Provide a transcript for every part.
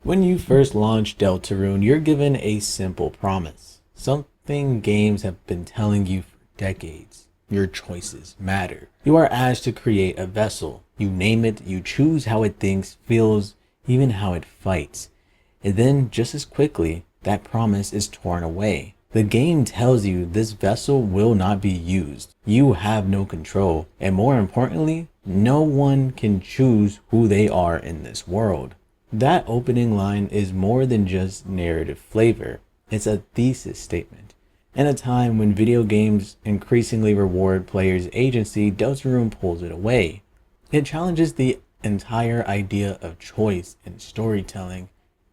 When you first launch Deltarune, you're given a simple promise. Something games have been telling you for decades. Your choices matter. You are asked to create a vessel. You name it, you choose how it thinks, feels, even how it fights. And then, just as quickly, that promise is torn away. The game tells you this vessel will not be used. You have no control, and more importantly, no one can choose who they are in this world. That opening line is more than just narrative flavor. It's a thesis statement. In a time when video games increasingly reward players' agency, Deltarune pulls it away. It challenges the entire idea of choice in storytelling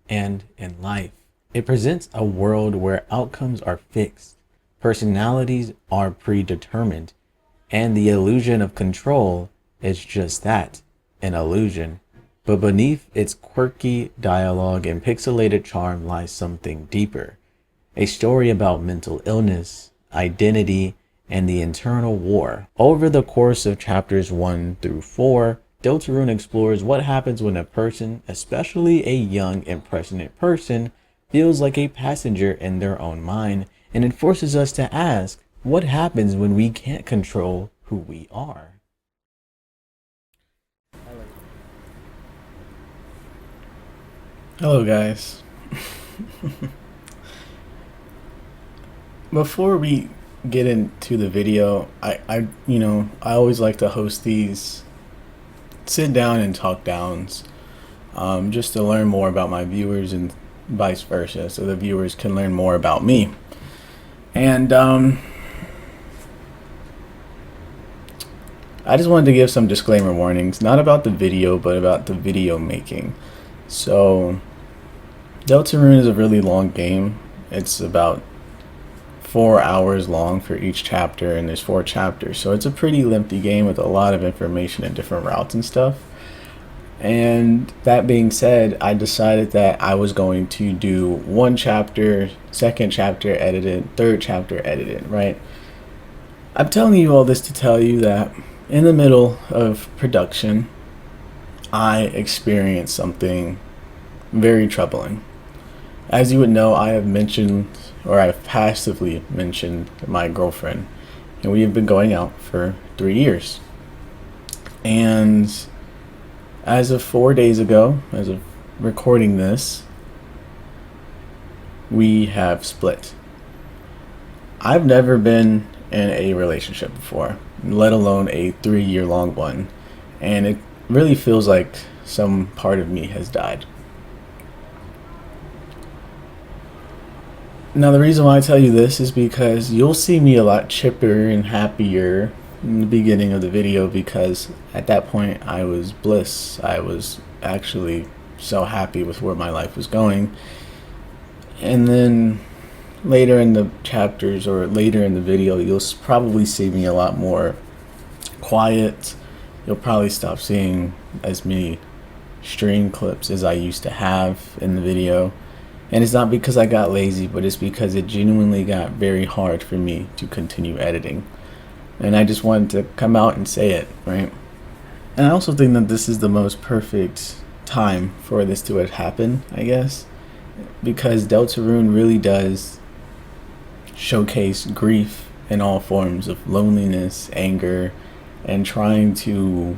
and in life. It presents a world where outcomes are fixed, personalities are predetermined, and the illusion of control is just that, an illusion. But beneath its quirky dialogue and pixelated charm lies something deeper. A story about mental illness, identity, and the internal war. Over the course of chapters 1 through 4, Deltarune explores what happens when a person, especially a young, impressionate person, feels like a passenger in their own mind, and it forces us to ask, what happens when we can't control who we are? Hello guys. Before we get into the video, I always like to host these sit down and talk downs, just to learn more about my viewers and vice versa, so the viewers can learn more about me. And I just wanted to give some disclaimer warnings, not about the video, but about the video making. So Deltarune is a really long game. It's about 4 hours long for each chapter, and there's 4 chapters, so it's a pretty lengthy game with a lot of information and different routes and stuff. And that being said, I decided that I was going to do 1 chapter, 2nd chapter edited, 3rd chapter edited, right? I'm telling you all this to tell you that in the middle of production, I experienced something very troubling. As you would know, I have mentioned, or I've passively mentioned, my girlfriend, and we have been going out for 3 years. And as of 4 days ago, as of recording this, we have split. I've never been in a relationship before, let alone a 3-year-long one, and it really feels like some part of me has died. Now, the reason why I tell you this is because you'll see me a lot chipper and happier in the beginning of the video, because at that point I was bliss. I was actually so happy with where my life was going. And then later in the chapters, or later in the video, you'll probably see me a lot more quiet. You'll probably stop seeing as many stream clips as I used to have in the video. And it's not because I got lazy, but it's because it genuinely got very hard for me to continue editing. And I just wanted to come out and say it, right? And I also think that this is the most perfect time for this to have happened, I guess, because Deltarune really does showcase grief in all forms of loneliness, anger, and trying to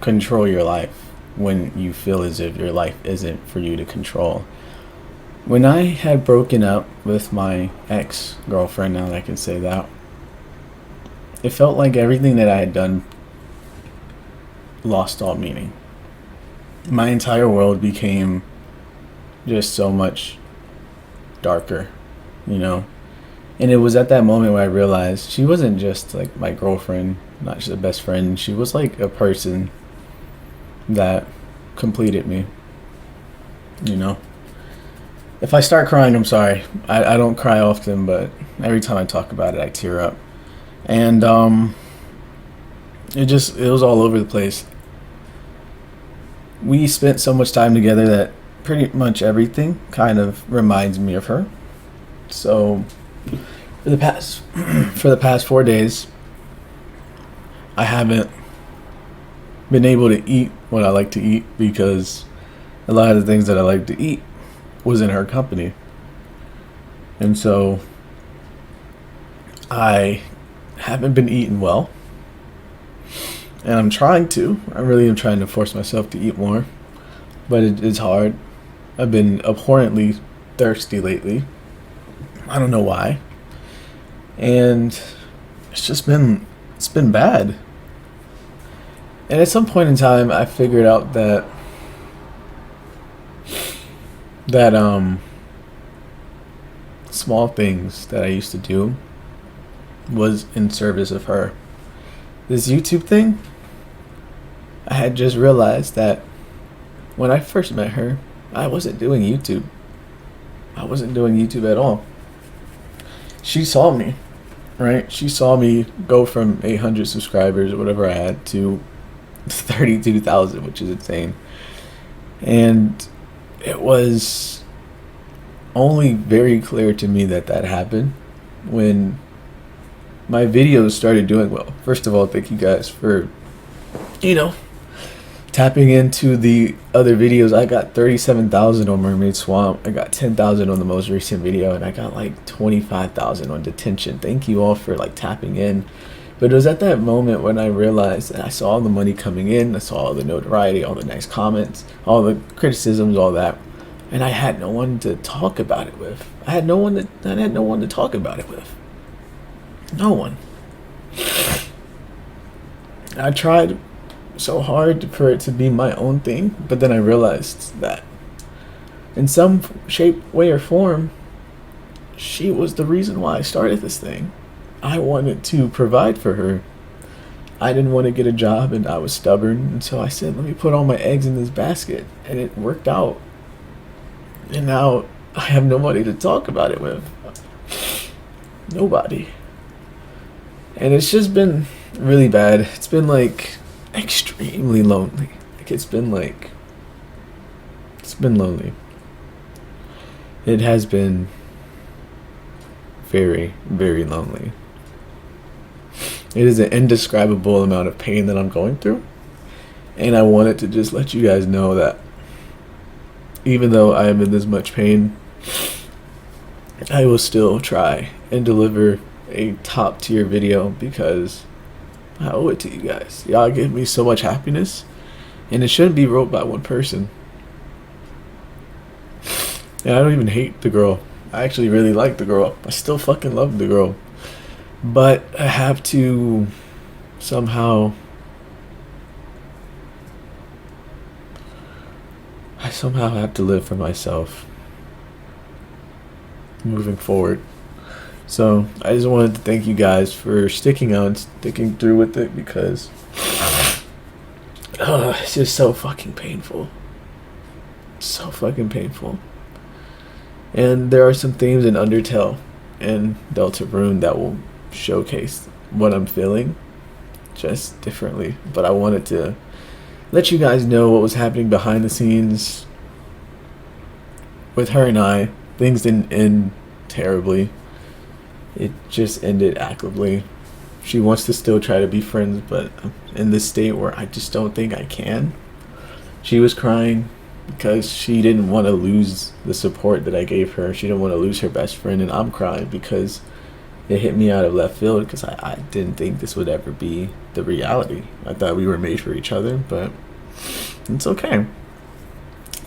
control your life when you feel as if your life isn't for you to control. When I had broken up with my ex-girlfriend, now that I can say that, it felt like everything that I had done lost all meaning. My entire world became just so much darker, you know? And it was at that moment where I realized she wasn't just like my girlfriend, not just a best friend. She was like a person that completed me, you know? If I start crying, I'm sorry. I don't cry often, but every time I talk about it, I tear up. And it was all over the place. We spent so much time together that pretty much everything kind of reminds me of her. So for the past 4 days, I haven't been able to eat what I like to eat because a lot of the things that I like to eat was in her company. And so I haven't been eating well. And I'm trying to. I really am trying to force myself to eat more. But it's hard. I've been abhorrently thirsty lately. I don't know why. And it's been bad. And at some point in time I figured out that small things that I used to do was in service of her. This YouTube thing, I had just realized that when I first met her, I wasn't doing YouTube. I wasn't doing YouTube at all. She saw me, right? She saw me go from 800 subscribers or whatever I had to 32,000, which is insane. And it was only very clear to me that happened when my videos started doing well. First of all, thank you guys for, tapping into the other videos. I got 37,000 on Mermaid Swamp. I got 10,000 on the most recent video, and I got like 25,000 on Detention. Thank you all for like tapping in. But it was at that moment when I realized that I saw all the money coming in, I saw all the notoriety, all the nice comments, all the criticisms, all that, and I had no one to talk about it with. I had no one to talk about it with. No one. I tried so hard for it to be my own thing, but then I realized that in some shape, way, or form, she was the reason why I started this thing. I wanted to provide for her. I didn't want to get a job, and I was stubborn, and so I said, let me put all my eggs in this basket, and it worked out. And now I have nobody to talk about it with. Nobody. And it's just been really bad. It's been like extremely lonely. It's been lonely. It has been very, very lonely. It is an indescribable amount of pain that I'm going through. And I wanted to just let you guys know that even though I am in this much pain, I will still try and deliver a top tier video because I owe it to you guys. Y'all give me so much happiness, and it shouldn't be wrote by one person. And I don't even hate the girl. I actually really like the girl. I still fucking love the girl. But I have to somehow have to live for myself moving forward. So I just wanted to thank you guys for sticking out and sticking through with it because it's just so fucking painful. So fucking painful. And there are some themes in Undertale and Deltarune that will showcase what I'm feeling just differently. But I wanted to let you guys know what was happening behind the scenes with her and I. Things didn't end terribly. It just ended amicably. She wants to still try to be friends, but I'm in this state where I just don't think I can. She was crying because she didn't want to lose the support that I gave her. She didn't want to lose her best friend, and I'm crying because it hit me out of left field because I didn't think this would ever be the reality. I thought we were made for each other, but it's okay.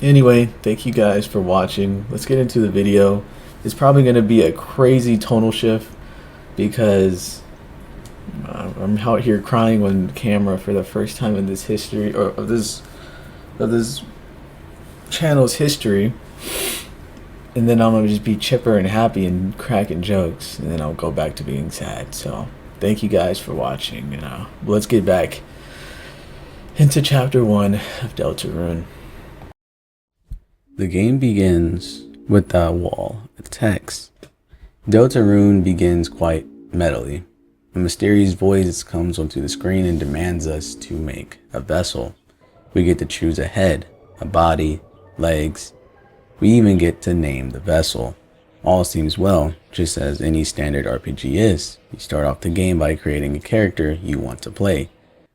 Anyway, thank you guys for watching. Let's get into the video. It's probably going to be a crazy tonal shift because I'm out here crying on camera for the first time in this history, or of this channel's history, and then I'm going to just be chipper and happy and cracking jokes, and then I'll go back to being sad. So thank you guys for watching. Let's get back into chapter 1 of Deltarune. The game begins with a wall of text. Deltarune begins quite metally. A mysterious voice comes onto the screen and demands us to make a vessel. We get to choose a head, a body, legs. We even get to name the vessel. All seems well, just as any standard RPG is. You start off the game by creating a character you want to play,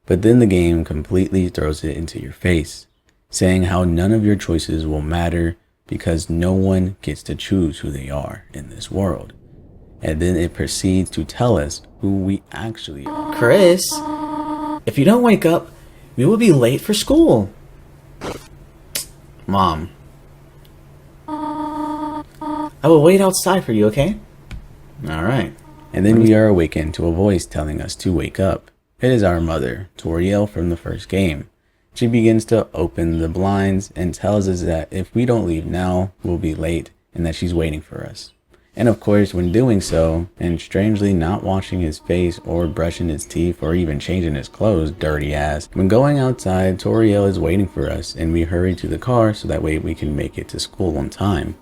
but then the game completely throws it into your face. saying how none of your choices will matter because no one gets to choose who they are in this world. And then it proceeds to tell us who we actually are. Chris, if you don't wake up, we will be late for school. Mom, I will wait outside for you, okay? Alright. And then we are awakened to a voice telling us to wake up. It is our mother, Toriel, from the first game. She begins to open the blinds and tells us that if we don't leave now, we'll be late and that she's waiting for us. And of course, when doing so, and strangely not washing his face or brushing his teeth or even changing his clothes, dirty ass, when going outside, Toriel is waiting for us and we hurry to the car so that way we can make it to school on time.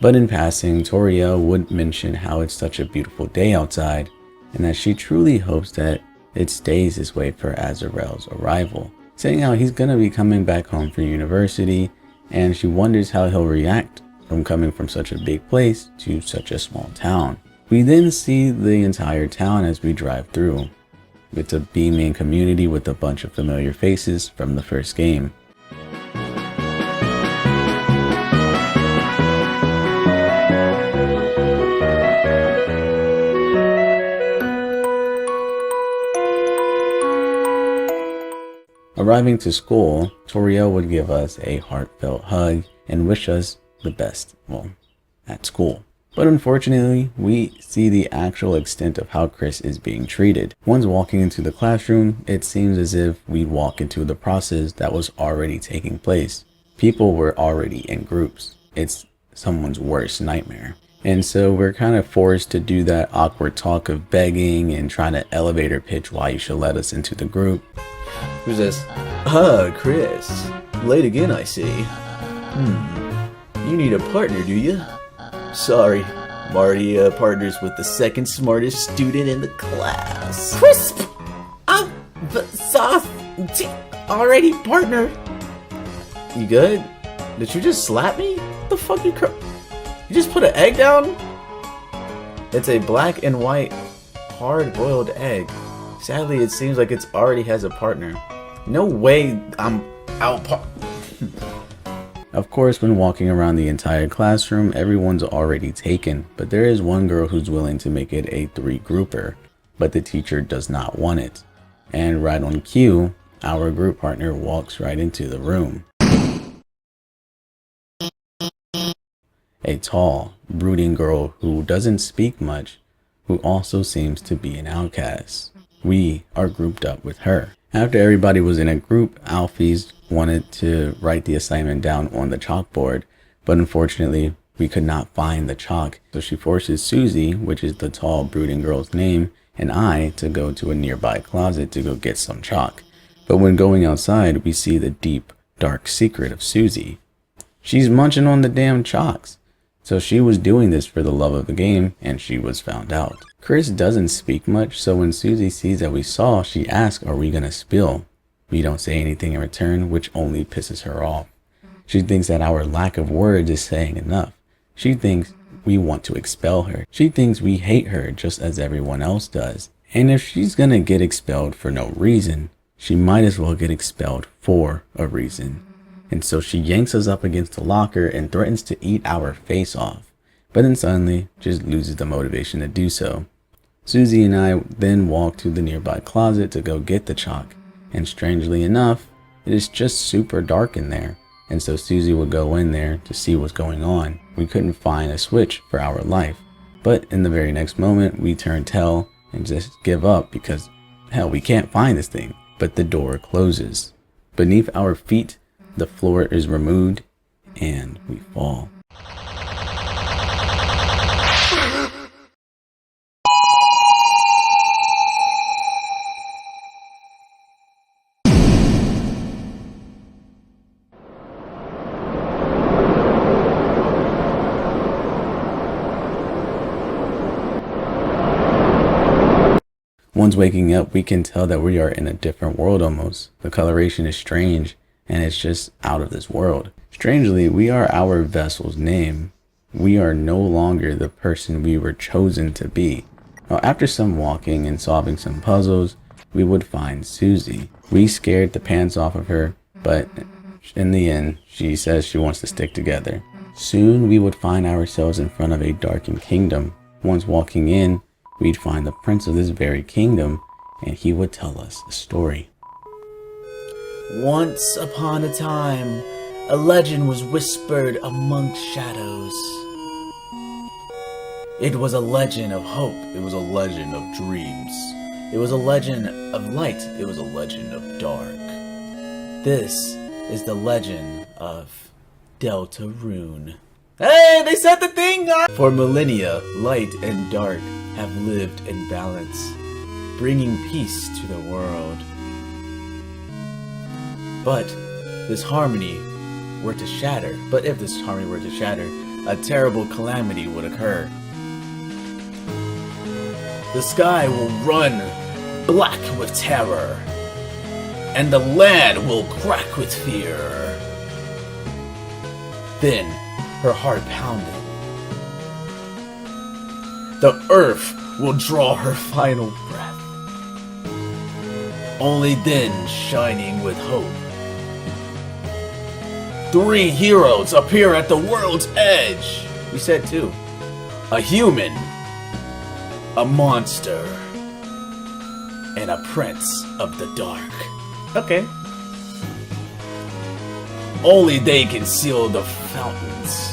But in passing, Toriel would mention how it's such a beautiful day outside and that she truly hopes that it stays this way for Azarel's arrival, saying how he's gonna be coming back home for university and she wonders how he'll react from coming from such a big place to such a small town. We then see the entire town as we drive through. It's a beaming community with a bunch of familiar faces from the first game. Arriving to school, Toriel would give us a heartfelt hug and wish us the best, well, at school. But unfortunately, we see the actual extent of how Chris is being treated. Once walking into the classroom, it seems as if we walk into the process that was already taking place. People were already in groups. It's someone's worst nightmare. And so we're kind of forced to do that awkward talk of begging and trying to elevator pitch why you should let us into the group. Who's this? Chris. Late again, I see. You need a partner, do you? Sorry, I'm already partners with the second smartest student in the class. Crisp! I'm the sauce already partner. You good? Did you just slap me? What the fuck you just put an egg down? It's a black and white hard-boiled egg. Sadly, it seems like it already has a partner. No way I'm out. Of course, when walking around the entire classroom, everyone's already taken, but there is one girl who's willing to make it a 3-grouper, but the teacher does not want it. And right on cue, our group partner walks right into the room. A tall, brooding girl who doesn't speak much, who also seems to be an outcast. We are grouped up with her. After everybody was in a group, Alfie's wanted to write the assignment down on the chalkboard, but unfortunately we could not find the chalk. So she forces Susie, which is the tall brooding girl's name, and I to go to a nearby closet to go get some chalk. But when going outside, we see the deep, dark secret of Susie. She's munching on the damn chalks. So she was doing this for the love of the game, and she was found out. Chris doesn't speak much, so when Susie sees that we saw, she asks, are we gonna spill? We don't say anything in return, which only pisses her off. She thinks that our lack of words is saying enough. She thinks we want to expel her. She thinks we hate her just as everyone else does. And if she's gonna get expelled for no reason, she might as well get expelled for a reason. And so she yanks us up against the locker and threatens to eat our face off, but then suddenly just loses the motivation to do so. Susie and I then walk to the nearby closet to go get the chalk, and strangely enough, it is just super dark in there, and so Susie would go in there to see what's going on. We couldn't find a switch for our life, but in the very next moment we turn tail and just give up because hell, we can't find this thing. But the door closes. Beneath our feet, the floor is removed and we fall. Once waking up, we can tell that we are in a different world almost. The coloration is strange and it's just out of this world. Strangely, we are our vessel's name. We are no longer the person we were chosen to be. Now, after some walking and solving some puzzles, we would find Susie. We scared the pants off of her, but in the end, she says she wants to stick together. Soon we would find ourselves in front of a darkened kingdom. Once walking in, we'd find the prince of this very kingdom, and he would tell us a story. Once upon a time, a legend was whispered amongst shadows. It was a legend of hope. It was a legend of dreams. It was a legend of light. It was a legend of dark. This is the legend of Deltarune. Hey, they said the thing! For millennia, light and dark have lived in balance, bringing peace to the world. But if this harmony were to shatter, a terrible calamity would occur. The sky will run black with terror, and the land will crack with fear. Then, her heart pounding, the earth will draw her final breath, only then shining with hope. 3 heroes appear at the world's edge. We said 2. A human, a monster, and a prince of the dark. Okay. Only they can seal the fountains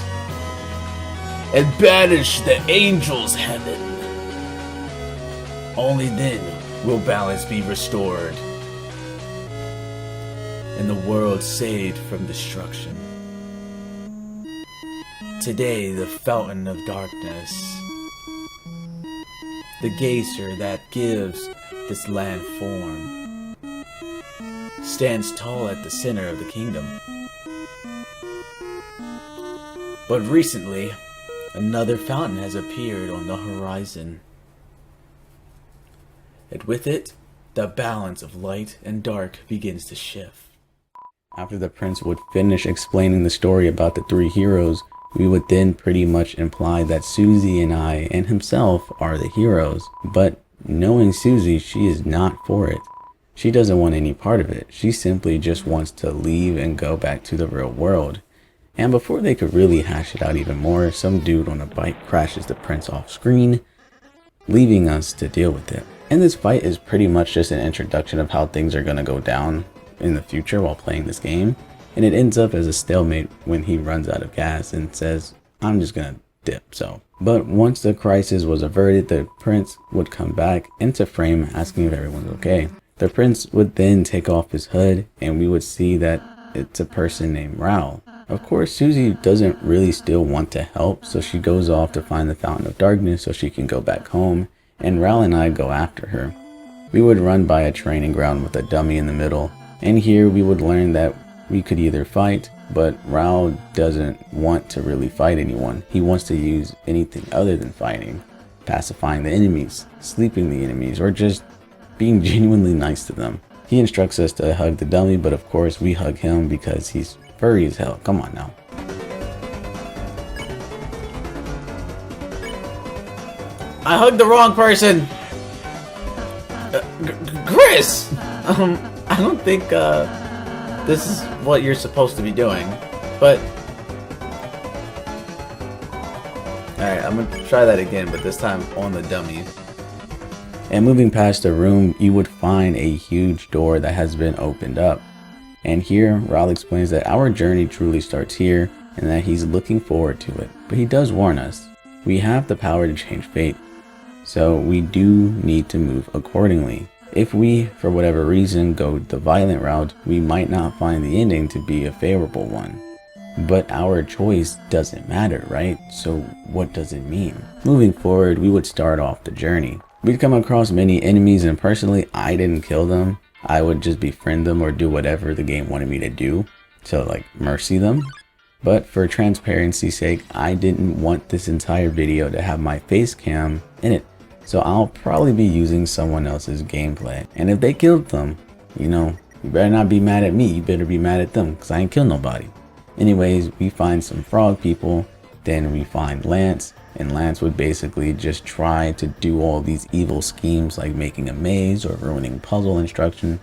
and banish the angels' heaven. Only then will balance be restored and the world saved from destruction. Today, the fountain of darkness, the geyser that gives this land form, stands tall at the center of the kingdom. But recently, another fountain has appeared on the horizon. And with it, the balance of light and dark begins to shift. After the prince would finish explaining the story about the 3 heroes, we would then pretty much imply that Susie and I and himself are the heroes. But knowing Susie, she is not for it. She doesn't want any part of it. She simply just wants to leave and go back to the real world. And before they could really hash it out even more, some dude on a bike crashes the prince off screen, leaving us to deal with it. And this fight is pretty much just an introduction of how things are going to go down in the future while playing this game. And it ends up as a stalemate when he runs out of gas and says, I'm just going to dip. But once the crisis was averted, the prince would come back into frame asking if everyone's okay. The prince would then take off his hood and we would see that it's a person named Raoul. Of course, Susie doesn't really still want to help, so she goes off to find the Fountain of Darkness so she can go back home, and Raoul and I go after her. We would run by a training ground with a dummy in the middle, and here we would learn that we could either fight, but Raoul doesn't want to really fight anyone. He wants to use anything other than fighting, pacifying the enemies, sleeping the enemies, or just being genuinely nice to them. He instructs us to hug the dummy, but of course we hug him because he's furry as hell. Come on now. I hugged the wrong person! Chris! I don't think, this is what you're supposed to be doing, but... Alright, I'm gonna try that again, but this time on the dummy. And moving past the room, you would find a huge door that has been opened up. And here, Raoul explains that our journey truly starts here, and that he's looking forward to it. But he does warn us, we have the power to change fate, so we do need to move accordingly. If we, for whatever reason, go the violent route, we might not find the ending to be a favorable one. But our choice doesn't matter, right? So what does it mean? Moving forward, we would start off the journey. We'd come across many enemies, and personally, I didn't kill them. I would just befriend them or do whatever the game wanted me to do to like mercy them. But for transparency's sake, I didn't want this entire video to have my face cam in it. So I'll probably be using someone else's gameplay. And if they killed them, you know, you better not be mad at me, you better be mad at them, because I ain't killed nobody. Anyways, we find some frog people, then we find Lance, and Lance would basically just try to do all these evil schemes like making a maze or ruining puzzle instruction,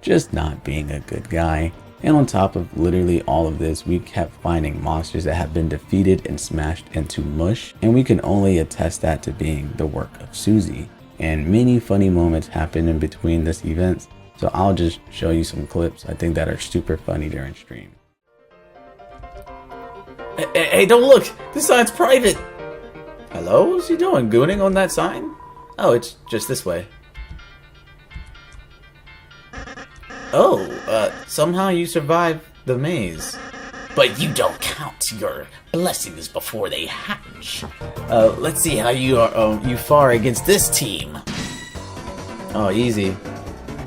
just not being a good guy. And on top of literally all of this, we kept finding monsters that have been defeated and smashed into mush, and we can only attest that to being the work of Susie. And many funny moments happen in between this event, so I'll just show you some clips I think that are super funny during stream. Hey, don't look! This sign's private! Hello? What's he doing? Gooning on that sign? Oh, it's just this way. Oh, somehow you survived the maze. But you don't count your blessings before they hatch. Let's see how you far against this team. Oh, easy.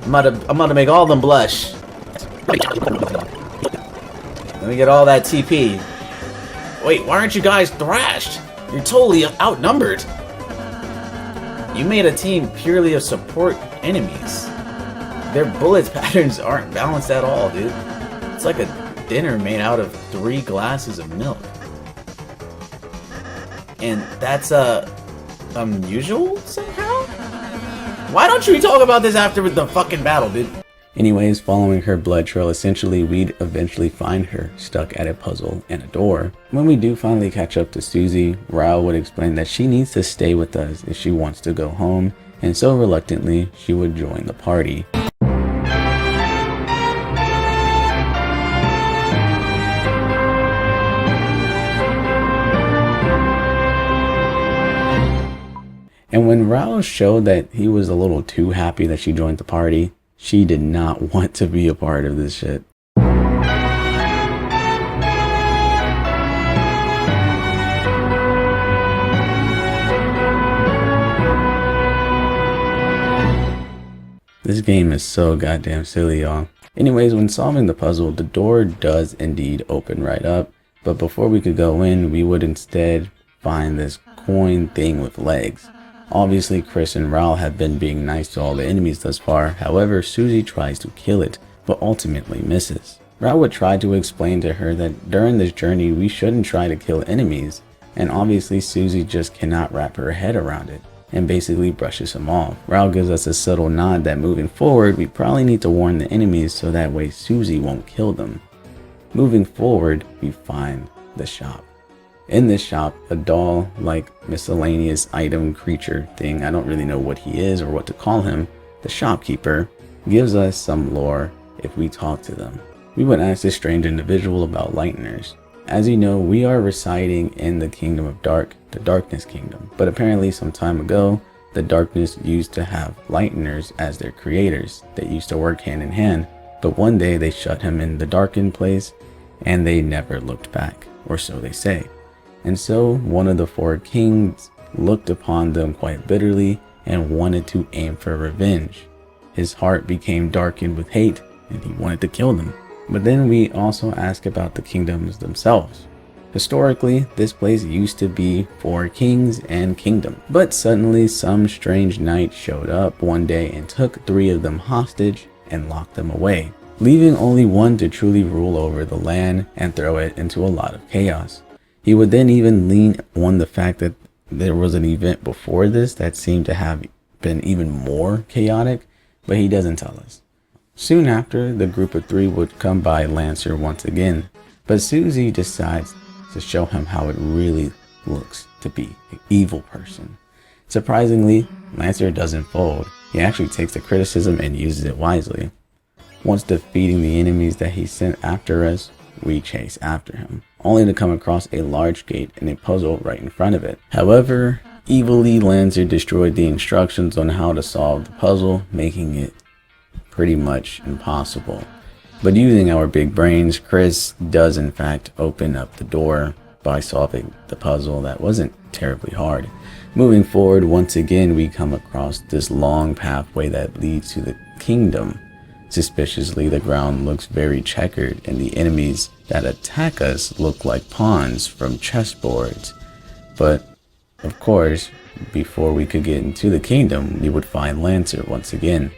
I'm about to make all of them blush. Let me get all that TP. Wait, why aren't you guys thrashed? You're totally outnumbered. You made a team purely of support enemies. Their bullets patterns aren't balanced at all, dude. It's like a dinner made out of 3 glasses of milk. And that's, unusual somehow? Why don't you talk about this after the fucking battle, dude? Anyways, following her blood trail, essentially we'd eventually find her stuck at a puzzle and a door. When we do finally catch up to Susie, Rao would explain that she needs to stay with us if she wants to go home, and so reluctantly, she would join the party. And when Rao showed that he was a little too happy that she joined the party, she did not want to be a part of this shit. This game is so goddamn silly, y'all. Anyways, when solving the puzzle, the door does indeed open right up, but before we could go in, we would instead find this coin thing with legs. Obviously, Chris and Raul have been being nice to all the enemies thus far. However, Susie tries to kill it, but ultimately misses. Raul would try to explain to her that during this journey, we shouldn't try to kill enemies, and obviously Susie just cannot wrap her head around it, and basically brushes him off. Raul gives us a subtle nod that moving forward, we probably need to warn the enemies so that way Susie won't kill them. Moving forward, we find the shop. In this shop, a doll-like miscellaneous item creature thing, I don't really know what he is or what to call him, the shopkeeper, gives us some lore if we talk to them. We would ask this strange individual about lighteners. As you know, we are residing in the Kingdom of Dark, the Darkness Kingdom, but apparently some time ago, the Darkness used to have lighteners as their creators. They used to work hand in hand, but one day they shut him in the darkened place and they never looked back, or so they say. And so one of the 4 kings looked upon them quite bitterly and wanted to aim for revenge. His heart became darkened with hate and he wanted to kill them. But then we also ask about the kingdoms themselves. Historically, this place used to be 4 kings and kingdom. But suddenly some strange knight showed up one day and took 3 of them hostage and locked them away, leaving only one to truly rule over the land and throw it into a lot of chaos. He would then even lean on the fact that there was an event before this that seemed to have been even more chaotic, but he doesn't tell us. Soon after, the group of 3 would come by Lancer once again, but Susie decides to show him how it really looks to be an evil person. Surprisingly, Lancer doesn't fold. He actually takes the criticism and uses it wisely. Once defeating the enemies that he sent after us, we chase after him, only to come across a large gate and a puzzle right in front of it. However, evilly Lancer destroyed the instructions on how to solve the puzzle, making it pretty much impossible. But using our big brains, Chris does in fact open up the door by solving the puzzle that wasn't terribly hard. Moving forward, once again we come across this long pathway that leads to the kingdom. Suspiciously, the ground looks very checkered and the enemies that attack us look like pawns from chessboards. But of course, before we could get into the kingdom, we would find Lancer once again.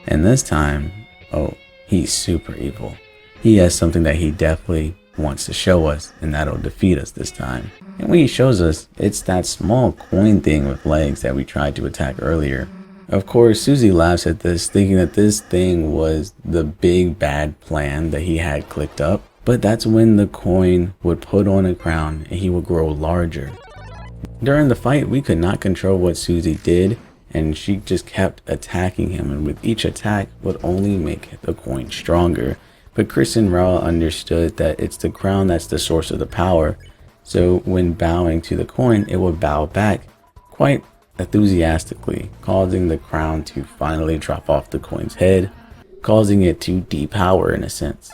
And this time, oh, he's super evil. He has something that he definitely wants to show us, and that'll defeat us this time. And when he shows us, it's that small coin thing with legs that we tried to attack earlier. Of course, Susie laughs at this, thinking that this thing was the big bad plan that he had clicked up. But that's when the coin would put on a crown and he would grow larger. During the fight, we could not control what Susie did, and she just kept attacking him, and with each attack would only make the coin stronger. But Chris and Raul understood that it's the crown that's the source of the power, so when bowing to the coin, it would bow back quite enthusiastically, causing the crown to finally drop off the coin's head, causing it to depower in a sense.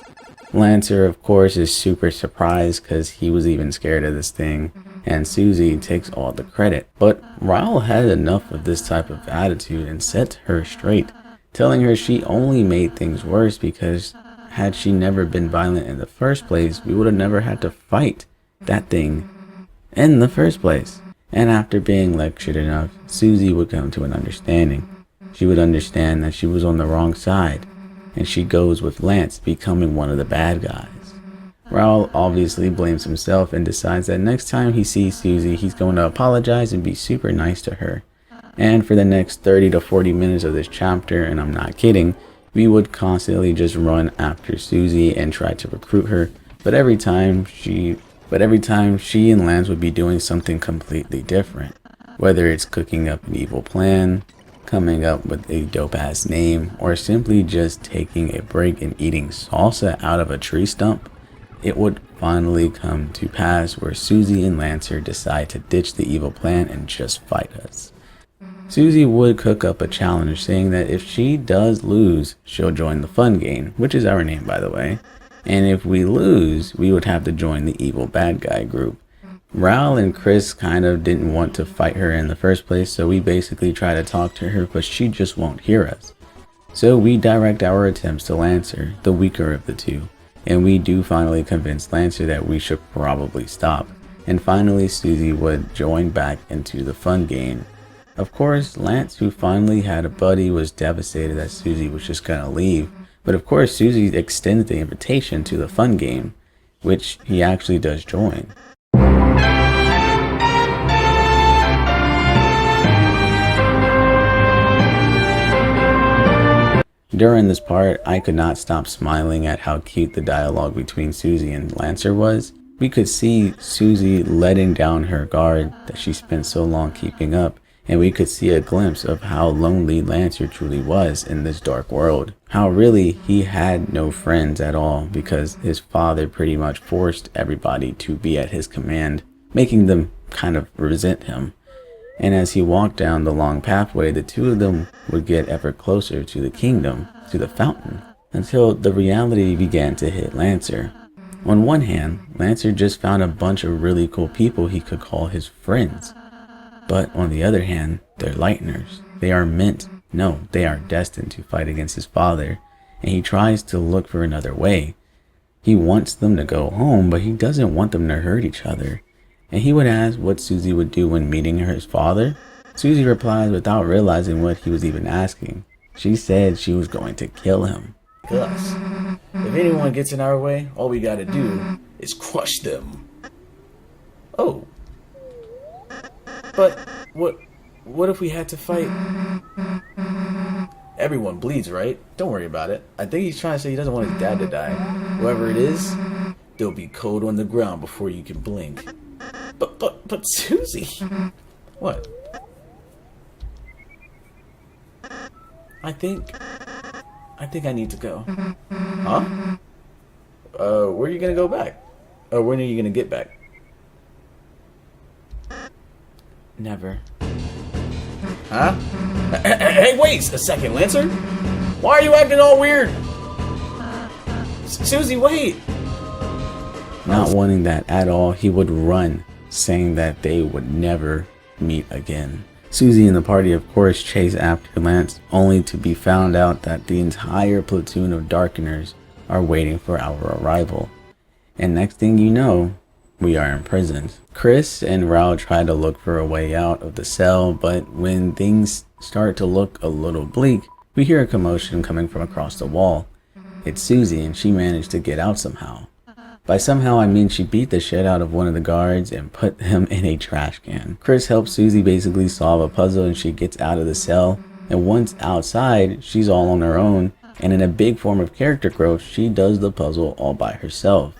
Lancer, of course, is super surprised because he was even scared of this thing, and Susie takes all the credit. But Raul had enough of this type of attitude and set her straight, telling her she only made things worse because had she never been violent in the first place, we would have never had to fight that thing in the first place. And after being lectured enough, Susie would come to an understanding. She would understand that she was on the wrong side, and she goes with Lance, becoming one of the bad guys. Raul obviously blames himself and decides that next time he sees Susie, he's going to apologize and be super nice to her. And for the next 30 to 40 minutes of this chapter, and I'm not kidding, we would constantly just run after Susie and try to recruit her, but every time she and Lance would be doing something completely different. Whether it's cooking up an evil plan, coming up with a dope-ass name, or simply just taking a break and eating salsa out of a tree stump, it would finally come to pass where Susie and Lancer decide to ditch the evil plan and just fight us. Susie would cook up a challenge saying that if she does lose, she'll join the fun game, which is our name by the way, and if we lose, we would have to join the evil bad guy group. Raul and Chris kind of didn't want to fight her in the first place, so we basically try to talk to her, but she just won't hear us. So we direct our attempts to Lancer, the weaker of the two, and we do finally convince Lancer that we should probably stop. And finally Susie would join back into the fun game. Of course, Lance, who finally had a buddy, was devastated that Susie was just gonna leave, but of course Susie extended the invitation to the fun game, which he actually does join. During this part, I could not stop smiling at how cute the dialogue between Susie and Lancer was. We could see Susie letting down her guard that she spent so long keeping up, and we could see a glimpse of how lonely Lancer truly was in this dark world. How really he had no friends at all because his father pretty much forced everybody to be at his command, making them kind of resent him. And as he walked down the long pathway, the two of them would get ever closer to the kingdom, to the fountain, until the reality began to hit Lancer. On one hand, Lancer just found a bunch of really cool people he could call his friends. But on the other hand, they're lighteners. They are they are destined to fight against his father, and he tries to look for another way. He wants them to go home, but he doesn't want them to hurt each other. And he would ask what Susie would do when meeting his father. Susie replies without realizing what he was even asking. She said she was going to kill him. Gus, if anyone gets in our way, all we gotta do is crush them. Oh. But what if we had to fight? Everyone bleeds, right? Don't worry about it. I think he's trying to say he doesn't want his dad to die. Whoever it is, there'll be code on the ground before you can blink. But Susie. What? I think I need to go. Huh? Where are you gonna go back? When are you gonna get back? Never. Huh? Hey, wait a second, Lancer. Why are you acting all weird? Susie, wait. Not wanting that at all, he would run, saying that they would never meet again. Susie and the party of course chase after Lance, only to be found out that the entire platoon of Darkeners are waiting for our arrival. And next thing you know, we are imprisoned. Chris and Raul try to look for a way out of the cell, but when things start to look a little bleak, we hear a commotion coming from across the wall. It's Susie, and she managed to get out somehow. By somehow, I mean she beat the shit out of one of the guards and put him in a trash can. Chris helps Susie basically solve a puzzle and she gets out of the cell, And once outside, she's all on her own, and in a big form of character growth, she does the puzzle all by herself.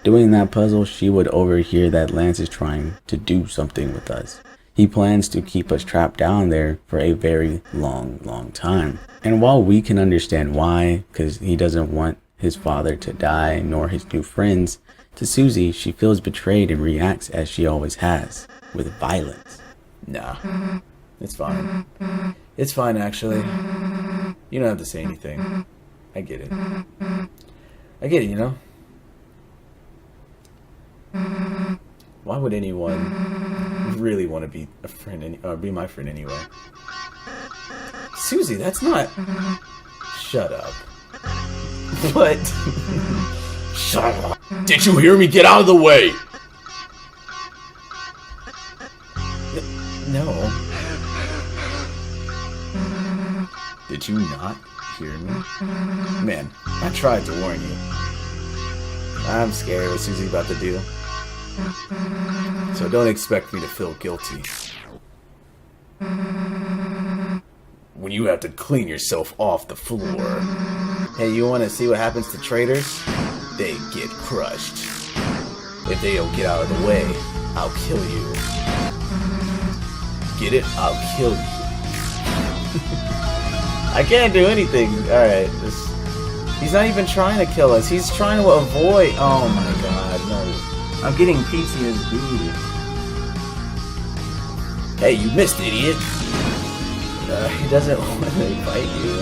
Doing that puzzle, she would overhear that Lance is trying to do something with us. He plans to keep us trapped down there for a very long time. And while we can understand why, because he doesn't want his father to die, nor his new friends, to Susie, she feels betrayed and reacts as she always has, with violence. Nah, it's fine. It's fine, actually. You don't have to say anything. I get it. I get it, you know? Why would anyone really want to be a friend, or be my friend anyway? Susie, that's not... Shut up. What? Shut up. Did you hear me? Get out of the way! No. Did you not hear me? Man, I tried to warn you. I'm scared what Susie's about to do. So don't expect me to feel guilty when you have to clean yourself off the floor. Hey, you want to see what happens to traitors? They get crushed. If they don't get out of the way, I'll kill you. Get it? I'll kill you. I can't do anything. Alright, he's not even trying to kill us. He's trying to avoid... Oh my god, no. I'm getting PTSD. Hey, you missed, idiot. He doesn't want to fight you.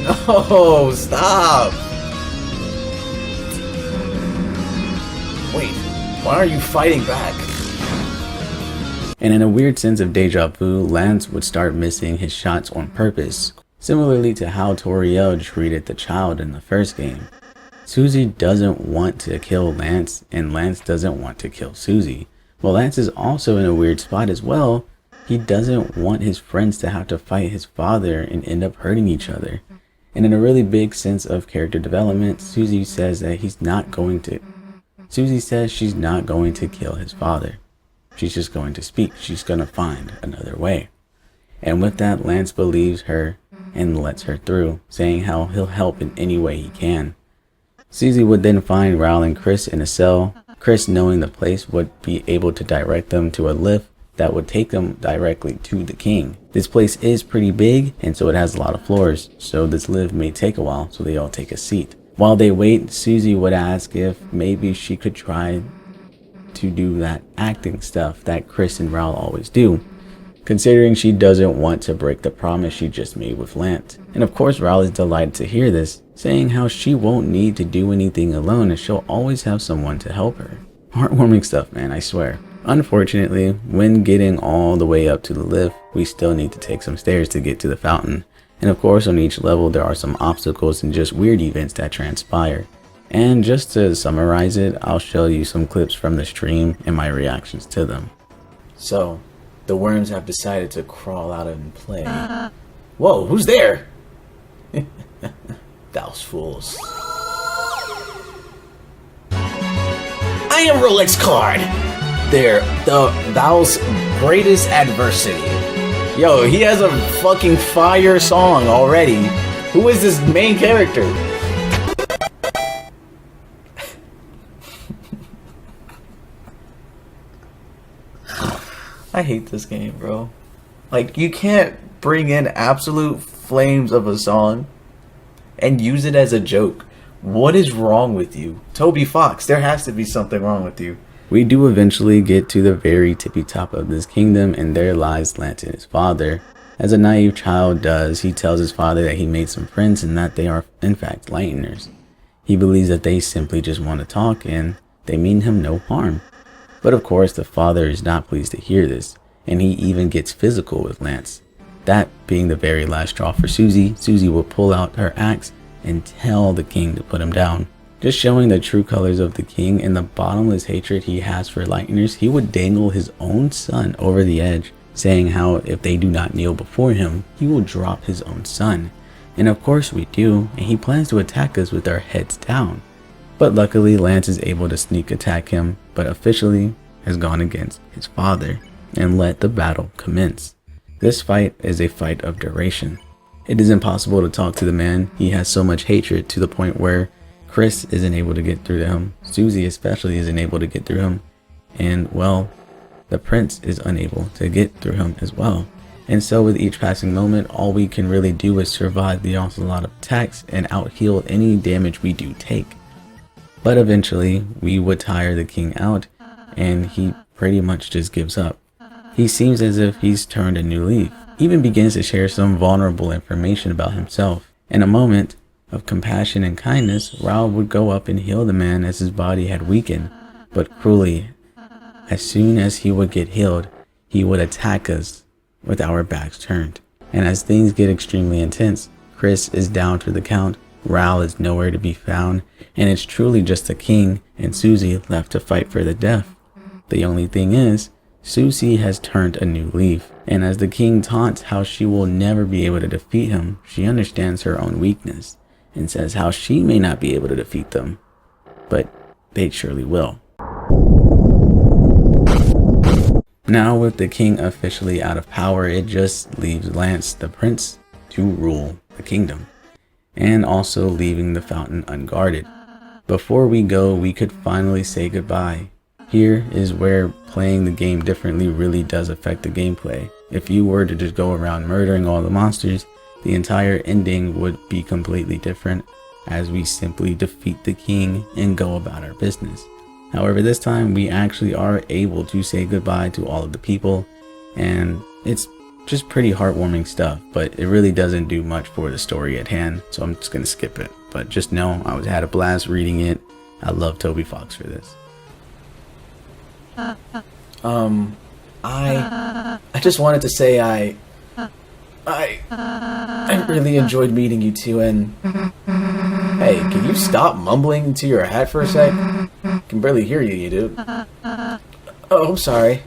No, stop. Wait, why are you fighting back? And in a weird sense of deja vu, Lance would start missing his shots on purpose, similarly to how Toriel treated the child in the first game. Susie doesn't want to kill Lance, and Lance doesn't want to kill Susie. Well, Lance is also in a weird spot as well. He doesn't want his friends to have to fight his father and end up hurting each other. And in a really big sense of character development, Susie says she's not going to kill his father. She's just going to speak. She's going to find another way. And with that, Lance believes her and lets her through, saying how he'll help in any way he can. Susie would then find Raul and Chris in a cell. Chris, knowing the place, would be able to direct them to a lift that would take them directly to the king. This place is pretty big, and so it has a lot of floors, so this lift may take a while, so they all take a seat. While they wait, Susie would ask if maybe she could try to do that acting stuff that Chris and Raul always do, considering she doesn't want to break the promise she just made with Lance. And of course, Raul is delighted to hear this, saying how she won't need to do anything alone and she'll always have someone to help her. Heartwarming stuff, man, I swear. Unfortunately, when getting all the way up to the lift, we still need to take some stairs to get to the fountain. And of course, on each level, there are some obstacles and just weird events that transpire. And just to summarize it, I'll show you some clips from the stream and my reactions to them. So, the worms have decided to crawl out and play. Whoa, who's there? Those fools. I am Rolex Card. They're thou's greatest adversity. Yo, he has a fucking fire song already. Who is this main character? I hate this game, bro. Like, you can't bring in absolute flames of a song and use it as a joke. What is wrong with you? Toby Fox, there has to be something wrong with you. We do eventually get to the very tippy top of this kingdom, and there lies Lance and his father. As a naive child does, he tells his father that he made some friends and that they are in fact lighteners. He believes that they simply just want to talk and they mean him no harm. But of course, the father is not pleased to hear this, and he even gets physical with Lance. That being the very last straw for Susie, Susie will pull out her axe and tell the king to put him down. Just showing the true colors of the king and the bottomless hatred he has for lighteners, he would dangle his own son over the edge, saying how if they do not kneel before him, he will drop his own son. And of course we do, and he plans to attack us with our heads down. But luckily, Lance is able to sneak attack him, but officially has gone against his father and let the battle commence. This fight is a fight of duration. It is impossible to talk to the man. He has so much hatred to the point where Chris isn't able to get through to him. Susie especially isn't able to get through him. And well, the prince is unable to get through him as well. And so with each passing moment, all we can really do is survive the onslaught of attacks and out-heal any damage we do take. But eventually, we would tire the king out, and he pretty much just gives up. He seems as if he's turned a new leaf, even begins to share some vulnerable information about himself. In a moment of compassion and kindness, Raoul would go up and heal the man as his body had weakened, but cruelly. As soon as he would get healed, he would attack us with our backs turned. And as things get extremely intense, Chris is down to the count, Raoul is nowhere to be found, and it's truly just the king and Susie left to fight for the death. The only thing is, Susie has turned a new leaf, and as the king taunts how she will never be able to defeat him, she understands her own weakness, and says how she may not be able to defeat them, but they surely will. Now with the king officially out of power, it just leaves Lance, the prince, to rule the kingdom, and also leaving the fountain unguarded. Before we go, we could finally say goodbye. Here is where playing the game differently really does affect the gameplay. If you were to just go around murdering all the monsters, the entire ending would be completely different, as we simply defeat the king and go about our business. However, this time we actually are able to say goodbye to all of the people, and it's just pretty heartwarming stuff, but it really doesn't do much for the story at hand, so I'm just gonna skip it. But just know I had a blast reading it. I love Toby Fox for this. I just wanted to say I really enjoyed meeting you two, and hey, can you stop mumbling into your hat for a sec? I can barely hear you dude. Oh, I'm sorry.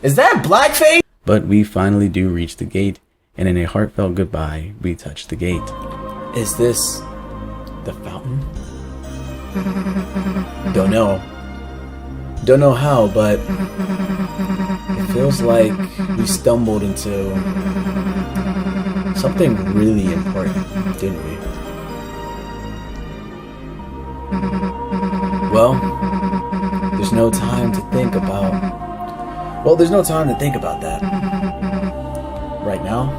Is that blackface? But we finally do reach the gate, and in a heartfelt goodbye, we touch the gate. Is this the fountain? Don't know. Don't know how, but it feels like we stumbled into something really important, didn't we? Well, there's no time to think about... Well, there's no time to think about that. Right now,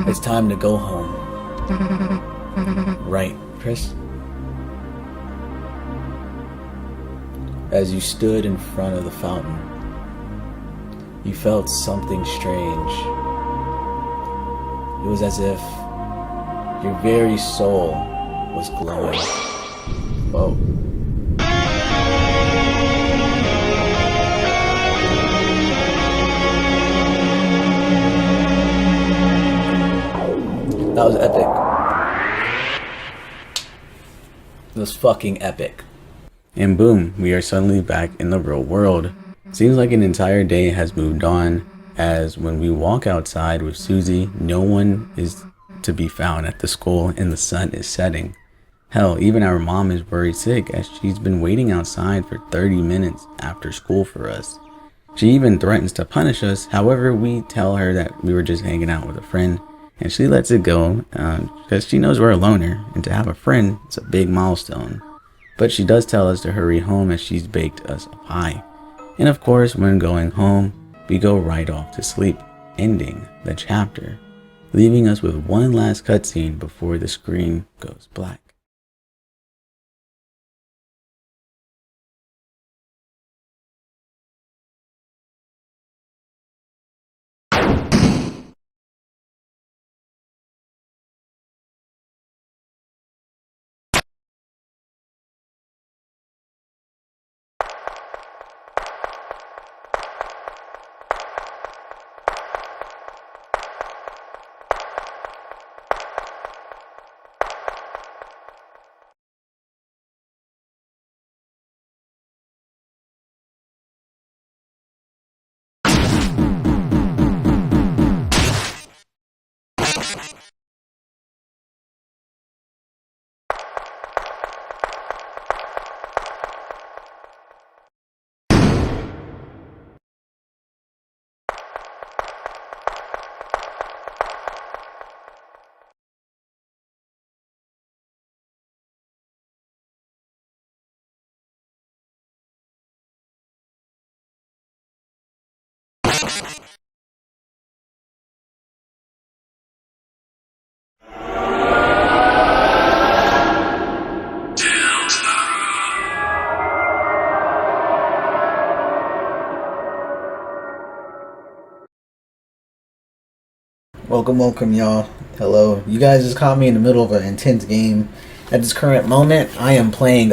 it's time to go home. Right, Chris? As you stood in front of the fountain, you felt something strange. It was as if your very soul was glowing. Whoa. That was epic. It was fucking epic. And boom, we are suddenly back in the real world. Seems like an entire day has moved on, as when we walk outside with Susie, no one is to be found at the school and the sun is setting. Hell, even our mom is worried sick, as she's been waiting outside for 30 minutes after school for us. She even threatens to punish us. However, we tell her that we were just hanging out with a friend, and she lets it go because she knows we're a loner, and to have a friend is a big milestone. But she does tell us to hurry home, as she's baked us a pie. And of course, when going home, we go right off to sleep, ending the chapter, leaving us with one last cutscene before the screen goes black. Welcome, y'all. Hello. You guys just caught me in the middle of an intense game. At this current moment, I am playing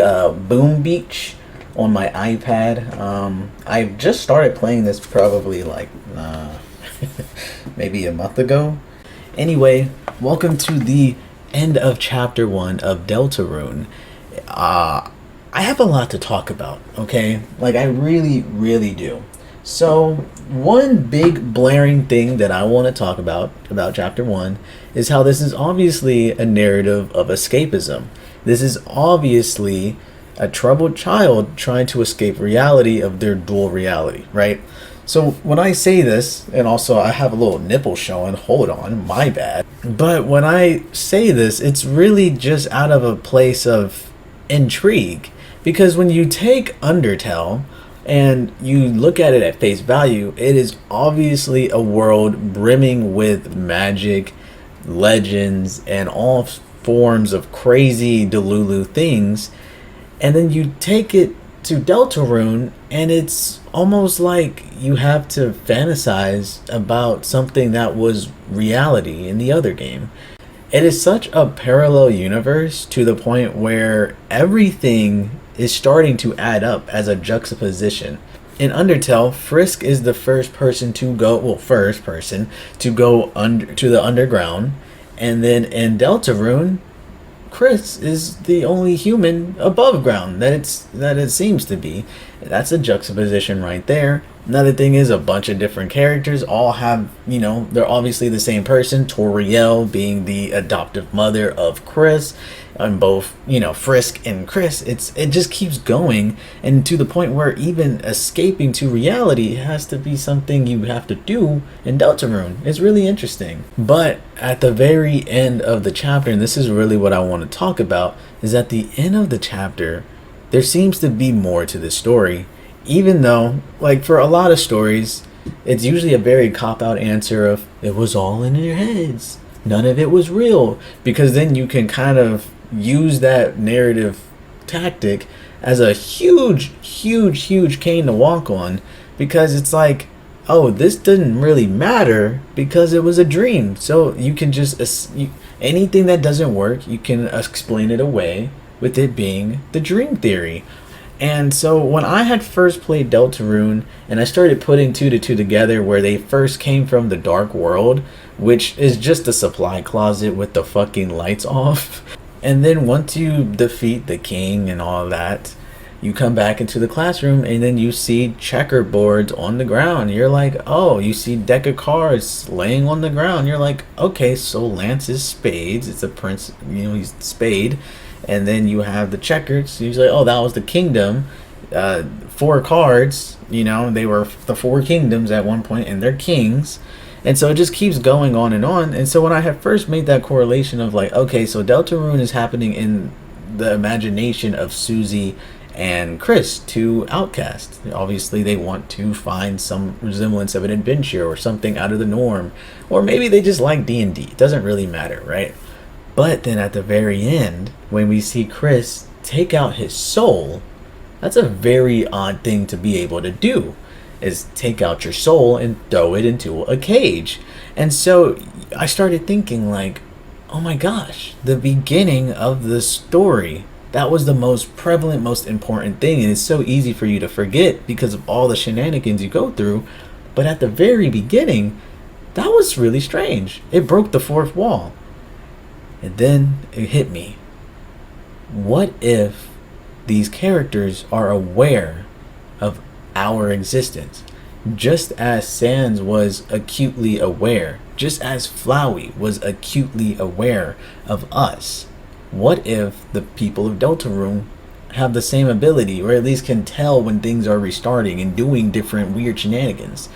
Boom Beach on my iPad. I just started playing this probably like maybe a month ago. Anyway, welcome to the end of Chapter 1 of Deltarune. I have a lot to talk about, okay? Like, I really do. So, one big blaring thing that I want to talk about Chapter 1 is how this is obviously a narrative of escapism. This is obviously a troubled child trying to escape reality of their dual reality, right? So, when I say this, and also I have a little nipple showing, hold on, my bad. But when I say this, it's really just out of a place of intrigue. Because when you take Undertale, and you look at it at face value, it is obviously a world brimming with magic, legends, and all forms of crazy Delulu things. And then you take it to Deltarune, and it's almost like you have to fantasize about something that was reality in the other game. It is such a parallel universe to the point where everything is starting to add up as a juxtaposition. In Undertale, Frisk is the first person to go to the underground, and then in Deltarune, Chris is the only human above ground that it seems to be. That's a juxtaposition right there. Another thing is a bunch of different characters all have, they're obviously the same person, Toriel being the adoptive mother of Chris, and both, Frisk and Chris. It just keeps going, and to the point where even escaping to reality has to be something you have to do in Deltarune. It's really interesting. But at the very end of the chapter, and this is really what I want to talk about, is at the end of the chapter, there seems to be more to the story. Even though, like, for a lot of stories, it's usually a very cop-out answer of, it was all in your heads. None of it was real. Because then you can kind of use that narrative tactic as a huge cane to walk on. Because it's like, oh, this didn't really matter because it was a dream. So you can just, anything that doesn't work, you can explain it away with it being the dream theory. And so when I had first played Deltarune and I started putting 2 to 2 together, where they first came from the dark world, which is just a supply closet with the fucking lights off. And then once you defeat the king and all that, you come back into the classroom and then you see checkerboards on the ground. You're like, oh, you see deck of cards laying on the ground. You're like, okay, so Lance is spades. It's a prince, he's spade. And then you have the checkers. He's like, oh, that was the kingdom. 4 cards, they were the 4 kingdoms at one point, and they're kings. And so it just keeps going on and on. And so when I had first made that correlation of like, okay, so Deltarune is happening in the imagination of Susie and Chris, 2 outcasts. Obviously, they want to find some resemblance of an adventure or something out of the norm. Or maybe they just like D&D. It doesn't really matter, right? But then at the very end, when we see Chris take out his soul, that's a very odd thing to be able to do, is take out your soul and throw it into a cage. And so I started thinking like, oh my gosh, the beginning of the story, that was the most prevalent, most important thing. And it's so easy for you to forget because of all the shenanigans you go through. But at the very beginning, that was really strange. It broke the 4th wall. And then it hit me. What if these characters are aware of our existence? Just as Sans was acutely aware, just as Flowey was acutely aware of us. What if the people of Deltarune have the same ability, or at least can tell when things are restarting and doing different weird shenanigans?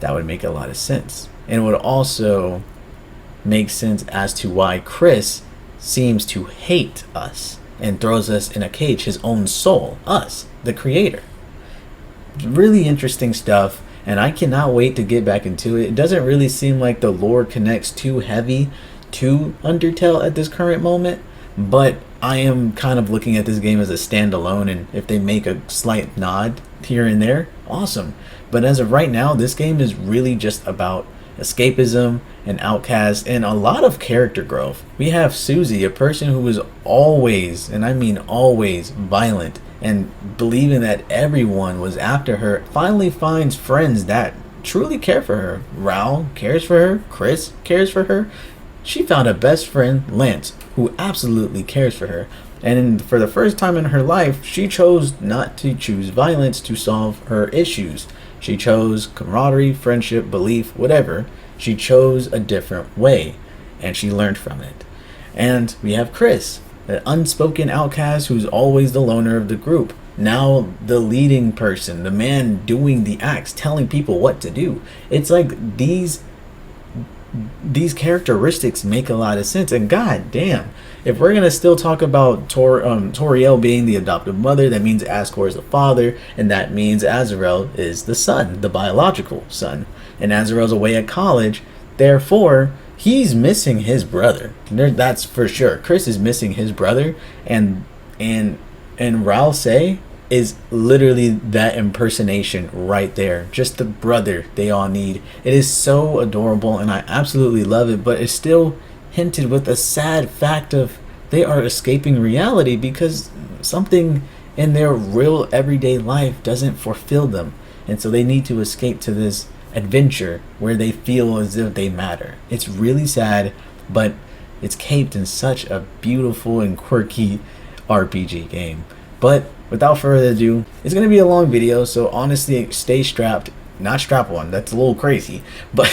That would make a lot of sense. And it would also make sense as to why Chris seems to hate us and throws us in a cage, his own soul, us, the creator. Really interesting stuff. and I cannot wait to get back into it. It doesn't really seem like the lore connects too heavy to Undertale at this current moment, but I am kind of looking at this game as a standalone, and if they make a slight nod here and there, awesome. But as of right now, this game is really just about escapism and outcast and a lot of character growth. We have Susie, a person who was always, and I mean always, violent and believing that everyone was after her, finally finds friends that truly care for her. Raul cares for her, Chris cares for her. She found a best friend, Lance, who absolutely cares for her. And for the first time in her life, she chose not to choose violence to solve her issues. She chose camaraderie, friendship, belief, whatever. She chose a different way, and she learned from it. And we have Chris, an unspoken outcast who's always the loner of the group. Now the leading person, the man doing the acts, telling people what to do. It's like these characteristics make a lot of sense, and god damn, if we're gonna still talk about Toriel being the adoptive mother, that means Ascor is the father, and that means Azrael is the son, the biological son, and Azrael's away at college, therefore he's missing his brother. That's for sure. Chris is missing his brother, and Raul Say is literally that impersonation right there. Just the brother they all need. It is so adorable and I absolutely love it, but it's still hinted with a sad fact of they are escaping reality because something in their real everyday life doesn't fulfill them. And so they need to escape to this adventure where they feel as if they matter. It's really sad, but it's caped in such a beautiful and quirky RPG game. But without further ado, it's going to be a long video, so honestly, stay strapped. Not strap on, that's a little crazy, but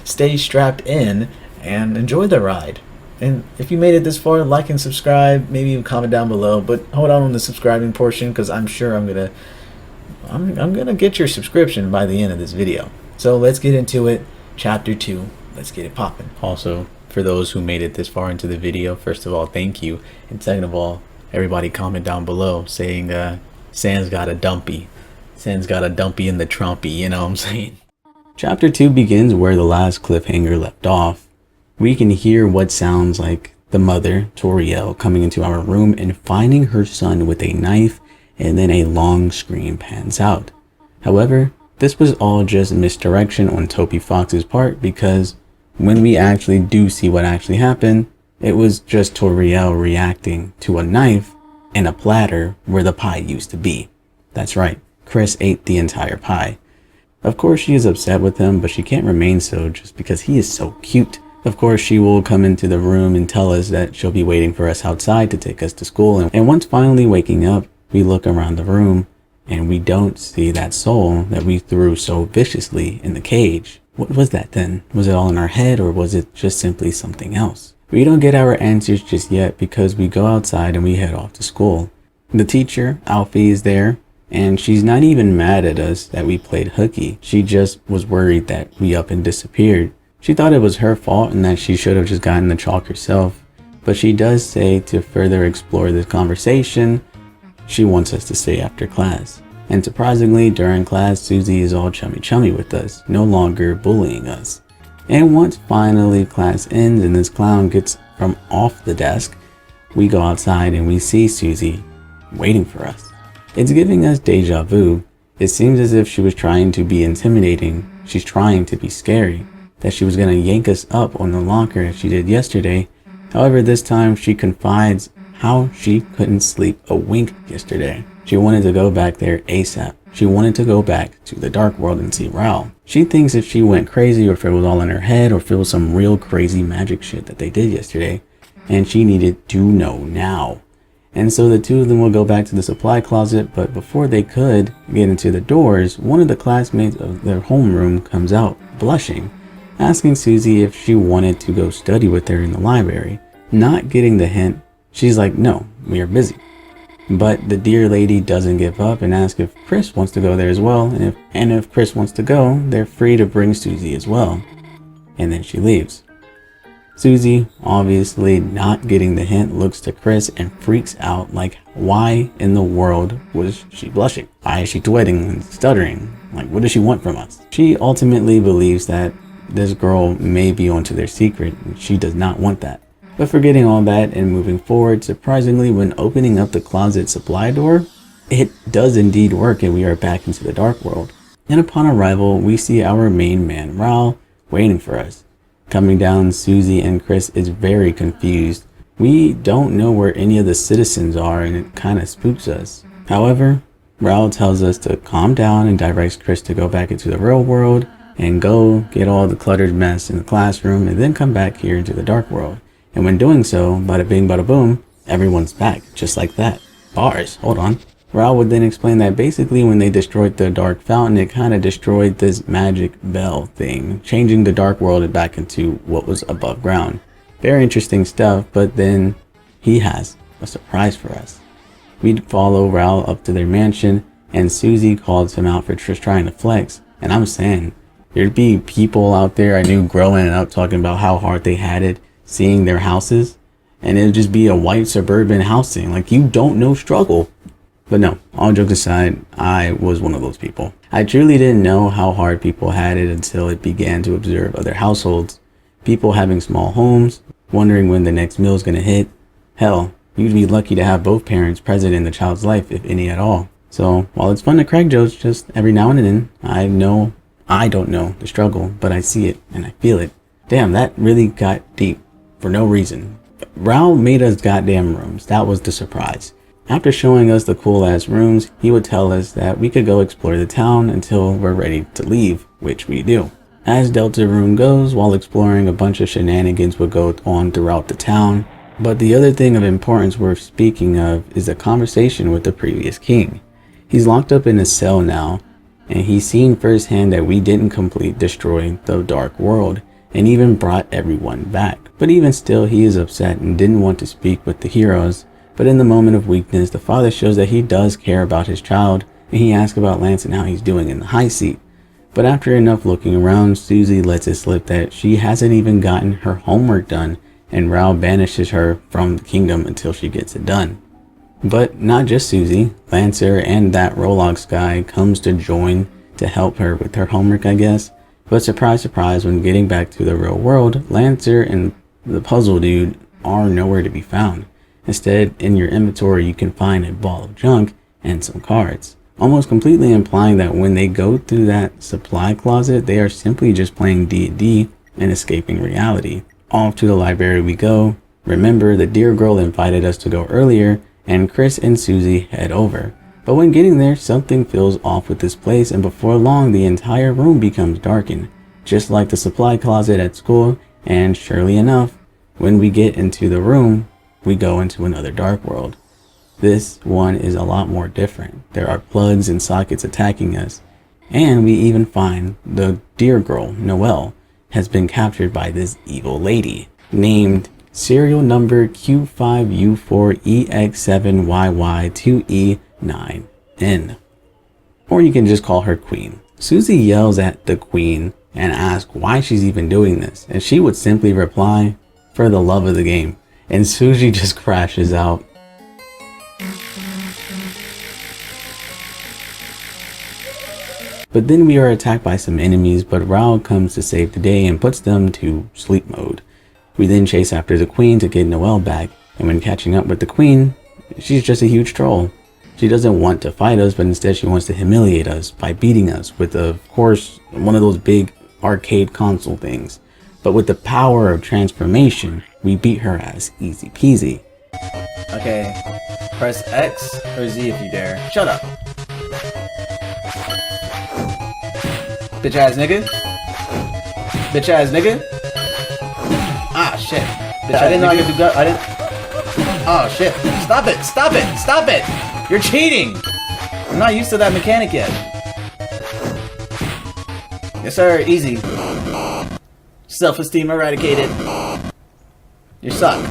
stay strapped in and enjoy the ride. And if you made it this far, like and subscribe, maybe even comment down below, but hold on the subscribing portion because I'm sure I'm gonna get your subscription by the end of this video. So let's get into it. Chapter 2, let's get it popping. Also, for those who made it this far into the video, first of all, thank you, and second of all, everybody comment down below saying Sans got a dumpy. Sans got a dumpy in the trumpy, you know what I'm saying? Chapter 2 begins where the last cliffhanger left off. We can hear what sounds like the mother, Toriel, coming into our room and finding her son with a knife, and then a long scream pans out. However, this was all just misdirection on Toby Fox's part, because when we actually do see what actually happened, it was just Toriel reacting to a knife and a platter where the pie used to be. That's right, Chris ate the entire pie. Of course she is upset with him, but she can't remain so just because he is so cute. Of course she will come into the room and tell us that she'll be waiting for us outside to take us to school. And once finally waking up, we look around the room and we don't see that soul that we threw so viciously in the cage. What was that then? Was it all in our head, or was it just simply something else? We don't get our answers just yet because we go outside and we head off to school. The teacher, Alfie, is there, and she's not even mad at us that we played hooky. She just was worried that we up and disappeared. She thought it was her fault and that she should have just gotten the chalk herself. But she does say to further explore this conversation, she wants us to stay after class. And surprisingly, during class, Susie is all chummy with us, no longer bullying us. And once finally class ends and this clown gets from off the desk, we go outside and we see Susie waiting for us. It's giving us deja vu. It seems as if she was trying to be intimidating. She's trying to be scary, that she was going to yank us up on the locker as she did yesterday. However, this time she confides how she couldn't sleep a wink yesterday. She wanted to go back there ASAP. She wanted to go back to the dark world and see Raul. She thinks if she went crazy, or if it was all in her head, or if it was some real crazy magic shit that they did yesterday, and she needed to know now. And so the two of them will go back to the supply closet, but before they could get into the doors, one of the classmates of their homeroom comes out, blushing, asking Susie if she wanted to go study with her in the library. Not getting the hint, she's like, no, we are busy. But the dear lady doesn't give up and asks if Chris wants to go there as well, and if Chris wants to go, they're free to bring Susie as well. And then she leaves. Susie, obviously not getting the hint, looks to Chris and freaks out, like, why in the world was she blushing? Why is she twitting and stuttering? Like, what does she want from us? She ultimately believes that this girl may be onto their secret, and she does not want that. But forgetting all that and moving forward, surprisingly, when opening up the closet supply door, it does indeed work and we are back into the dark world. And upon arrival, we see our main man, Raul, waiting for us. Coming down, Susie and Chris is very confused. We don't know where any of the citizens are and it kind of spooks us. However, Raul tells us to calm down and directs Chris to go back into the real world and go get all the cluttered mess in the classroom and then come back here into the dark world. And when doing so, bada bing bada boom, everyone's back, just like that. Bars, hold on. Raul would then explain that basically when they destroyed the dark fountain, it kind of destroyed this magic bell thing, changing the dark world back into what was above ground. Very interesting stuff, but then he has a surprise for us. We'd follow Raul up to their mansion, and Susie calls him out for just trying to flex. And I'm saying, there'd be people out there I knew growing up talking about how hard they had it, seeing their houses, and it'd just be a white suburban housing. Like, you don't know struggle. But no, all jokes aside, I was one of those people. I truly didn't know how hard people had it until it began to observe other households. People having small homes, wondering when the next meal is going to hit. Hell, you'd be lucky to have both parents present in the child's life, if any at all. So, while it's fun to crack jokes just every now and then, I don't know the struggle, but I see it and I feel it. Damn, that really got deep for no reason. Raul made us goddamn rooms. That was the surprise. After showing us the cool ass rooms, he would tell us that we could go explore the town until we're ready to leave, which we do. As Deltarune goes, while exploring, a bunch of shenanigans would go on throughout the town. But the other thing of importance worth speaking of is the conversation with the previous king. He's locked up in a cell now, and he's seen firsthand that we didn't complete destroying the dark world, and even brought everyone back. But even still, he is upset and didn't want to speak with the heroes. But in the moment of weakness, the father shows that he does care about his child, and he asks about Lance and how he's doing in the high seat. But after enough looking around, Susie lets it slip that she hasn't even gotten her homework done, and Raul banishes her from the kingdom until she gets it done. But not just Susie, Lancer and that Rolox guy comes to join to help her with her homework, I guess. But surprise, surprise, when getting back to the real world, Lancer and the puzzle dude are nowhere to be found. Instead, in your inventory, you can find a ball of junk and some cards, almost completely implying that when they go through that supply closet, they are simply just playing D&D and escaping reality. Off to the library we go. Remember, the dear girl invited us to go earlier, and Chris and Susie head over. But when getting there, something feels off with this place, and before long, the entire room becomes darkened, just like the supply closet at school. And surely enough, when we get into the room, we go into another dark world. This one is a lot more different. There are plugs and sockets attacking us, and we even find the dear girl, Noelle, has been captured by this evil lady named serial number Q5U4EX7YY2E9N. Or you can just call her Queen. Susie yells at the Queen and asks why she's even doing this, and she would simply reply, "For the love of the game." And Susie just crashes out. But then we are attacked by some enemies, but Raul comes to save the day and puts them to sleep mode. We then chase after the Queen to get Noelle back, and when catching up with the Queen, she's just a huge troll. She doesn't want to fight us, but instead she wants to humiliate us by beating us with, of course, one of those big arcade console things. But with the power of transformation, we beat her ass easy peasy. Okay, press X or Z if you dare. Shut up. Bitch ass nigga. Bitch ass nigga. Ah shit. Bitch, I didn't know I could do that. I didn't. Oh shit. Stop it. Stop it. Stop it. You're cheating. I'm not used to that mechanic yet. Yes sir, easy. Self-esteem eradicated. You suck.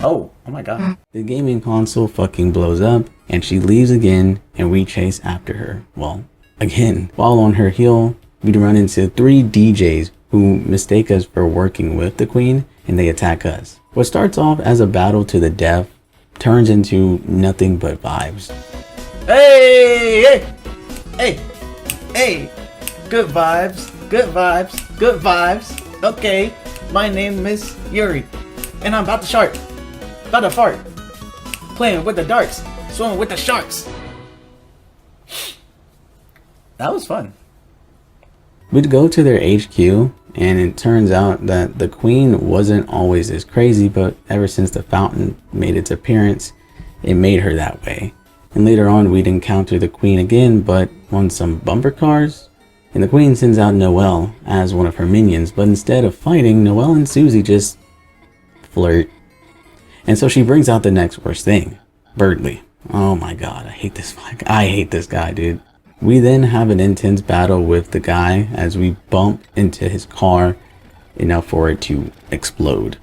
Oh my god. The gaming console fucking blows up, and she leaves again, and we chase after her. Well, again. While on her heel, we'd run into 3 DJs who mistake us for working with the Queen, and they attack us. What starts off as a battle to the death turns into nothing but vibes. Hey, hey, hey, hey, good vibes, good vibes, good vibes. Okay, my name is Yuri, and I'm about to fart, playing with the darts, swimming with the sharks. That was fun. We'd go to their HQ, and it turns out that the queen wasn't always this crazy, but ever since the fountain made its appearance, it made her that way. And later on, we'd encounter the queen again, but on some bumper cars. And the queen sends out Noelle as one of her minions, but instead of fighting, Noelle and Susie just flirt. And so she brings out the next worst thing, Birdly. Oh my god, I hate this guy, dude. We then have an intense battle with the guy as we bump into his car, enough for it to explode.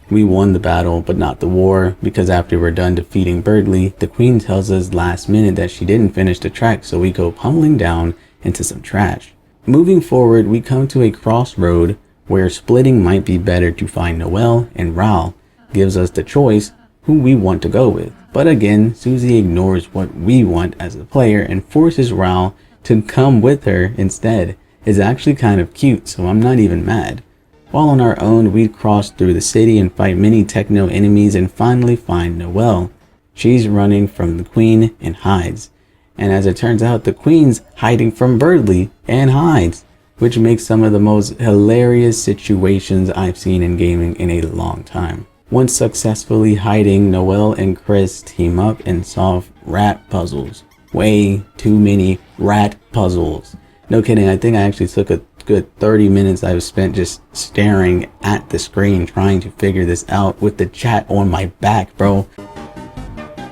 We won the battle, but not the war, because after we're done defeating Birdly, the queen tells us last minute that she didn't finish the track, so we go pummeling down into some trash. Moving forward, we come to a crossroad where splitting might be better to find Noelle, and Raul gives us the choice who we want to go with. But again, Susie ignores what we want as a player and forces Raul to come with her instead. It's actually kind of cute, so I'm not even mad. While on our own, we'd cross through the city and fight many techno enemies and finally find Noelle. She's running from the queen and hides. And as it turns out, the queen's hiding from Birdly and hides, which makes some of the most hilarious situations I've seen in gaming in a long time. Once successfully hiding, Noelle and Chris team up and solve rat puzzles. Way too many rat puzzles. No kidding, I think I actually took a good 30 minutes I was spent just staring at the screen trying to figure this out with the chat on my back, bro.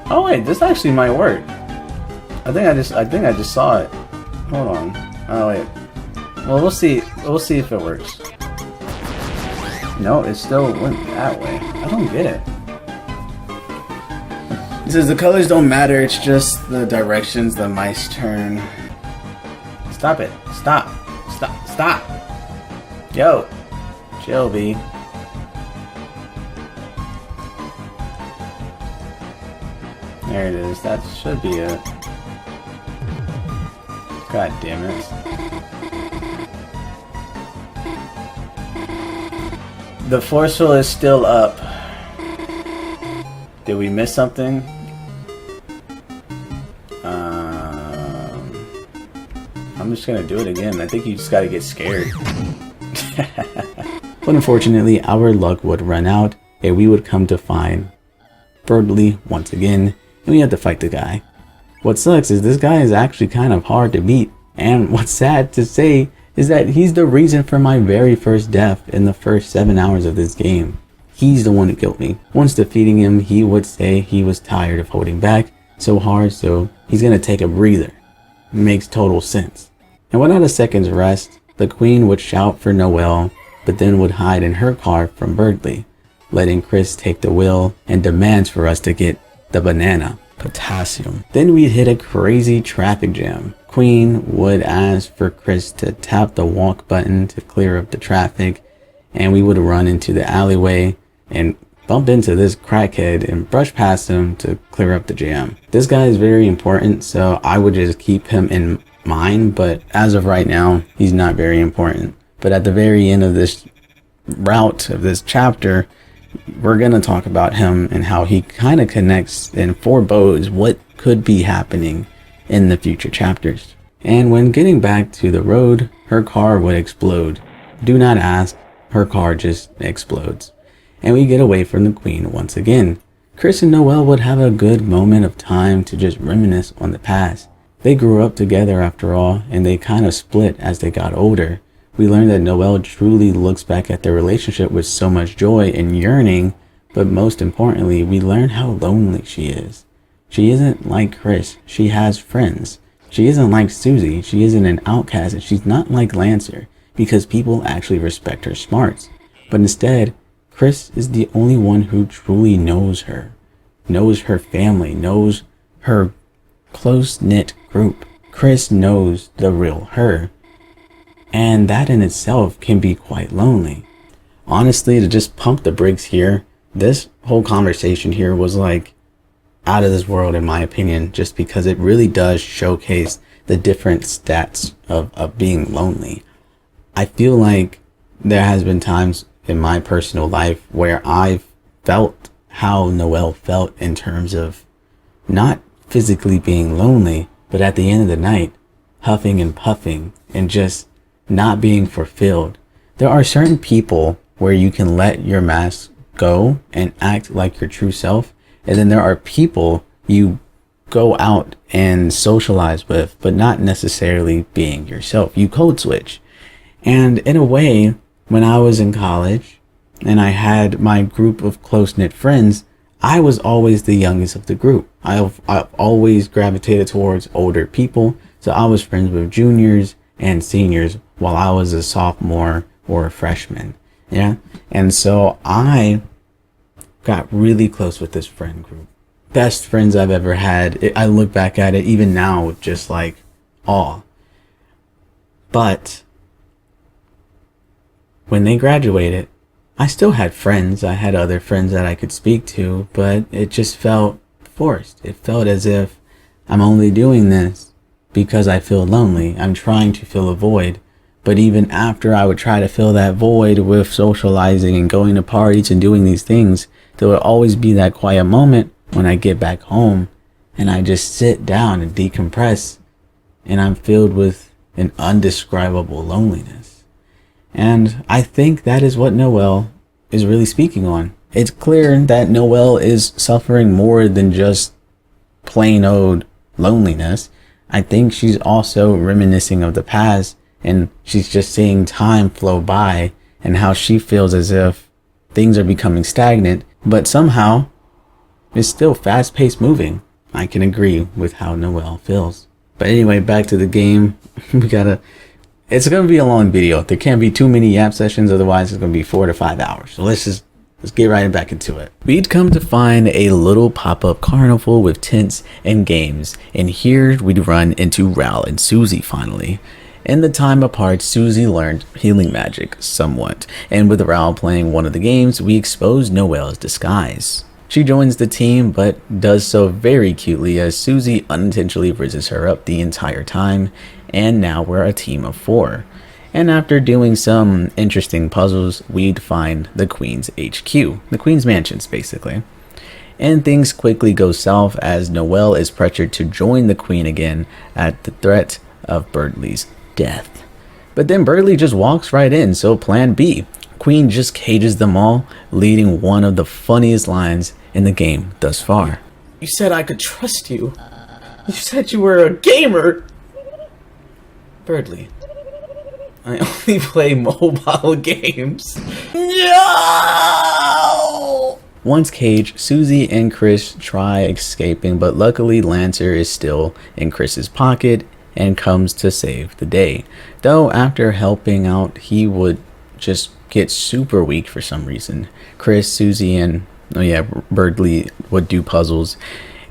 Oh wait, this actually might work. I think I just saw it. Hold on. Oh wait. Well, we'll see if it works. No, it still went that way. I don't get it. It says the colors don't matter, it's just the directions the mice turn. Stop it. Stop. Stop. Stop. Yo. Chill, B. There it is. That should be it. God damn it. The forceful is still up. Did we miss something? I'm just gonna do it again. I think you just gotta get scared. But unfortunately, our luck would run out, and we would come to find Birdly once again, and we had to fight the guy. What sucks is this guy is actually kind of hard to beat, and what's sad to say is that he's the reason for my very first death in the first 7 hours of this game. He's the one who killed me. Once defeating him, he would say he was tired of holding back so hard, so he's gonna take a breather. Makes total sense. And without a second's rest, the queen would shout for Noelle, but then would hide in her car from Birdly, letting Chris take the wheel and demands for us to get the banana. Potassium. Then we'd hit a crazy traffic jam. Queen would ask for Chris to tap the walk button to clear up the traffic, and we would run into the alleyway and bump into this crackhead and brush past him to clear up the jam. This guy is very important, so I would just keep him in mind, but as of right now, he's not very important. But at the very end of this route of this chapter, we're gonna talk about him and how he kind of connects and forebodes what could be happening in the future chapters. And when getting back to the road, her car would explode. Do not ask, her car just explodes. And we get away from the queen once again. Chris and Noelle would have a good moment of time to just reminisce on the past. They grew up together after all, and they kind of split as they got older. We learned that Noelle truly looks back at their relationship with so much joy and yearning, but most importantly, we learn how lonely she is. She isn't like Chris, she has friends. She isn't like Susie, she isn't an outcast, and she's not like Lancer, because people actually respect her smarts. But instead, Chris is the only one who truly knows her family, knows her close-knit group. Chris knows the real her. And that in itself can be quite lonely. Honestly, to just pump the brakes here, this whole conversation here was like out of this world in my opinion, just because it really does showcase the different stats of being lonely. I feel like there has been times in my personal life where I've felt how Noelle felt in terms of not physically being lonely, but at the end of the night, huffing and puffing and just not being fulfilled. There are certain people where you can let your mask go and act like your true self. And then there are people you go out and socialize with, but not necessarily being yourself. You code switch. And in a way, when I was in college and I had my group of close-knit friends, I was always the youngest of the group. I've always gravitated towards older people. So I was friends with juniors and seniors while I was a sophomore or a freshman. Yeah. And so I got really close with this friend group. Best friends I've ever had. I look back at it even now with just like awe. But when they graduated, I still had friends. I had other friends that I could speak to, but it just felt forced. It felt as if I'm only doing this because I feel lonely. I'm trying to fill a void. But even after I would try to fill that void with socializing and going to parties and doing these things, there would always be that quiet moment when I get back home and I just sit down and decompress, and I'm filled with an undescribable loneliness. And I think that is what Noelle is really speaking on. It's clear that Noelle is suffering more than just plain old loneliness. I think she's also reminiscing of the past, and she's just seeing time flow by and how she feels as if things are becoming stagnant, but somehow it's still fast-paced moving. I can agree with how Noelle feels. But anyway, back to the game. It's going to be a long video. There can't be too many Yap sessions, otherwise it's going to be 4 to 5 hours. So let's get right back into it. We'd come to find a little pop-up carnival with tents and games, and here we'd run into Ral and Susie finally. In the time apart, Susie learned healing magic somewhat, and with Ral playing one of the games, we exposed Noelle's disguise. She joins the team, but does so very cutely as Susie unintentionally raises her up the entire time, and now we're a team of 4. And after doing some interesting puzzles, we'd find the Queen's HQ, the Queen's mansions basically. And things quickly go south as Noelle is pressured to join the Queen again at the threat of Birdley's death. But then Birdley just walks right in, so plan B. Queen just cages them all, leading one of the funniest lines in the game thus far. You said I could trust you. You said you were a gamer. Birdley, I only play mobile games. No! Once caged, Susie and Chris try escaping, but luckily Lancer is still in Chris's pocket and comes to save the day. Though after helping out, he would just get super weak for some reason. Chris, Susie, and Birdley would do puzzles,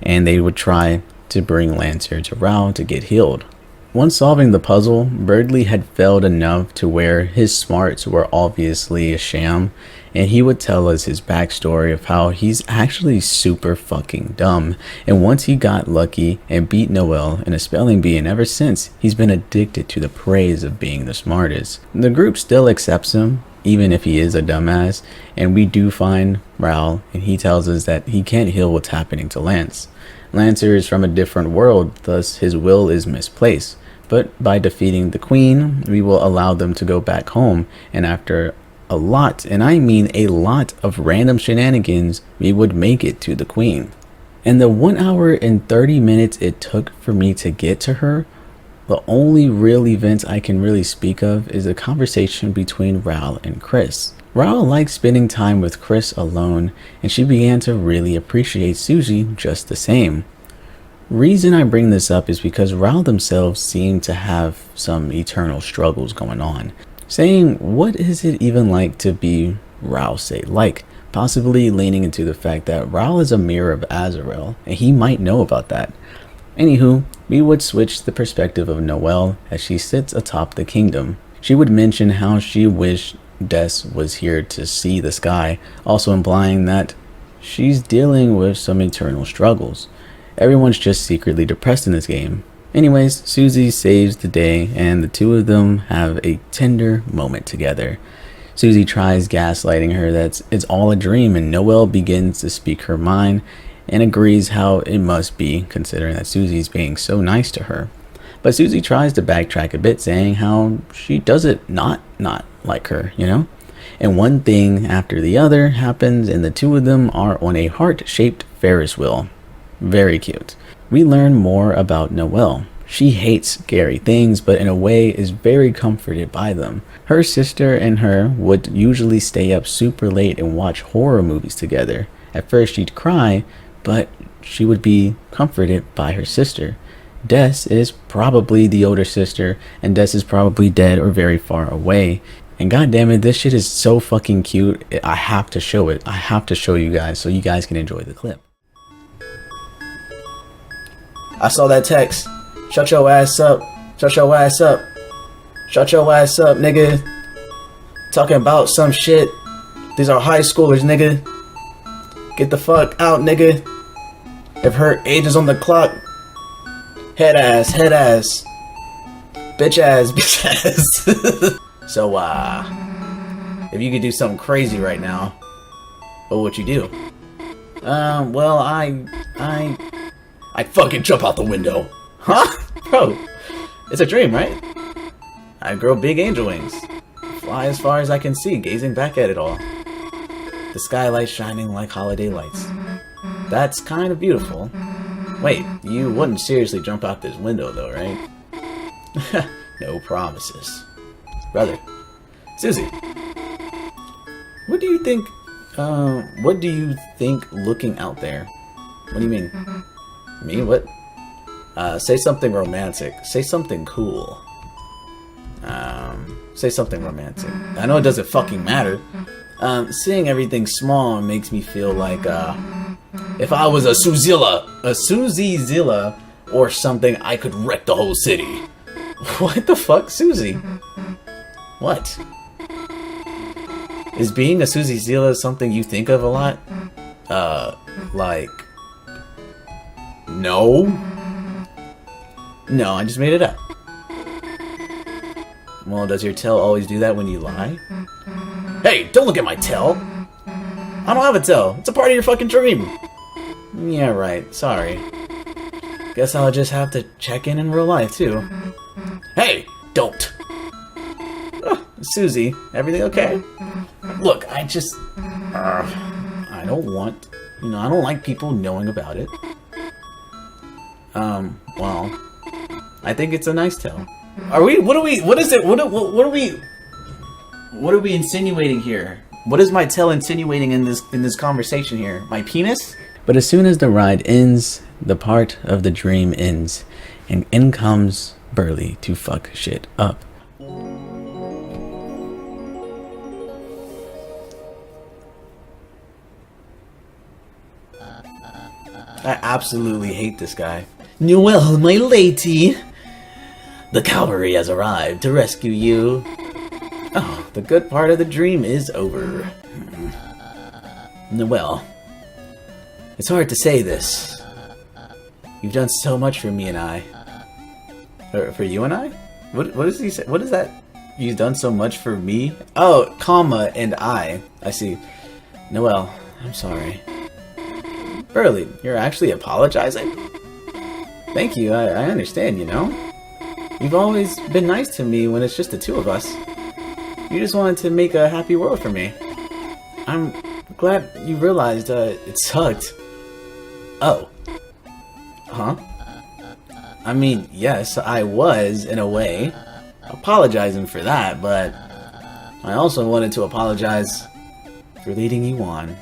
and they would try to bring Lancer to Ral to get healed. Once solving the puzzle, Birdley had failed enough to where his smarts were obviously a sham, and he would tell us his backstory of how he's actually super fucking dumb, and once he got lucky and beat Noelle in a spelling bee, and ever since he's been addicted to the praise of being the smartest. The group still accepts him, even if he is a dumbass, and we do find Ral, and he tells us that he can't heal what's happening to Lance. Lancer is from a different world, thus his will is misplaced. But by defeating the Queen, we will allow them to go back home, and after a lot, and I mean a lot of random shenanigans, we would make it to the Queen. In the 1 hour and 30 minutes it took for me to get to her, the only real event I can really speak of is a conversation between Ral and Chris. Ral liked spending time with Chris alone, and she began to really appreciate Susie just the same. Reason I bring this up is because Ral themselves seem to have some eternal struggles going on. Saying, what is it even like to be Ral say? Like, possibly leaning into the fact that Ral is a mirror of Azrael, and he might know about that. Anywho, we would switch the perspective of Noelle as she sits atop the kingdom. She would mention how she wished Des was here to see the sky, also implying that she's dealing with some internal struggles. Everyone's just secretly depressed in this game. Anyways, Susie saves the day and the two of them have a tender moment together. Susie tries gaslighting her that it's all a dream, and Noelle begins to speak her mind and agrees how it must be, considering that Susie's being so nice to her. But Susie tries to backtrack a bit, saying how she does it not like her, you know? And one thing after the other happens, and the two of them are on a heart-shaped Ferris wheel. Very cute. We learn more about Noelle. She hates scary things, but in a way is very comforted by them. Her sister and her would usually stay up super late and watch horror movies together. At first she'd cry, but she would be comforted by her sister. Des is probably the older sister, and Des is probably dead or very far away. And goddammit, this shit is so fucking cute. I have to show it. I have to show you guys so you guys can enjoy the clip. I saw that text. Shut your ass up. Shut your ass up. Shut your ass up, nigga. Talking about some shit. These are high schoolers, nigga. Get the fuck out, nigga. If her age is on the clock. Head ass, head ass. Bitch ass, bitch ass. So, if you could do something crazy right now, what would you do? Well, I'd fucking jump out the window. Huh? Bro, it's a dream, right? I grow big angel wings. Fly as far as I can see, gazing back at it all. The skylight shining like holiday lights. That's kind of beautiful. Wait, you wouldn't seriously jump out this window though, right? No promises. Brother. Susie. What do you think looking out there? What do you mean? Me? What? Say something romantic. Say something cool. Say something romantic. I know it doesn't fucking matter. Seeing everything small makes me feel like, if I was a Susie-zilla or something, I could wreck the whole city. What the fuck, Susie? What? Is being a Susie-zilla something you think of a lot? Like... No? No, I just made it up. Well, does your tail always do that when you lie? Hey, don't look at my tail! I don't have a tail. It's a part of your fucking dream. Yeah, right. Sorry. Guess I'll just have to check in real life, too. Hey! Don't! Susie, everything okay? Look, I just... I don't want... I don't like people knowing about it. Well... I think it's a nice tail. What are we insinuating here? What is my tail insinuating in this conversation here? My penis? But as soon as the ride ends, the part of the dream ends, and in comes Burley to fuck shit up. I absolutely hate this guy. Noelle, my lady! The cavalry has arrived to rescue you. Oh, the good part of the dream is over. Noelle, it's hard to say this. You've done so much for me and I. For you and I? What does he say? What is that? You've done so much for me? Oh, comma, and I. I see. Noelle, I'm sorry. Burley, you're actually apologizing? Thank you, I understand, You've always been nice to me when it's just the two of us. You just wanted to make a happy world for me. I'm glad you realized it sucked. Oh. Huh? I mean, yes, I was, in a way, apologizing for that, but I also wanted to apologize for leading you on.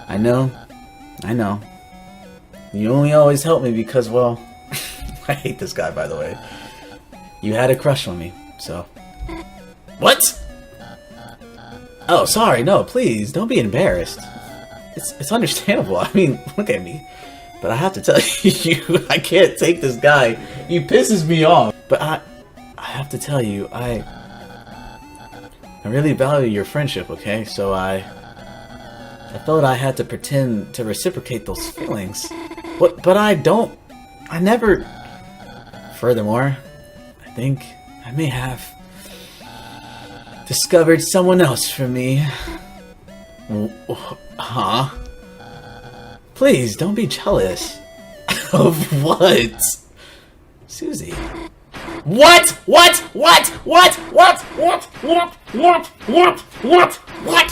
I know. You only always help me because, well, I hate this guy, by the way. You had a crush on me, so... What? Oh, sorry, no, please, don't be embarrassed. It's understandable, I mean, look at me. But I have to tell you, I can't take this guy. He pisses me off. But have to tell you, I really value your friendship, okay? So I felt I had to pretend to reciprocate those feelings. But I don't. I never. Furthermore, I think I may have discovered someone else for me. Huh? Please, don't be jealous. Of what? Susie. What?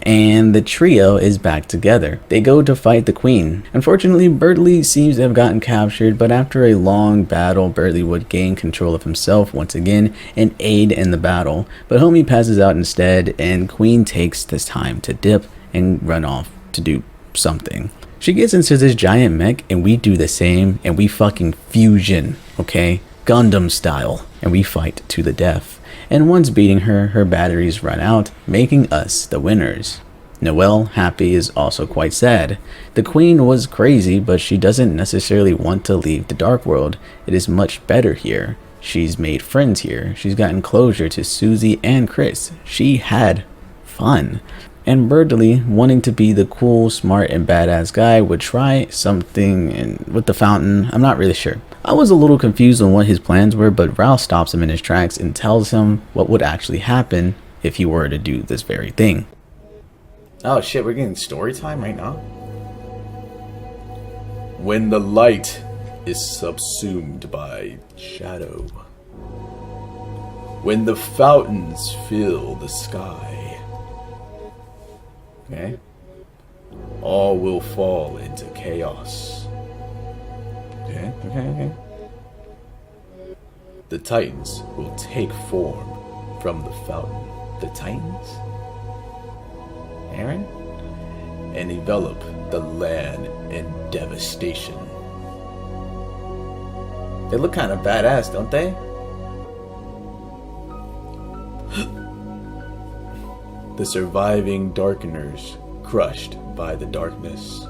And the trio is back together. They go to fight the queen. Unfortunately, Birdly seems to have gotten captured, but after a long battle, Birdly would gain control of himself once again and aid in the battle. But Homie passes out instead, and Queen takes this time to dip and run off to do something. She gets into this giant mech, and we do the same, and we fucking fusion, okay? Gundam style, and we fight to the death. And once beating her, her batteries run out, making us the winners. Noelle, happy, is also quite sad. The queen was crazy, but she doesn't necessarily want to leave the dark world. It is much better here. She's made friends here. She's gotten closure to Susie and Chris. She had fun. And Birdly, wanting to be the cool, smart, and badass guy, would try something with the fountain. I'm not really sure. I was a little confused on what his plans were, but Ralph stops him in his tracks and tells him what would actually happen if he were to do this very thing. Oh shit, we're getting story time right now? When the light is subsumed by shadow. When the fountains fill the sky. Okay. All will fall into chaos. Okay. The Titans will take form from the fountain. The Titans? Aaron? And envelop the land in devastation. They look kind of badass, don't they? The surviving Darkeners, crushed by the darkness,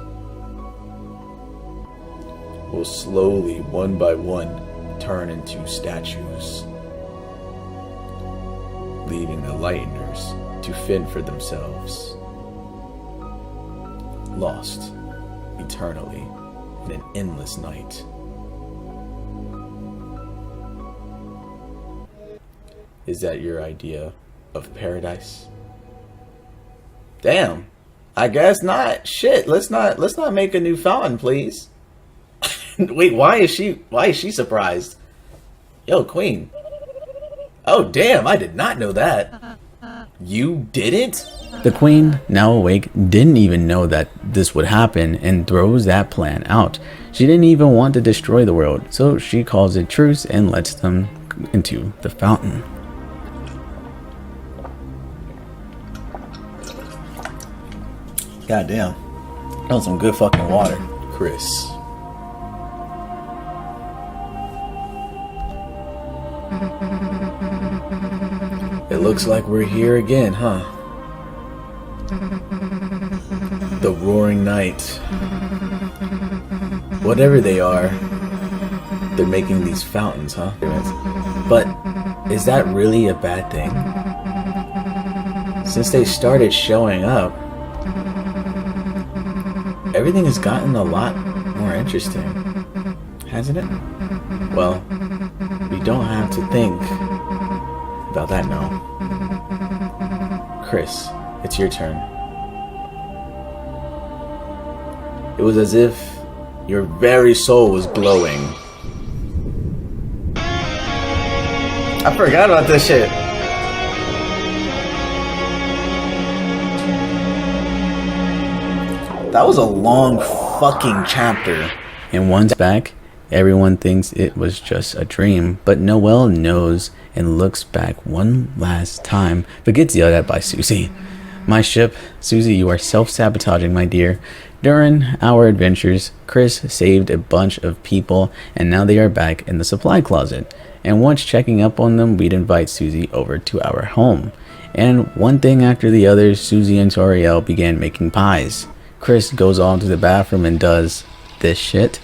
will slowly, one by one, turn into statues, leaving the Lighteners to fend for themselves, lost eternally in an endless night. Is that your idea of paradise? Damn. I guess not. Shit, let's not make a new fountain, please. Wait, why is she surprised? Yo, Queen. Oh, damn, I did not know that. You didn't? The queen, now awake, didn't even know that this would happen and throws that plan out. She didn't even want to destroy the world, so she calls it truce and lets them into the fountain. Goddamn. That was some good fucking water. Chris. It looks like we're here again, huh? The roaring night. Whatever they are, they're making these fountains, huh? But is that really a bad thing? Since they started showing up, everything has gotten a lot more interesting, hasn't it? Well, we don't have to think about that now. Chris, it's your turn. It was as if your very soul was glowing. I forgot about this shit. That was a long fucking chapter. And once back, everyone thinks it was just a dream, but Noelle knows and looks back one last time, but gets yelled at by Susie. My ship, Susie, you are self-sabotaging, my dear. During our adventures, Chris saved a bunch of people, and now they are back in the supply closet. And once checking up on them, we'd invite Susie over to our home. And one thing after the other, Susie and Toriel began making pies. Chris goes on to the bathroom and does this shit.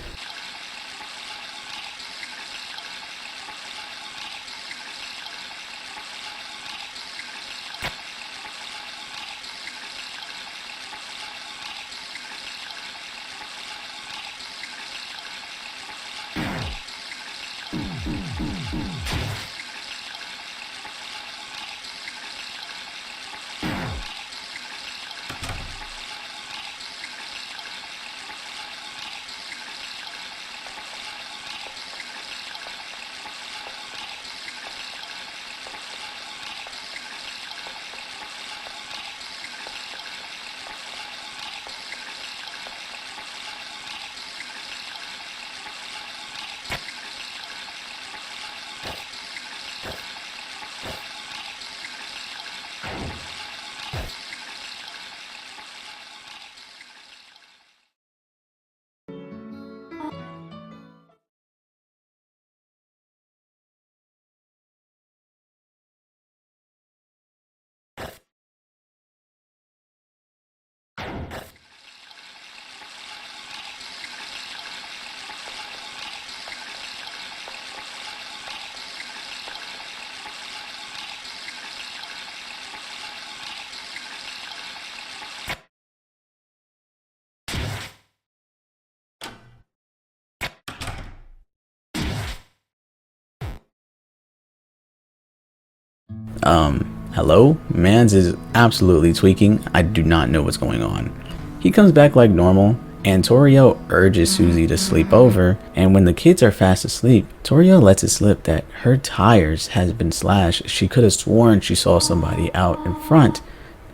Hello? Mans is absolutely tweaking. I do not know what's going on. He comes back like normal, and Toriel urges Susie to sleep over, and when the kids are fast asleep, Toriel lets it slip that her tires has been slashed. She could have sworn she saw somebody out in front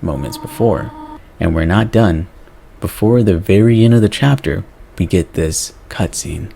moments before. And we're not done. Before the very end of the chapter, we get this cutscene.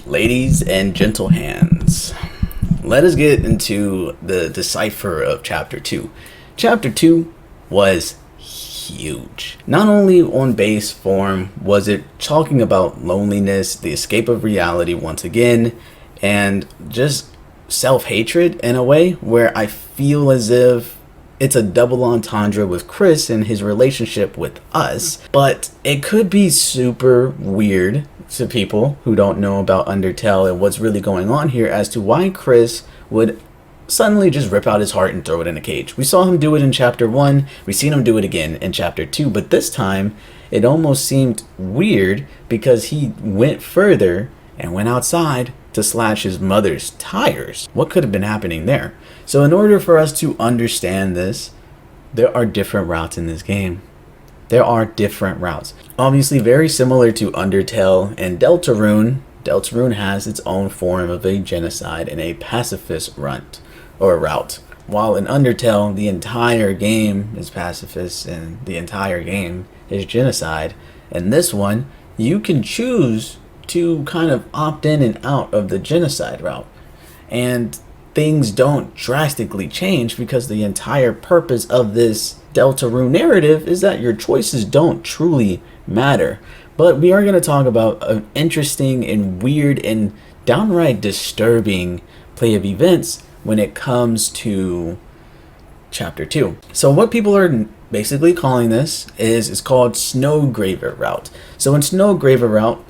Ladies and gentle hands, let us get into the decipher of chapter 2. Chapter 2 was huge. Not only on base form was it talking about loneliness, the escape of reality once again, and just self-hatred in a way where I feel as if it's a double entendre with Chris and his relationship with us, but it could be super weird to people who don't know about Undertale and what's really going on here as to why Chris would suddenly just rip out his heart and throw it in a cage. We saw him do it in chapter 1, we've seen him do it again in chapter 2, but this time it almost seemed weird because he went further and went outside to slash his mother's tires. What could have been happening there? So in order for us to understand this, there are different routes in this game. There are different routes. Obviously very similar to Undertale and Deltarune. Deltarune has its own form of a genocide and a pacifist route. While in Undertale, the entire game is pacifist and the entire game is genocide. In this one, you can choose to kind of opt in and out of the genocide route. And things don't drastically change because the entire purpose of this Deltarune narrative is that your choices don't truly matter. But we are going to talk about an interesting and weird and downright disturbing play of events when it comes to chapter 2. So what people are basically calling this is called Snowgraver route. So in Snowgraver route,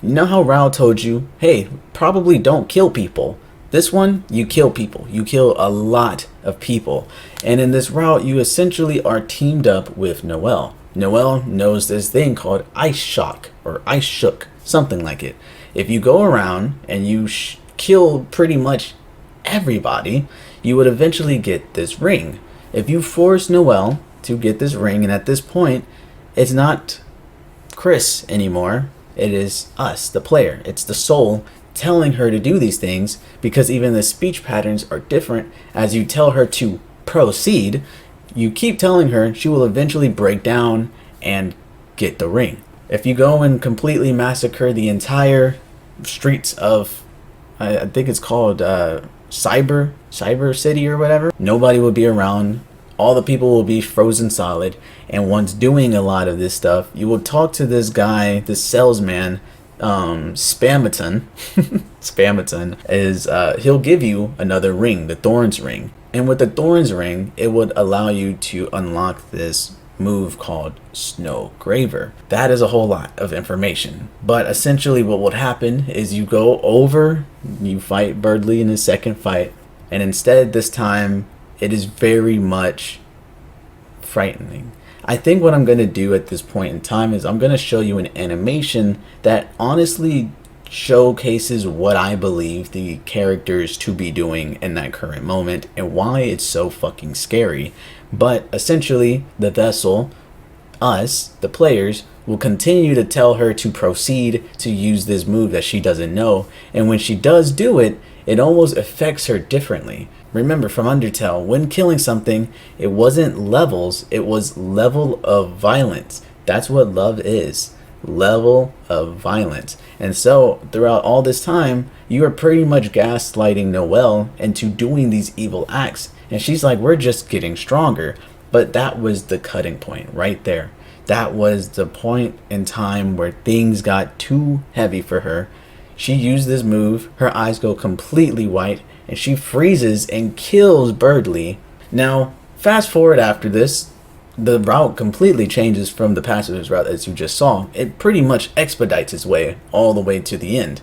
you know how Rao told you, hey, probably don't kill people. This one, you kill people. You kill a lot of people. And in this route, you essentially are teamed up with Noelle. Noelle knows this thing called Ice Shock or Ice Shook, something like it. If you go around and you kill pretty much everybody, you would eventually get this ring. If you force Noelle to get this ring, and at this point, it's not Chris anymore. It is us, the player. It's the soul telling her to do these things, because even the speech patterns are different. As you tell her to proceed, you keep telling her, she will eventually break down and get the ring. If you go and completely massacre the entire streets of, I think it's called Cyber City or whatever, nobody will be around. All the people will be frozen solid. And once doing a lot of this stuff, you will talk to this guy, this salesman, Spamaton. Spamaton is, he'll give you another ring, the Thorns ring. And with the Thorns ring, it would allow you to unlock this move called Snow Graver. That is a whole lot of information. But essentially what would happen is you go over, you fight Birdly in his second fight, and instead this time it is very much frightening. I think what I'm going to do at this point in time is I'm going to show you an animation that honestly showcases what I believe the characters to be doing in that current moment and why it's so fucking scary. But essentially, the vessel, us, the players, will continue to tell her to proceed to use this move that she doesn't know. And when she does do it, it almost affects her differently. Remember from Undertale, when killing something, it wasn't levels, it was level of violence. That's what love is. Level of violence. And so throughout all this time, you are pretty much gaslighting Noelle into doing these evil acts. And she's like, we're just getting stronger. But that was the cutting point right there. That was the point in time where things got too heavy for her. She used this move, her eyes go completely white, and she freezes and kills Birdly. Now, fast forward after this, the route completely changes from the pacifist route as you just saw. It pretty much expedites its way all the way to the end.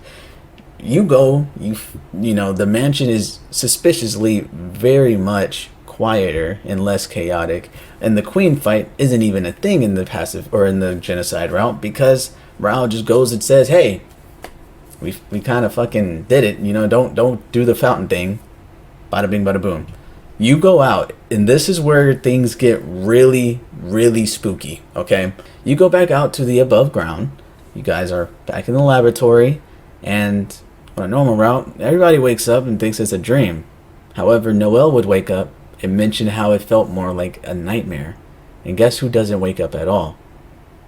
You go, you know, the mansion is suspiciously very much quieter and less chaotic, and the queen fight isn't even a thing in the passive or in the genocide route, because Rao just goes and says, hey, we kind of fucking did it, you know, don't do the fountain thing, bada bing bada boom. You go out, and this is where things get really, really spooky, okay? You go back out to the above ground. You guys are back in the laboratory, and on a normal route, everybody wakes up and thinks it's a dream. However, Noelle would wake up and mention how it felt more like a nightmare. And guess who doesn't wake up at all?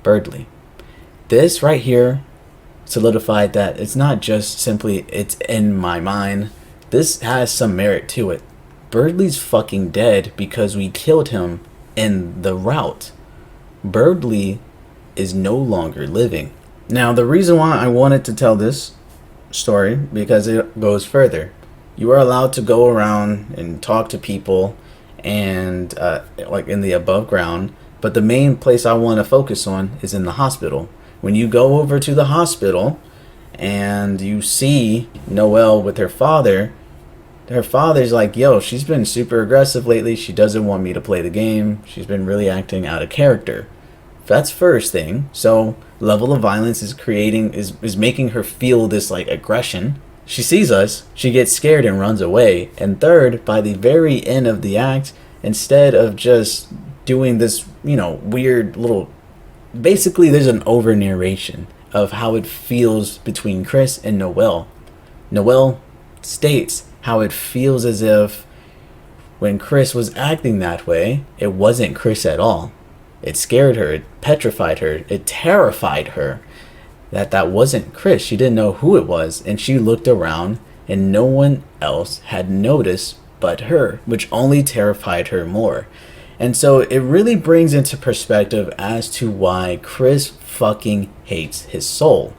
Birdly. This right here solidified that it's not just simply it's in my mind. This has some merit to it. Birdly's fucking dead because we killed him in the route. Birdly is no longer living. Now, the reason why I wanted to tell this story, because it goes further. You are allowed to go around and talk to people and like in the above ground, but the main place I want to focus on is in the hospital. When you go over to the hospital and you see Noelle with her father's like, yo, she's been super aggressive lately. She doesn't want me to play the game. She's been really acting out of character. That's first thing. So level of violence is making her feel this like aggression. She sees us, she gets scared and runs away. And third, by the very end of the act, instead of just doing this, you know, weird little, basically there's an over narration of how it feels between Chris and Noelle. Noelle states how it feels as if when Chris was acting that way, it wasn't Chris at all. It scared her, it petrified her, it terrified her that wasn't Chris. She didn't know who it was, and she looked around and no one else had noticed but her, which only terrified her more. And so it really brings into perspective as to why Chris fucking hates his soul.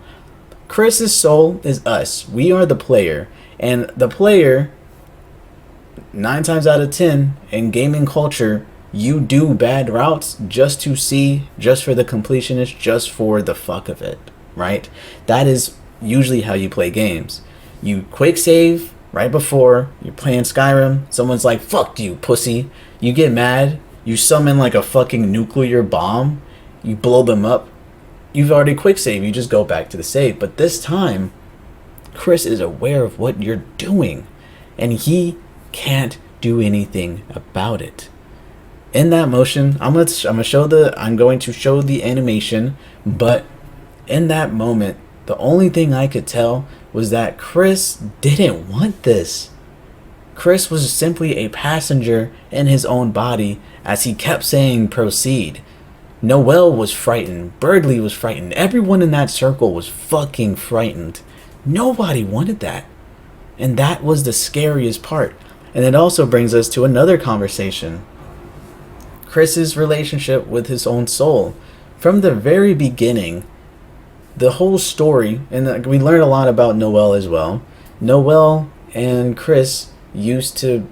Chris's soul is us. We are the player. And the player, 9 times out of 10 in gaming culture, you do bad routes just to see, just for the completionist, just for the fuck of it, right? That is usually how you play games. You quick save right before you're playing Skyrim. Someone's like, fuck you, pussy. You get mad. You summon like a fucking nuclear bomb. You blow them up. You've already quick save. You just go back to the save. But this time, Chris is aware of what you're doing, and he can't do anything about it. In that motion, I'm going to show the animation, but in that moment, the only thing I could tell was that Chris didn't want this. Chris was simply a passenger in his own body as he kept saying proceed. Noelle was frightened. Birdly was frightened. Everyone in that circle was fucking frightened. Nobody wanted that. And that was the scariest part. And it also brings us to another conversation. Chris's relationship with his own soul. From the very beginning, the whole story, and we learned a lot about Noelle as well. Noelle and Chris used to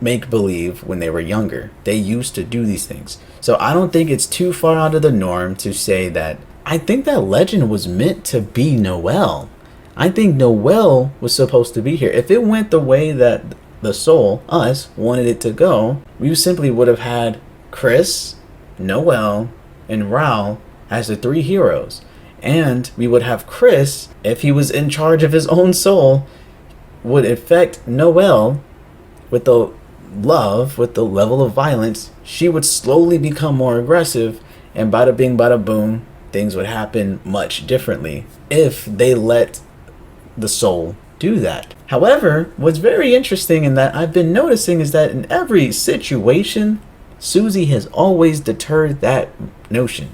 make believe when they were younger. They used to do these things. So I don't think it's too far out of the norm to say that I think that legend was meant to be Noelle. I think Noelle was supposed to be here. If it went the way that the soul, us, wanted it to go, we simply would have had Chris, Noelle, and Raul as the three heroes. And we would have Chris, if he was in charge of his own soul, would infect Noelle with the love, with the level of violence. She would slowly become more aggressive, and bada bing, bada boom, things would happen much differently if they let the soul do that. However, what's very interesting and that I've been noticing is that in every situation, Susie has always deterred that notion.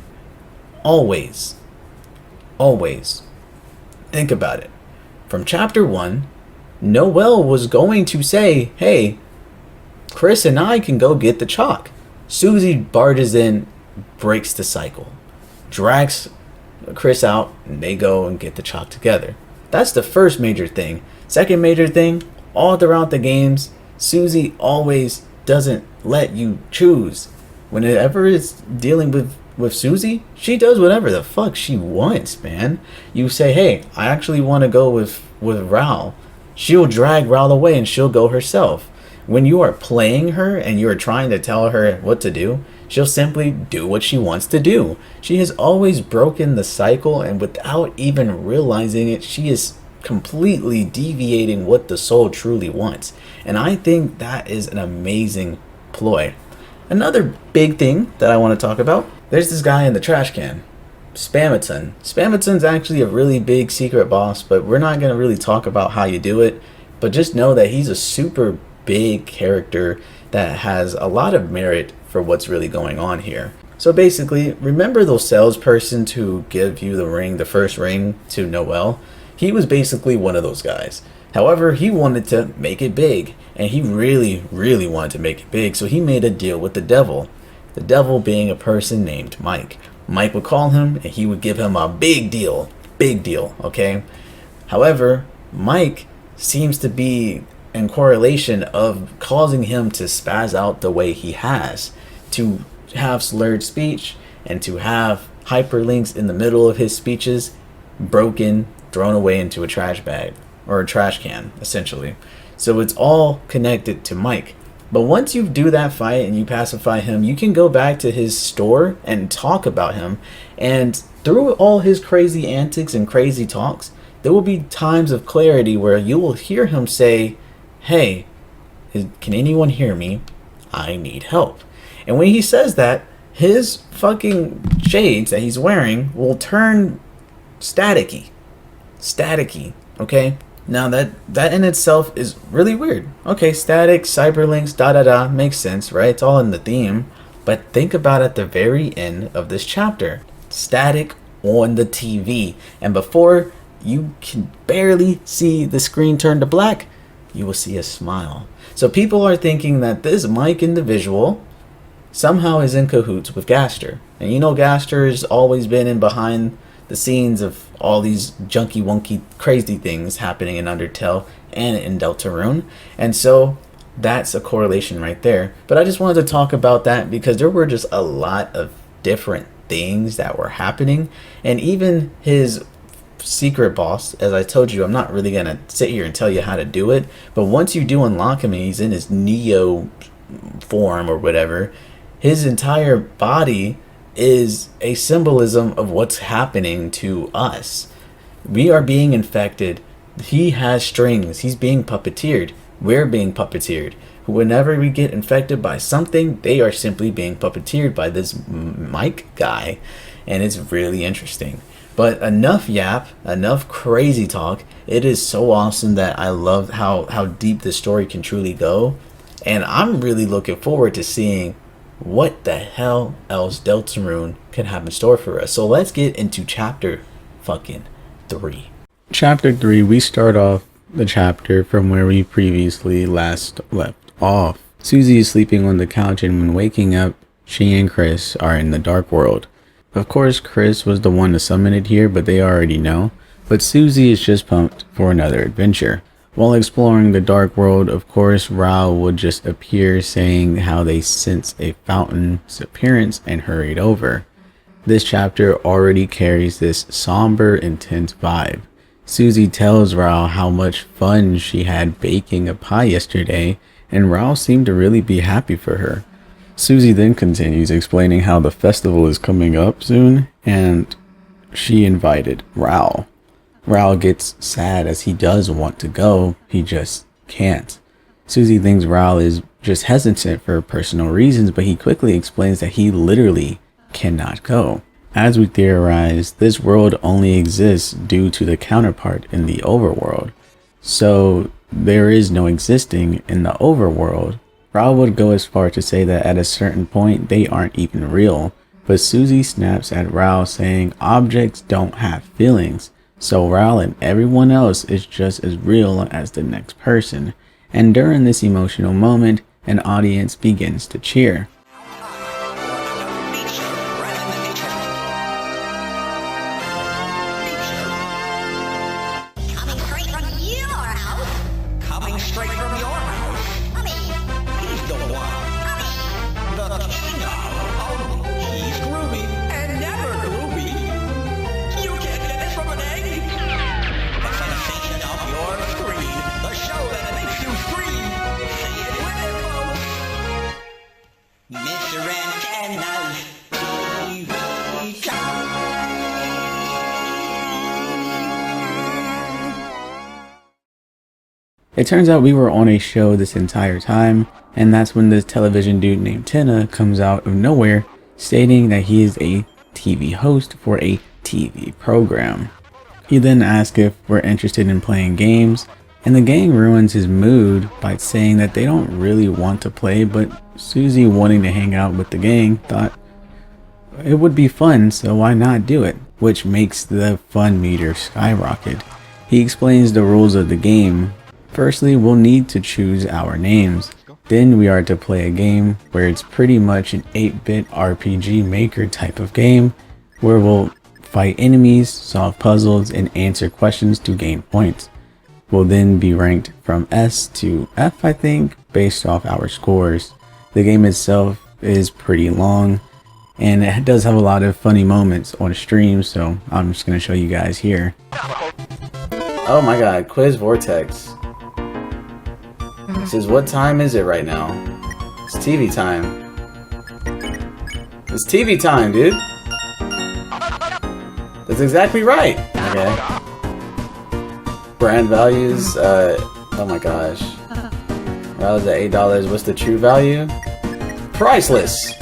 Always. Always. Think about it. From chapter 1, Noelle was going to say, hey, Chris and I can go get the chalk. Susie barges in, breaks the cycle, drags Chris out, and they go and get the chalk together. That's the first major thing. Second major thing, all throughout the games, Susie always doesn't let you choose. Whenever it's dealing with Susie, she does whatever the fuck she wants, man. You say, hey, I actually want to go with Raul. She'll drag Raul away and she'll go herself. When you are playing her and you are trying to tell her what to do, she'll simply do what she wants to do. She has always broken the cycle, and without even realizing it, she is completely deviating what the soul truly wants. And I think that is an amazing ploy. Another big thing that I want to talk about, there's this guy in the trash can, Spamaton. Spamaton's actually a really big secret boss, but we're not going to really talk about how you do it. But just know that he's a super big character that has a lot of merit for what's really going on here. So basically, remember those salespersons who give you the ring, the first ring to Noelle? He was basically one of those guys. However, he wanted to make it big, and he really, really wanted to make it big, so he made a deal with the devil. The devil being a person named Mike. Mike would call him, and he would give him a big deal, okay? However, Mike seems to be in correlation of causing him to spaz out the way he has, to have slurred speech, and to have hyperlinks in the middle of his speeches broken, thrown away into a trash bag, or a trash can, essentially. So it's all connected to Mike. But once you do that fight and you pacify him, you can go back to his store and talk about him. And through all his crazy antics and crazy talks, there will be times of clarity where you will hear him say, hey, can anyone hear me? I need help. And when he says that, his fucking shades that he's wearing will turn staticky, okay? Now that in itself is really weird. Okay, static, cyberlinks, makes sense, right? It's all in the theme. But think about at the very end of this chapter. Static on the TV. And before you can barely see the screen turn to black, you will see a smile. So people are thinking that this Mike individual somehow is in cahoots with Gaster. And you know Gaster has always been in behind the scenes of all these junky wonky crazy things happening in Undertale and in Deltarune. And so that's a correlation right there. But I just wanted to talk about that because there were just a lot of different things that were happening. And even his secret boss, as I told you, I'm not really gonna sit here and tell you how to do it, but once you do unlock him and he's in his Neo form or whatever, his entire body is a symbolism of what's happening to us. We are being infected. He has strings. He's being puppeteered. We're being puppeteered. Whenever we get infected by something, they are simply being puppeteered by this Mike guy, and it's really interesting. But enough yap, enough crazy talk. It is so awesome that I love how deep this story can truly go. And I'm really looking forward to seeing what the hell else Deltarune can have in store for us. So let's get into chapter fucking 3. Chapter 3, we start off the chapter from where we previously last left off. Susie is sleeping on the couch, and when waking up, she and Chris are in the dark world. Of course, Chris was the one to summon it here, but they already know. But Susie is just pumped for another adventure. While exploring the dark world, of course, Rao would just appear saying how they sensed a fountain's appearance and hurried over. This chapter already carries this somber, intense vibe. Susie tells Rao how much fun she had baking a pie yesterday, and Rao seemed to really be happy for her. Susie then continues explaining how the festival is coming up soon, and she invited Rao. Rao gets sad as he does want to go, he just can't. Susie thinks Rao is just hesitant for personal reasons, but he quickly explains that he literally cannot go. As we theorize, this world only exists due to the counterpart in the overworld. So there is no existing in the overworld. Rao would go as far to say that at a certain point they aren't even real, but Susie snaps at Rao saying objects don't have feelings, so Rao and everyone else is just as real as the next person. And during this emotional moment, an audience begins to cheer. It turns out we were on a show this entire time, and that's when this television dude named Tina comes out of nowhere stating that he is a TV host for a TV program. He then asks if we're interested in playing games, and the gang ruins his mood by saying that they don't really want to play, but Susie, wanting to hang out with the gang, thought it would be fun, so why not do it? Which makes the fun meter skyrocket. He explains the rules of the game. Firstly, we'll need to choose our names. Then we are to play a game where it's pretty much an 8-bit RPG maker type of game where we'll fight enemies, solve puzzles, and answer questions to gain points. We'll then be ranked from S to F, I think, based off our scores. The game itself is pretty long, and it does have a lot of funny moments on stream, so I'm just going to show you guys here. Oh my god, Quiz Vortex. It says, what time is it right now? It's TV time. It's TV time, dude. That's exactly right. Okay. Brand values, oh my gosh. That was at $8. What's the true value? Priceless.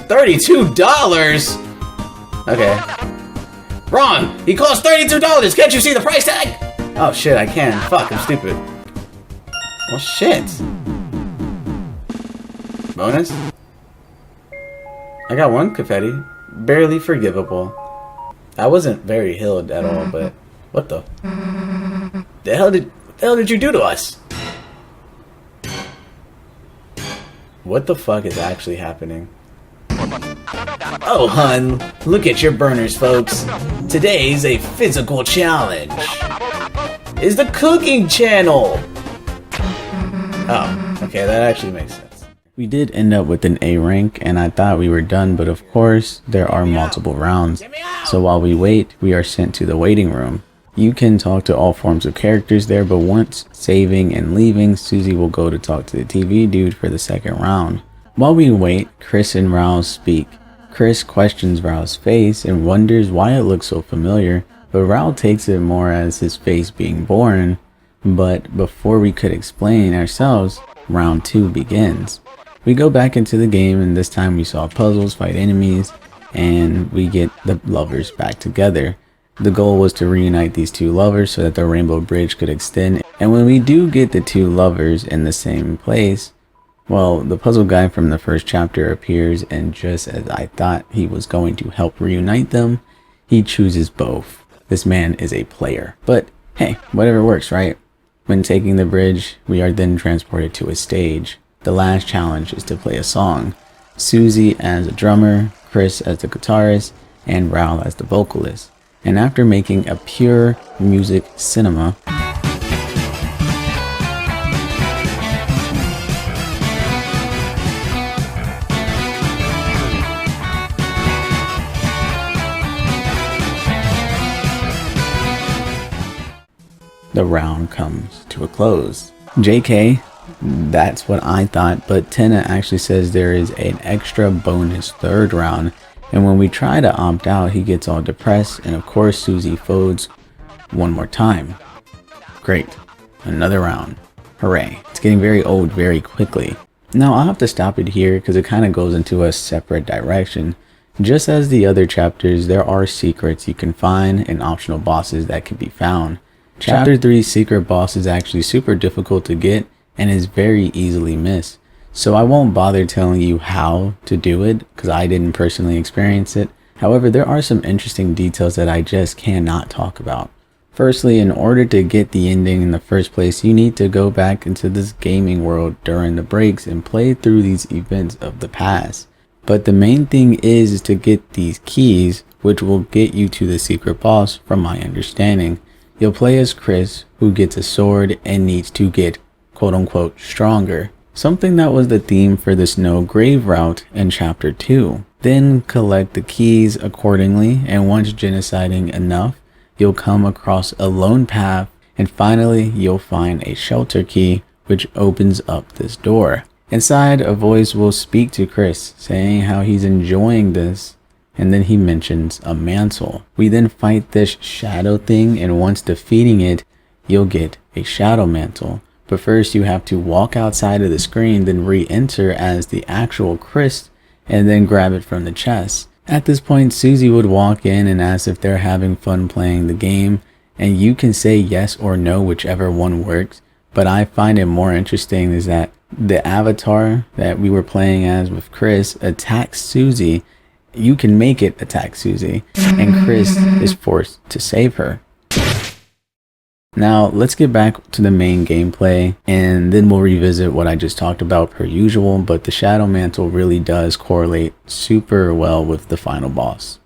$32? Okay. Wrong! He costs $32! Can't you see the price tag? Oh shit, I can. Fuck, I'm stupid. Well shit. Bonus? I got one confetti. Barely forgivable. I wasn't very healed at all, but what the hell did you do to us? What the fuck is actually happening? Oh hun, look at your burners, folks. Today's a physical challenge. Is the cooking channel. Oh, okay, that actually makes sense. We did end up with an A rank, and I thought we were done, but of course, there are multiple rounds. So while we wait, we are sent to the waiting room. You can talk to all forms of characters there, but once saving and leaving, Susie will go to talk to the TV dude for the second round. While we wait, Chris and Rouse speak. Chris questions Rao's face and wonders why it looks so familiar, but Rao takes it more as his face being born. But before we could explain ourselves, round 2 begins. We go back into the game, and this time we solve puzzles, fight enemies, and we get the lovers back together. The goal was to reunite these two lovers so that the rainbow bridge could extend, and when we do get the two lovers in the same place, well, the puzzle guy from the first chapter appears, and just as I thought he was going to help reunite them, he chooses both. This man is a player. But hey, whatever works, right? When taking the bridge, we are then transported to a stage. The last challenge is to play a song. Susie as a drummer, Chris as the guitarist, and Raul as the vocalist. And after making a pure music cinema, the round comes to a close. JK, that's what I thought, but Tina actually says there is an extra bonus third round, and when we try to opt out, he gets all depressed, and of course Susie folds one more time. Great, another round. Hooray. It's getting very old very quickly. Now I'll have to stop it here because it kind of goes into a separate direction. Just as the other chapters, there are secrets you can find and optional bosses that can be found. Chapter 3's secret boss is actually super difficult to get and is very easily missed. So I won't bother telling you how to do it because I didn't personally experience it. However, there are some interesting details that I just cannot talk about. Firstly, in order to get the ending in the first place, you need to go back into this gaming world during the breaks and play through these events of the past. But the main thing is to get these keys, which will get you to the secret boss from my understanding. You'll play as Chris, who gets a sword and needs to get quote-unquote stronger. Something that was the theme for the Snow Grave route in Chapter 2. Then collect the keys accordingly, and once genociding enough, you'll come across a lone path, and finally you'll find a shelter key, which opens up this door. Inside, a voice will speak to Chris, saying how he's enjoying this, and then he mentions a mantle. We then fight this shadow thing, and once defeating it, you'll get a shadow mantle. But first you have to walk outside of the screen, then re-enter as the actual Chris, and then grab it from the chest. At this point, Susie would walk in and ask if they're having fun playing the game, and you can say yes or no, whichever one works. But I find it more interesting is that the avatar that we were playing as with Chris attacks Susie. You can make it attack Susie, and Chris is forced to save her. Now let's get back to the main gameplay, and then we'll revisit what I just talked about per usual, but the Shadow Mantle really does correlate super well with the final boss.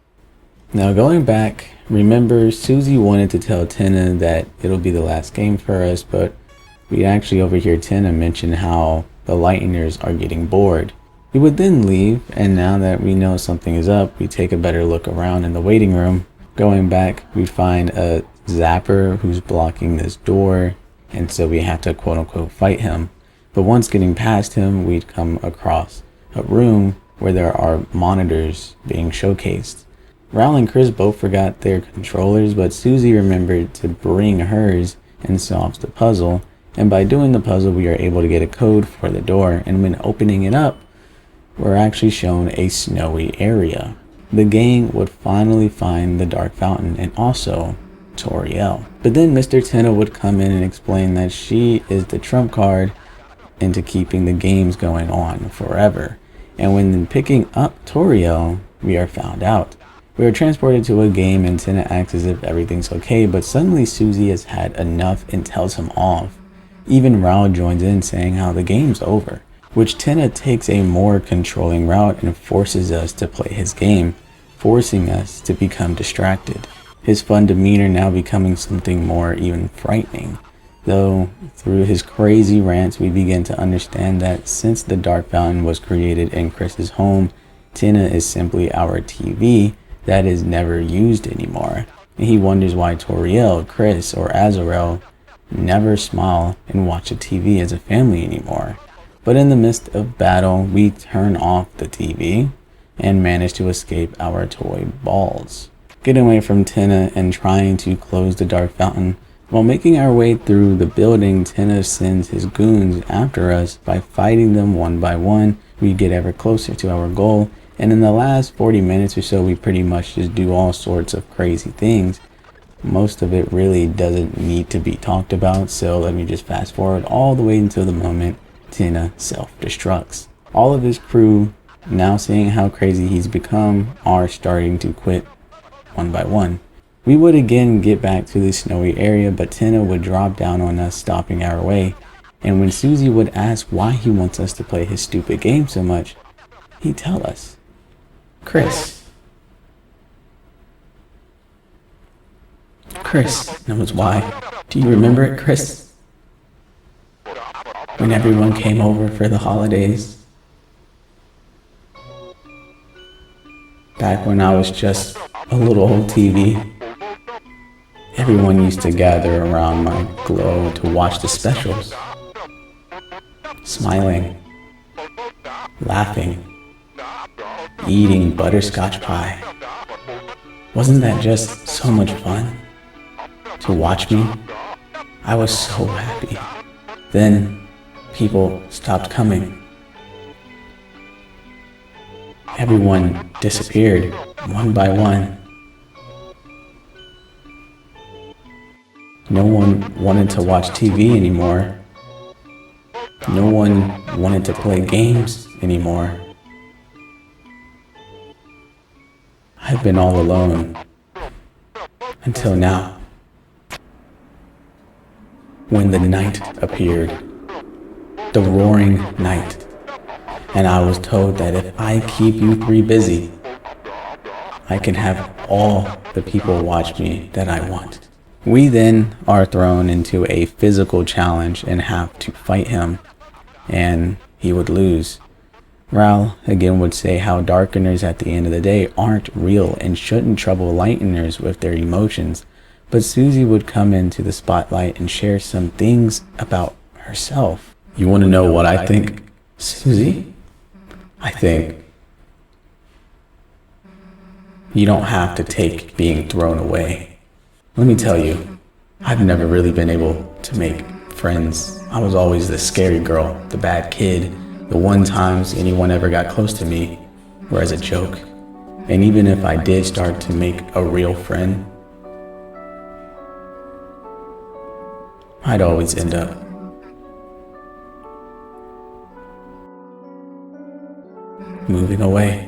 Now going back, remember Susie wanted to tell Tina that it'll be the last game for us, but we actually overhear Tina mention how the Lightners are getting bored. We would then leave, and now that we know something is up, we take a better look around in the waiting room. Going back, we find a Zapper who's blocking this door, and so we have to quote-unquote fight him. But once getting past him, we'd come across a room where there are monitors being showcased. Raul and Chris both forgot their controllers, but Susie remembered to bring hers and solves the puzzle, and by doing the puzzle we are able to get a code for the door, and when opening it up, we're actually shown a snowy area. The gang would finally find the Dark Fountain and also Toriel. But then Mr. Tina would come in and explain that she is the trump card into keeping the games going on forever. And when picking up Toriel, we are found out. We are transported to a game and Tina acts as if everything's okay, but suddenly Susie has had enough and tells him off. Even Raul joins in saying how the game's over, which Tina takes a more controlling route and forces us to play his game, forcing us to become distracted. His fun demeanor now becoming something more even frightening. Though through his crazy rants we begin to understand that since the Dark Fountain was created in Chris's home, Tina is simply our TV that is never used anymore. And he wonders why Toriel, Chris, or Azarel never smile and watch a TV as a family anymore. But in the midst of battle, we turn off the TV and manage to escape our toy balls. Getting away from Tina and trying to close the Dark Fountain. While making our way through the building, Tina sends his goons after us. By fighting them one by one, we get ever closer to our goal, and in the last 40 minutes or so, we pretty much just do all sorts of crazy things. Most of it really doesn't need to be talked about, so let me just fast forward all the way until the moment Tina self-destructs. All of his crew, now seeing how crazy he's become, are starting to quit one by one. We would again get back to the snowy area, but Tina would drop down on us, stopping our way. And when Susie would ask why he wants us to play his stupid game so much, he'd tell us, Chris, Chris knows why. Do you remember it, Chris? When everyone came over for the holidays. Back when I was just a little old TV. Everyone used to gather around my glow to watch the specials. Smiling, laughing, eating butterscotch pie. Wasn't that just so much fun? To watch me? I was so happy. Then people stopped coming. Everyone disappeared, one by one. No one wanted to watch TV anymore. No one wanted to play games anymore. I've been all alone until now. When the night appeared, the roaring night, and I was told that if I keep you three busy, I can have all the people watch me that I want. We then are thrown into a physical challenge and have to fight him, and he would lose. Ral again would say how darkeners at the end of the day aren't real and shouldn't trouble lighteners with their emotions, but Susie would come into the spotlight and share some things about herself. You want to know what I think, Susie? I think you don't have to take being thrown away. Let me tell you, I've never really been able to make friends. I was always the scary girl, the bad kid. The one times anyone ever got close to me were as a joke. And even if I did start to make a real friend, I'd always end up moving away.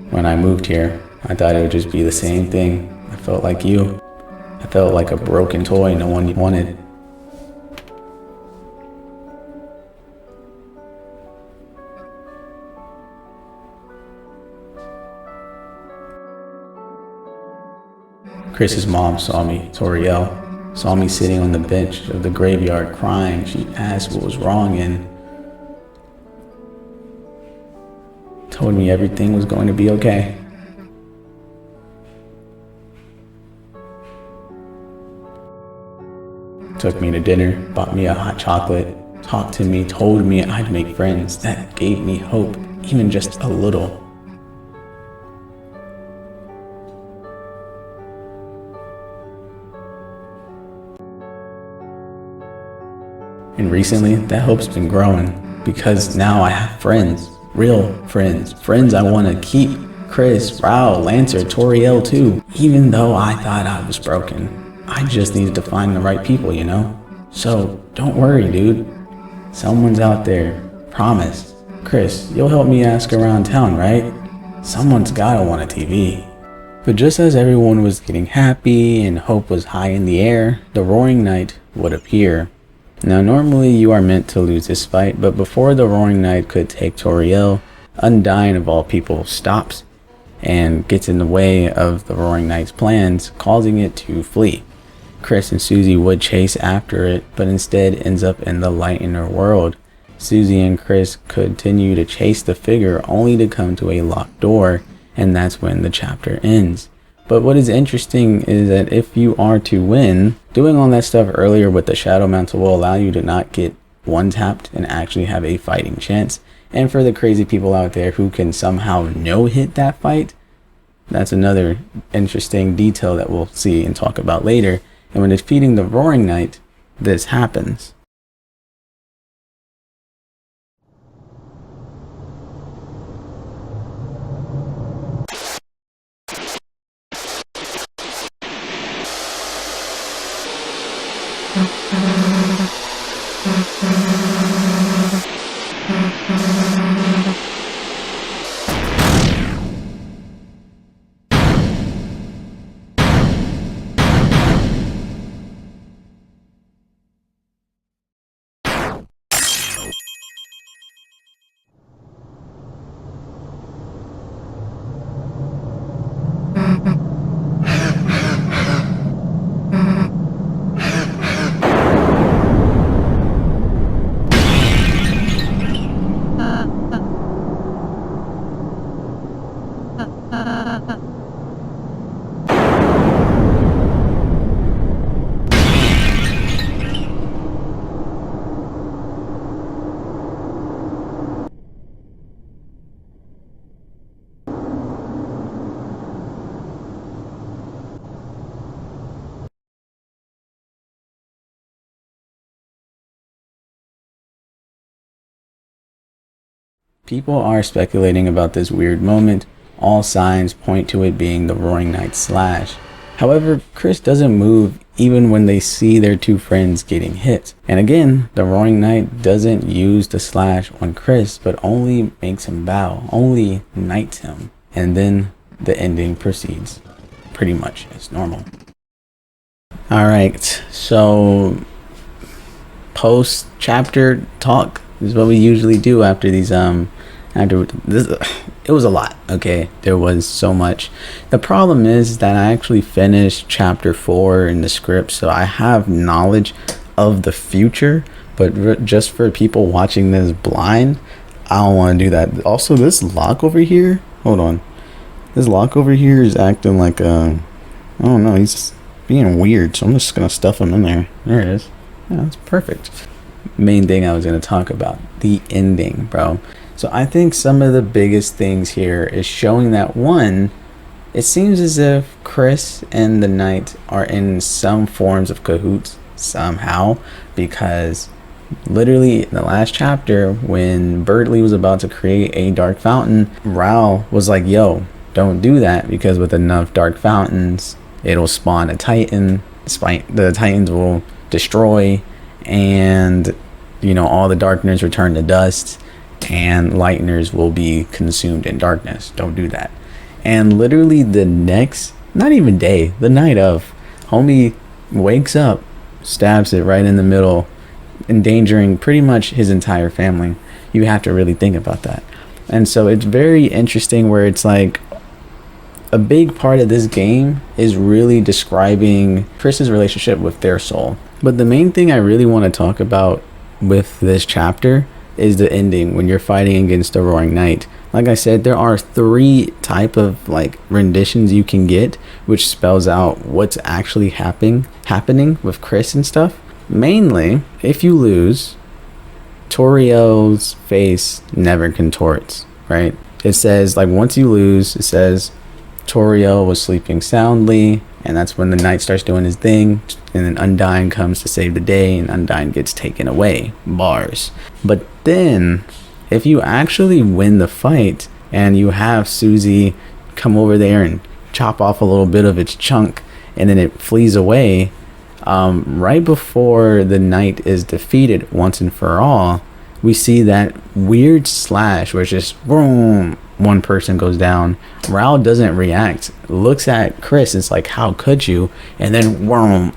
When I moved here, I thought it would just be the same thing. I felt like you. I felt like a broken toy no one wanted. Chris's mom saw me, Toriel, saw me sitting on the bench of the graveyard crying. She asked what was wrong and told me everything was going to be okay. Took me to dinner, bought me a hot chocolate, talked to me, told me I'd make friends. That gave me hope, even just a little. And recently, that hope's been growing because now I have friends. Real friends, friends I want to keep. Chris, Raul, Lancer, Toriel too. Even though I thought I was broken, I just needed to find the right people, you know? So don't worry, dude. Someone's out there. Promise. Chris, you'll help me ask around town, right? Someone's gotta want a TV. But just as everyone was getting happy and hope was high in the air, the roaring night would appear. Now normally you are meant to lose this fight, but before the roaring night could take Toriel, Undyne of all people stops and gets in the way of the roaring knight's plans, causing it to flee. Chris and Susie would chase after it, but instead ends up in the Lightener world. Susie and Chris continue to chase the figure only to come to a locked door, and that's when the chapter ends. But what is interesting is that if you are to win, doing all that stuff earlier with the Shadow Mantle will allow you to not get one-tapped and actually have a fighting chance. And for the crazy people out there who can somehow no-hit that fight, that's another interesting detail that we'll see and talk about later. And when defeating the Roaring Knight, this happens. People are speculating about this weird moment. All signs point to it being the Roaring Knight slash. However, Chris doesn't move even when they see their two friends getting hit. And again, the Roaring Knight doesn't use the slash on Chris, but only makes him bow, only knights him. And then the ending proceeds pretty much as normal. Alright, so post chapter talk is what we usually do after these after this. It was a lot, okay? There was so much. The problem is that I actually finished chapter 4 in the script, so I have knowledge of the future, but just for people watching this blind, I don't want to do that. Also, this lock over here, hold on, this lock over here is acting like I don't know, he's just being weird, so I'm just gonna stuff him in there. There it is. Yeah, that's perfect. Main thing I was gonna talk about, the ending, bro. So I think some of the biggest things here is showing that, one, it seems as if Chris and the Knight are in some forms of cahoots somehow, because literally in the last chapter when Bertley was about to create a dark fountain, Ral was like, yo, don't do that, because with enough dark fountains it'll spawn a Titan. The Titans will destroy, and you know, all the darkness return to dust, and lighteners will be consumed in darkness. Don't do that. And literally the next, not even day, the night of, homie wakes up, stabs it right in the middle, endangering pretty much his entire family. You have to really think about that. And so it's very interesting where it's like a big part of this game is really describing Chris's relationship with their soul. But the main thing I really want to talk about with this chapter is the ending when you're fighting against the Roaring Knight. Like I said, there are 3 type of like renditions you can get, which spells out what's actually happening with Chris and stuff. Mainly, if you lose, Toriel's face never contorts, right? It says, like, once you lose, it says Toriel was sleeping soundly, and that's when the Knight starts doing his thing, and then Undyne comes to save the day, and Undyne gets taken away. Bars. But then, if you actually win the fight, and you have Susie come over there and chop off a little bit of its chunk, and then it flees away, right before the Knight is defeated once and for all, we see that weird slash where it's just boom, one person goes down. Ral doesn't react, looks at Chris, it's like, how could you? And then boom,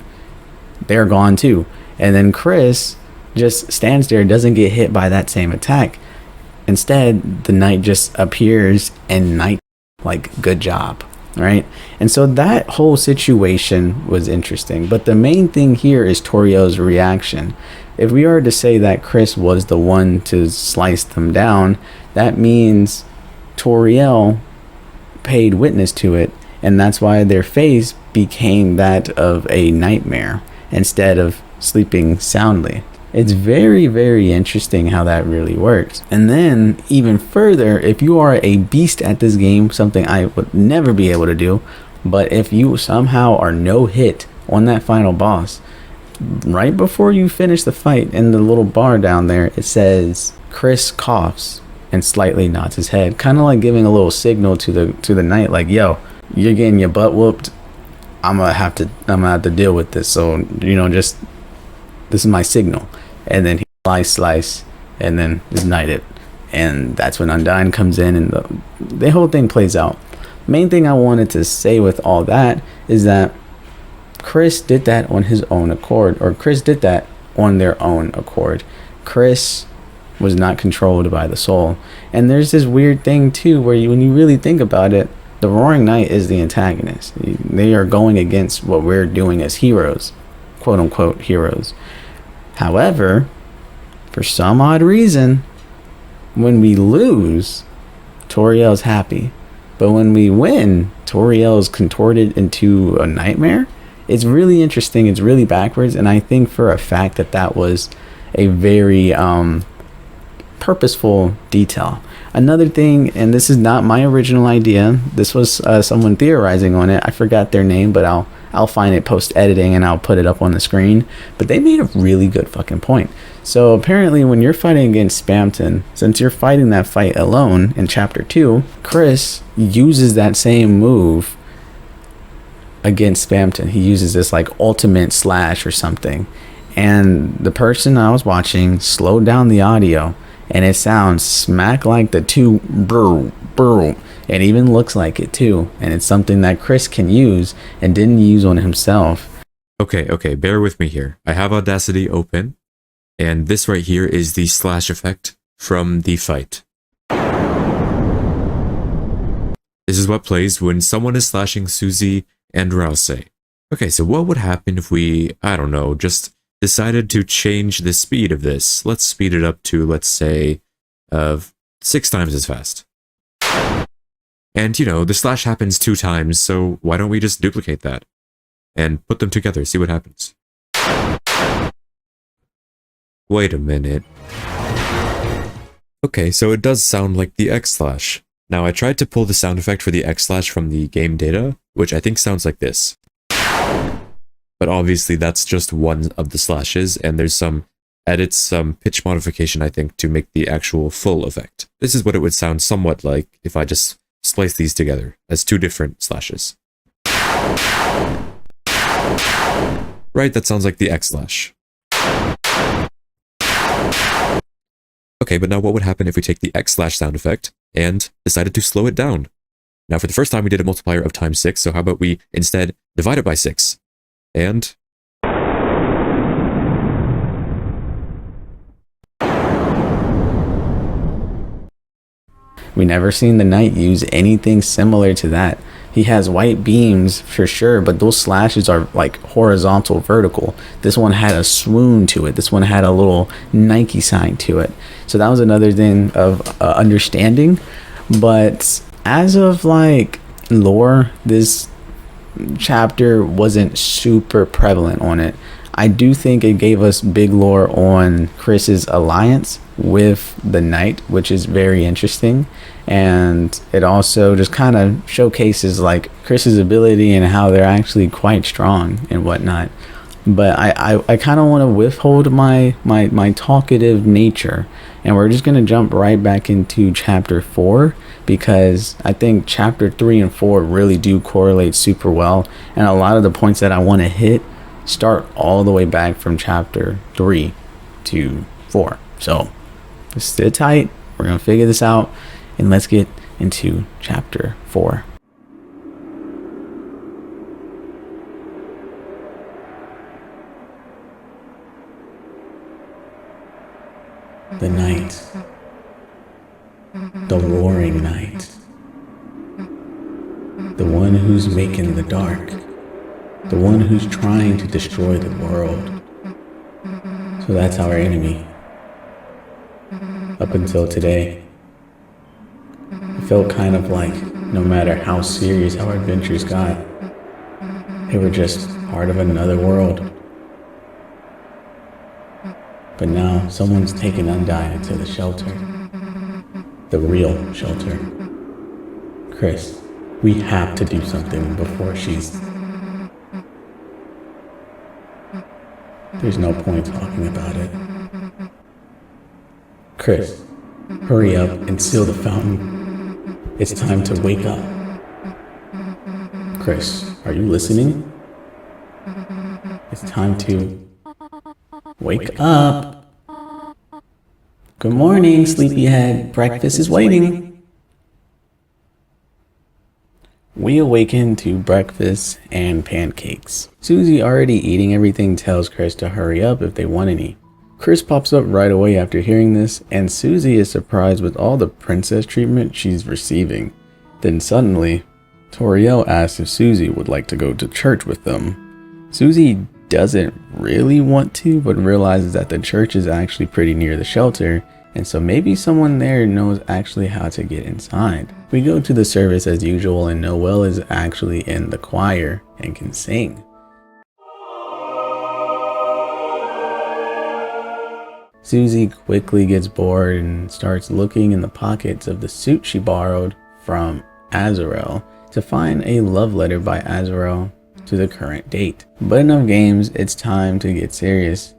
they're gone too. And then Chris just stands there, doesn't get hit by that same attack. Instead, the Knight just appears and Knight, like, good job, right? And so that whole situation was interesting. But the main thing here is Toriel's reaction. If we are to say that Chris was the one to slice them down, that means Toriel paid witness to it, and that's why their face became that of a nightmare instead of sleeping soundly. It's very, very interesting how that really works. And then even further, if you are a beast at this game, something I would never be able to do, but if you somehow are no hit on that final boss, right before you finish the fight in the little bar down there, it says Chris coughs and slightly nods his head, kind of like giving a little signal to the Knight, like, yo, you're getting your butt whooped, I'm gonna have to deal with this, so you know, just, this is my signal. And then he slice and then is knighted, and that's when Undyne comes in, and the whole thing plays out. Main thing I wanted to say with all that is that Chris did that on his own accord, or Chris did that on their own accord. Chris was not controlled by the soul. And there's this weird thing too, where when you really think about it, the Roaring Knight is the antagonist. They are going against what we're doing as heroes, quote unquote heroes. However, for some odd reason, when we lose, Toriel's happy. But when we win, Toriel's contorted into a nightmare. It's really interesting. It's really backwards. And I think for a fact that was a very purposeful detail. Another thing, and this is not my original idea, this was someone theorizing on it. I forgot their name, but I'll find it post editing and I'll put it up on the screen. But they made a really good fucking point. So apparently when you're fighting against Spamton, since you're fighting that fight alone in chapter 2, Chris uses that same move against Spamton. He uses this like ultimate slash or something. And the person I was watching slowed down the audio and it sounds smack like the 2 brr, brr. It even looks like it too. And it's something that Chris can use and didn't use on himself. Okay, bear with me here. I have Audacity open, and this right here is the slash effect from the fight. This is what plays when someone is slashing Susie and Rouse. Okay, so what would happen if we, I don't know, just decided to change the speed of this? Let's speed it up to, let's say, 6 times as fast. And, you know, the slash happens 2 times, so why don't we just duplicate that? And put them together, see what happens. Wait a minute. Okay, so it does sound like the X slash. Now I tried to pull the sound effect for the X slash from the game data, which I think sounds like this. But obviously that's just one of the slashes, and there's some edits, some pitch modification I think to make the actual full effect. This is what it would sound somewhat like if I just splice these together as 2 different slashes. Right, that sounds like the X slash. Okay, but now what would happen if we take the X slash sound effect and decided to slow it down? Now for the first time we did a multiplier of times 6, so how about we instead divide it by 6? And... We never seen the Knight use anything similar to that. He has white beams for sure, but those slashes are like horizontal, vertical. This one had a swoon to it. This one had a little Nike sign to it. So that was another thing of understanding. But as of like lore, this chapter wasn't super prevalent on it. I do think it gave us big lore on Chris's alliance with the Knight, which is very interesting, and it also just kind of showcases like Chris's ability and how they're actually quite strong and whatnot. But I kind of want to withhold my talkative nature, and we're just going to jump right back into chapter 4, because I think chapter 3 and 4 really do correlate super well, and a lot of the points that I want to hit start all the way back from chapter 3 to 4. So just sit tight, we're gonna figure this out, and let's get into chapter 4. The night, the warring night, the one who's making the dark, the one who's trying to destroy the world. So that's our enemy. Up until today, it felt kind of like no matter how serious our adventures got, they were just part of another world. But now someone's taken Undyne to the shelter. The real shelter. Chris, we have to do something before she's... There's no point talking about it. Chris, hurry up and seal the fountain. It's time to wake up. Chris, are you listening? It's time to wake up. Good morning, sleepyhead. Breakfast is waiting. We awaken to breakfast and pancakes. Susie, already eating everything, tells Chris to hurry up if they want any. Chris pops up right away after hearing this, and Susie is surprised with all the princess treatment she's receiving. Then suddenly, Toriel asks if Susie would like to go to church with them. Susie doesn't really want to, but realizes that the church is actually pretty near the shelter, and so maybe someone there knows actually how to get inside. We go to the service as usual, and Noelle is actually in the choir and can sing. Susie quickly gets bored and starts looking in the pockets of the suit she borrowed from Azrael to find a love letter by Azrael to the current date. But enough games, it's time to get serious.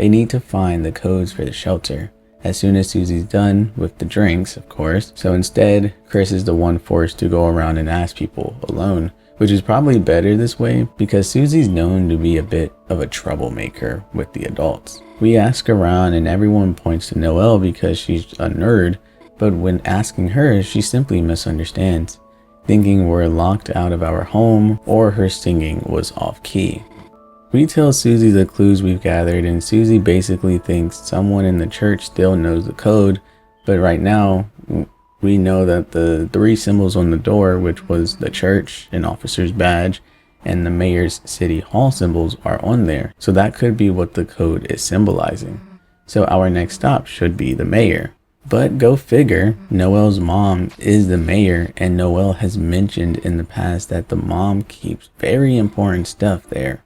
They need to find the codes for the shelter as soon as Susie's done with the drinks, of course. So instead, Chris is the one forced to go around and ask people alone, which is probably better this way because Susie's known to be a bit of a troublemaker with the adults. We ask around and everyone points to Noelle because she's a nerd, but when asking her, she simply misunderstands, thinking we're locked out of our home or her singing was off key. We tell Susie the clues we've gathered, and Susie basically thinks someone in the church still knows the code, but right now we know that the 3 symbols on the door, which was the church, an officer's badge, and the mayor's city hall symbols are on there. So that could be what the code is symbolizing. So our next stop should be the mayor. But go figure, Noelle's mom is the mayor, and Noelle has mentioned in the past that the mom keeps very important stuff there.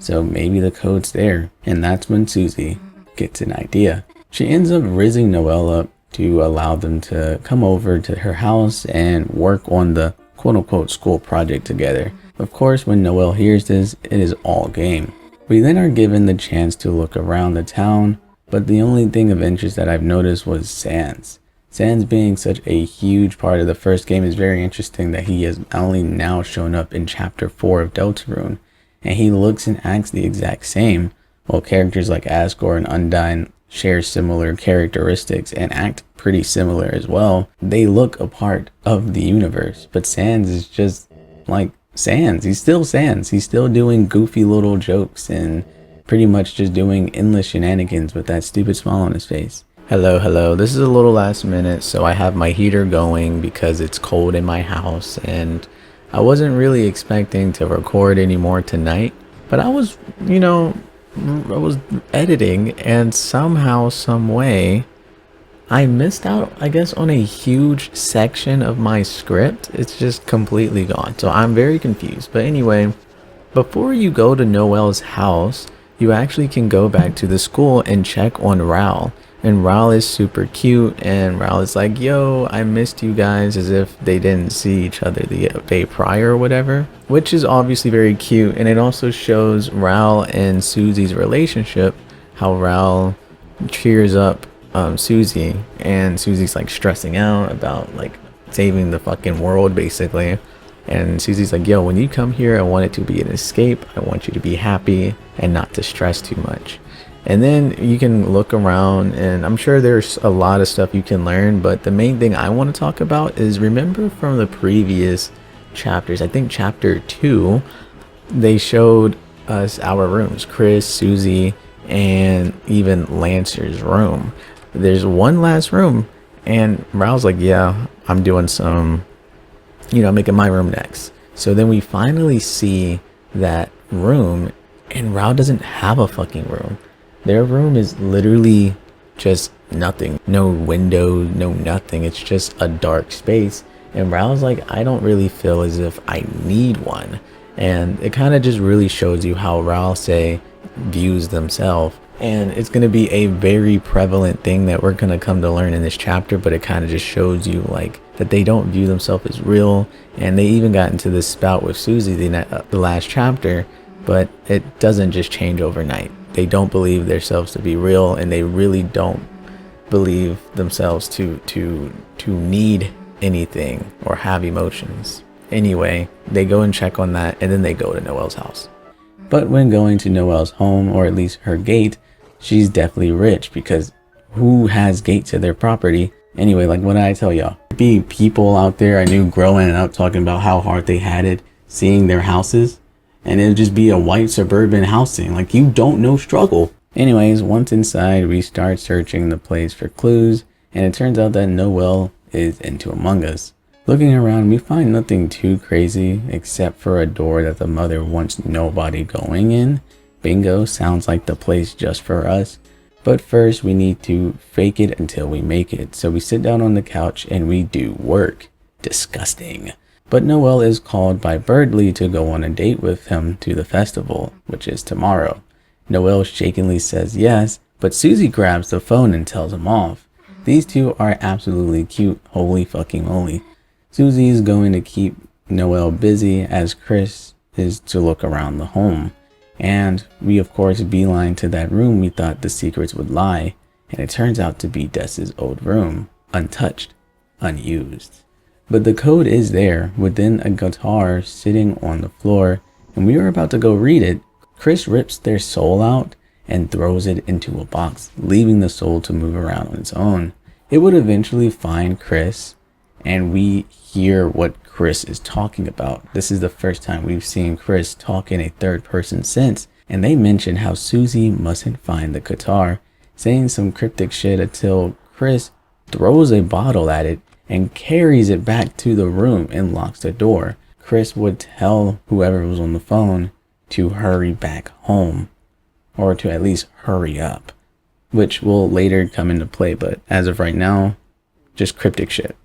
So maybe the code's there, and that's when Susie gets an idea. She ends up rizzing Noelle up to allow them to come over to her house and work on the quote-unquote school project together. Of course, when Noelle hears this, it is all game. We then are given the chance to look around the town, but the only thing of interest that I've noticed was Sans. Sans being such a huge part of the first game is very interesting that he has only now shown up in chapter 4 of Deltarune. And he looks and acts the exact same, while characters like Asgore and Undyne share similar characteristics and act pretty similar as well. They look a part of the universe, but Sans is just like Sans. He's still Sans. He's still doing goofy little jokes and pretty much just doing endless shenanigans with that stupid smile on his face. Hello. This is a little last minute, so I have my heater going because it's cold in my house, and I wasn't really expecting to record anymore tonight, but I was editing, and somehow, some way, I missed out, I guess, on a huge section of my script. It's just completely gone, so I'm very confused. But anyway, before you go to Noelle's house, you actually can go back to the school and check on Raul. And Raul is super cute, and Raul is like, yo, I missed you guys, as if they didn't see each other the day prior or whatever, which is obviously very cute. And it also shows Raul and Susie's relationship, how Raul cheers up Susie, and Susie's like stressing out about like saving the fucking world basically. And Susie's like, yo, when you come here, I want it to be an escape. I want you to be happy and not to stress too much. And then you can look around, and I'm sure there's a lot of stuff you can learn, but the main thing I want to talk about is, remember from the previous chapters, I think chapter 2, they showed us our rooms, Chris, Susie, and even Lancer's room. There's one last room, and Raul's like, yeah, I'm doing some, making my room next. So then we finally see that room, and Raul doesn't have a fucking room. Their room is literally just nothing. No windows, no nothing. It's just a dark space. And Raul's like, I don't really feel as if I need one. And it kind of just really shows you how Raul views themselves. And it's going to be a very prevalent thing that we're going to come to learn in this chapter. But it kind of just shows you like that they don't view themselves as real. And they even got into this spout with Susie the last chapter. But it doesn't just change overnight. They don't believe themselves to be real, and they really don't believe themselves to need anything or have emotions. Anyway, they go and check on that, and then they go to Noelle's house. But when going to Noelle's home, or at least her gate, she's definitely rich, because who has gate to their property? Anyway, like what did I tell y'all? Be people out there I knew growing up talking about how hard they had it seeing their houses. And it'll just be a white suburban housing. Like, you don't know struggle. Anyways, once inside, we start searching the place for clues. And it turns out that Noelle is into Among Us. Looking around, we find nothing too crazy. Except for a door that the mother wants nobody going in. Bingo, sounds like the place just for us. But first, we need to fake it until we make it. So we sit down on the couch and we do work. Disgusting. But Noelle is called by Birdley to go on a date with him to the festival, which is tomorrow. Noelle shakingly says yes, but Susie grabs the phone and tells him off. These two are absolutely cute, holy fucking moly. Susie is going to keep Noelle busy as Chris is to look around the home. And we of course beeline to that room we thought the secrets would lie, and it turns out to be Des's old room, untouched, unused. But the code is there within a guitar sitting on the floor, and we were about to go read it. Chris rips their soul out and throws it into a box, leaving the soul to move around on its own. It would eventually find Chris, and we hear what Chris is talking about. This is the first time we've seen Chris talk in a third person since, and they mention how Susie mustn't find the guitar, saying some cryptic shit until Chris throws a bottle at it and carries it back to the room and locks the door. Chris would tell whoever was on the phone to hurry back home, or to at least hurry up, which will later come into play, but as of right now, just cryptic shit.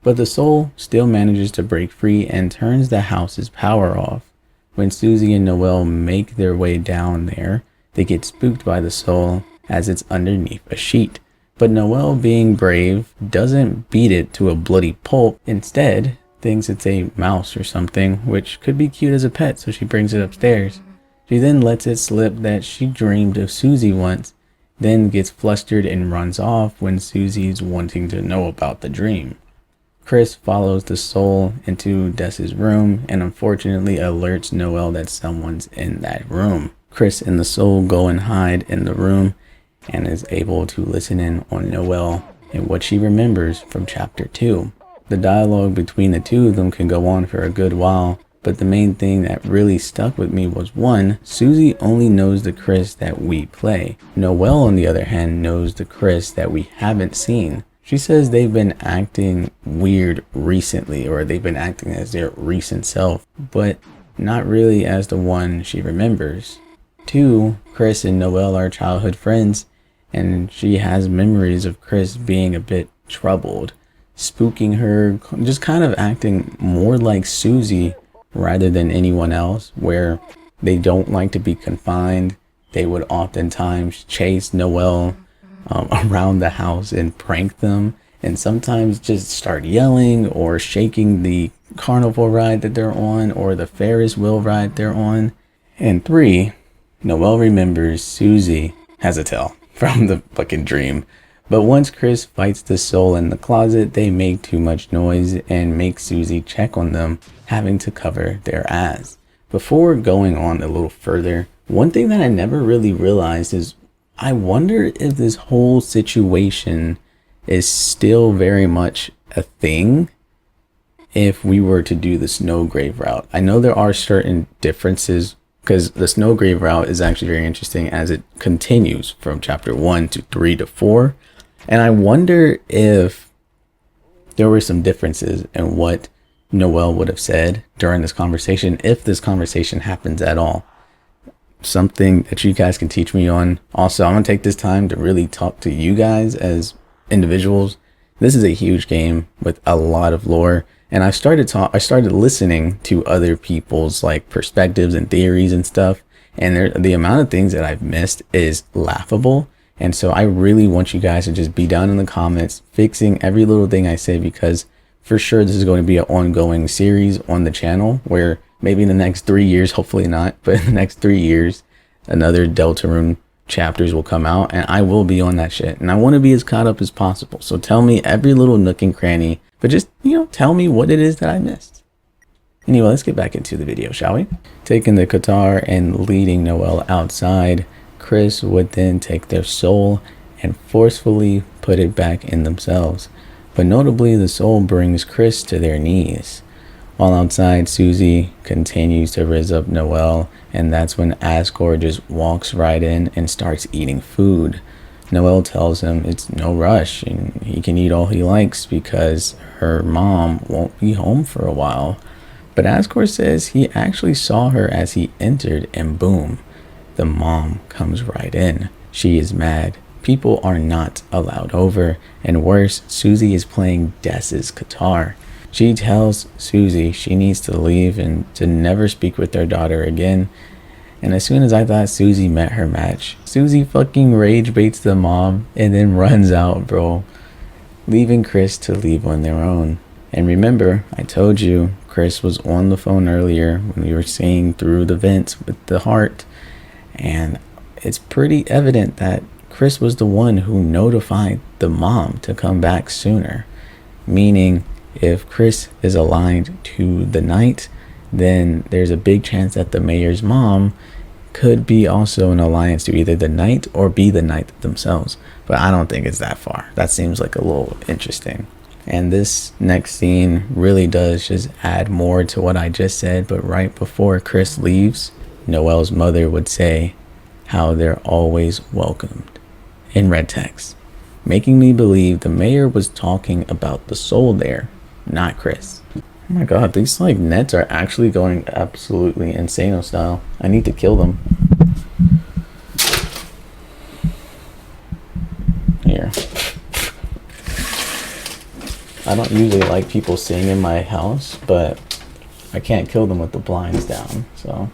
But the soul still manages to break free and turns the house's power off. When Susie and Noelle make their way down there, they get spooked by the soul as it's underneath a sheet. But Noelle, being brave, doesn't beat it to a bloody pulp. Instead, thinks it's a mouse or something, which could be cute as a pet, so she brings it upstairs. She then lets it slip that she dreamed of Susie once, then gets flustered and runs off when Susie's wanting to know about the dream. Chris follows the soul into Des's room and unfortunately alerts Noelle that someone's in that room. Chris and the soul go and hide in the room and is able to listen in on Noelle and what she remembers from chapter 2. The dialogue between the two of them can go on for a good while, but the main thing that really stuck with me was 1, Susie only knows the Chris that we play. Noelle, on the other hand, knows the Chris that we haven't seen. She says they've been acting weird recently, or they've been acting as their recent self, but not really as the one she remembers. 2, Chris and Noelle are childhood friends, and she has memories of Chris being a bit troubled, spooking her, just kind of acting more like Susie rather than anyone else, where they don't like to be confined. They would oftentimes chase Noelle around the house and prank them, and sometimes just start yelling or shaking the carnival ride that they're on or the Ferris wheel ride they're on. And 3, Noelle remembers Susie has a tail from the fucking dream. But once Chris fights the soul in the closet, they make too much noise and make Susie check on them, having to cover their ass. Before going on a little further, one thing that I never really realized is I wonder if this whole situation is still very much a thing if we were to do the Snowgrave route. I know there are certain differences because the Snowgrave route is actually very interesting as it continues from chapter 1 to 3 to 4. And I wonder if there were some differences in what Noelle would have said during this conversation, if this conversation happens at all. Something that you guys can teach me on. Also, I'm gonna take this time to really talk to you guys as individuals. This is a huge game with a lot of lore, and I started listening to other people's like perspectives and theories and stuff, and the amount of things that I've missed is laughable. And so I really want you guys to just be down in the comments fixing every little thing I say, because for sure this is going to be an ongoing series on the channel where maybe in the next 3 years, hopefully not, but in the next 3 years, another Deltarune chapters will come out and I will be on that shit. And I want to be as caught up as possible. So tell me every little nook and cranny, but just, tell me what it is that I missed. Anyway, let's get back into the video, shall we? Taking the guitar and leading Noelle outside, Chris would then take their soul and forcefully put it back in themselves. But notably, the soul brings Chris to their knees. While outside, Susie continues to rizz up Noelle, and that's when Asgore just walks right in and starts eating food. Noelle tells him it's no rush and he can eat all he likes because her mom won't be home for a while. But Asgore says he actually saw her as he entered, and boom, the mom comes right in. She is mad. People are not allowed over, and worse, Susie is playing Des's guitar. She tells Susie she needs to leave and to never speak with their daughter again. And as soon as I thought Susie met her match, Susie fucking rage baits the mom and then runs out, bro, leaving Chris to leave on their own. And remember, I told you Chris was on the phone earlier when we were seeing through the vents with the heart, And it's pretty evident that Chris was the one who notified the mom to come back sooner. Meaning, if Chris is aligned to the knight, then there's a big chance that the mayor's mom could be also an alliance to either the knight or be the knight themselves. But I don't think it's that far. That seems like a little interesting. And this next scene really does just add more to what I just said. But right before Chris leaves, Noelle's mother would say how they're always welcomed in red text, making me believe the mayor was talking about the soul there, not Chris. Oh my god, these like nets are actually going absolutely insane style. I need to kill them. Here. I don't usually like people sitting in my house, but I can't kill them with the blinds down, so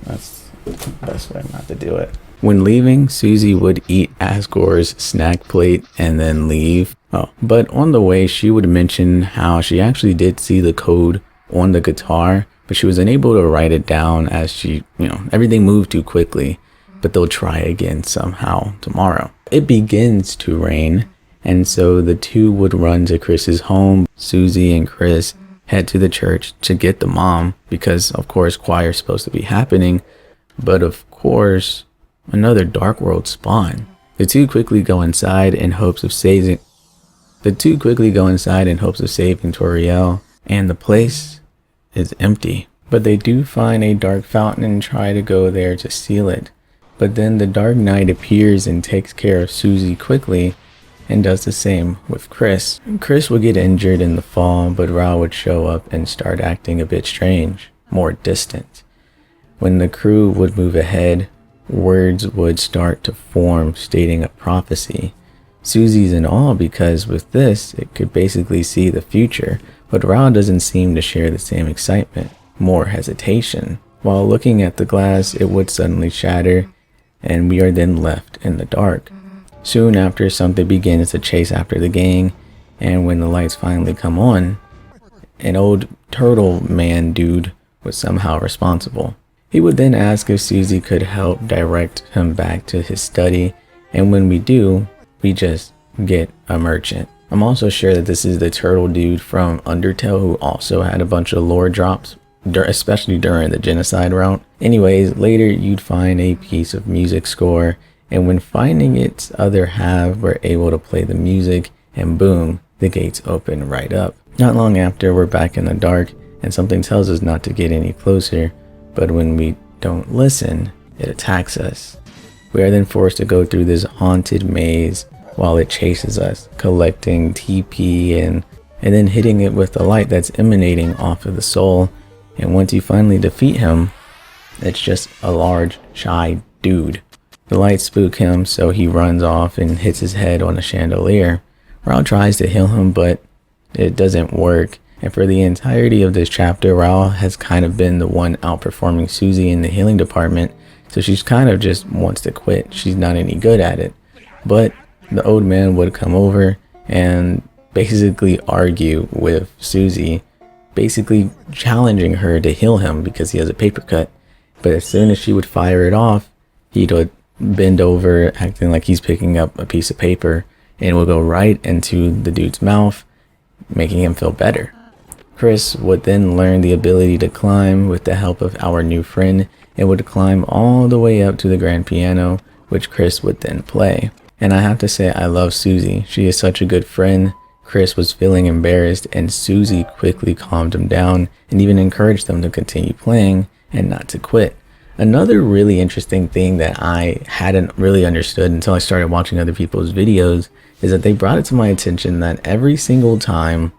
that's the best way not to do it. When leaving, Susie would eat Asgore's snack plate and then leave. Oh, but on the way, she would mention how she actually did see the code on the guitar, but she was unable to write it down as she, everything moved too quickly. But they'll try again somehow tomorrow. It begins to rain, and so the two would run to Chris's home. Susie and Chris head to the church to get the mom because, of course, choir's supposed to be happening. But of course, another Dark World spawn. The two quickly go inside in hopes of saving Toriel, and the place is empty. But they do find a dark fountain and try to go there to seal it. But then the Dark Knight appears and takes care of Susie quickly and does the same with Chris. Chris would get injured in the fall, but Ra would show up and start acting a bit strange, more distant. When the crew would move ahead, words would start to form stating a prophecy. Susie's in awe because with this, it could basically see the future, but Ra doesn't seem to share the same excitement, more hesitation. While looking at the glass, it would suddenly shatter, and we are then left in the dark. Soon after, something begins to chase after the gang, and when the lights finally come on, an old turtle man dude was somehow responsible. He would then ask if Susie could help direct him back to his study, and when we do, we just get a merchant. I'm also sure that this is the turtle dude from Undertale who also had a bunch of lore drops, especially during the genocide route. Anyways, later you'd find a piece of music score, and when finding its other half, we're able to play the music, and boom, the gates open right up. Not long after, we're back in the dark, and something tells us not to get any closer, but when we don't listen, it attacks us. We are then forced to go through this haunted maze while it chases us, collecting TP and then hitting it with the light that's emanating off of the soul. And once you finally defeat him, it's just a large, shy dude. The lights spook him, so he runs off and hits his head on a chandelier. Rao tries to heal him, but it doesn't work. And for the entirety of this chapter, Rao has kind of been the one outperforming Susie in the healing department, so she's kind of just wants to quit. She's not any good at it. But the old man would come over and basically argue with Susie, basically challenging her to heal him because he has a paper cut. But as soon as she would fire it off, he would bend over, acting like he's picking up a piece of paper, and it would go right into the dude's mouth, making him feel better. Chris would then learn the ability to climb with the help of our new friend, and would climb all the way up to the grand piano, which Chris would then play. And I have to say, I love Susie. She is such a good friend. Chris was feeling embarrassed, and Susie quickly calmed him down and even encouraged them to continue playing and not to quit. Another really interesting thing that I hadn't really understood until I started watching other people's videos is that they brought it to my attention that every single time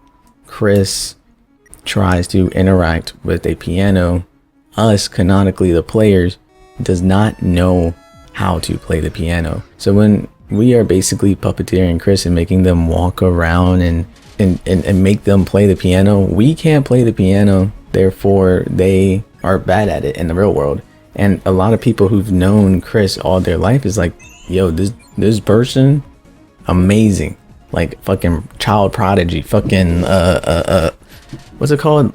Chris tries to interact with a piano, us, canonically the players, does not know how to play the piano. So when we are basically puppeteering Chris and making them walk around and make them play the piano, we can't play the piano, therefore they are bad at it in the real world. And a lot of people who've known Chris all their life is like, yo, this person, amazing, like fucking child prodigy, fucking what's it called,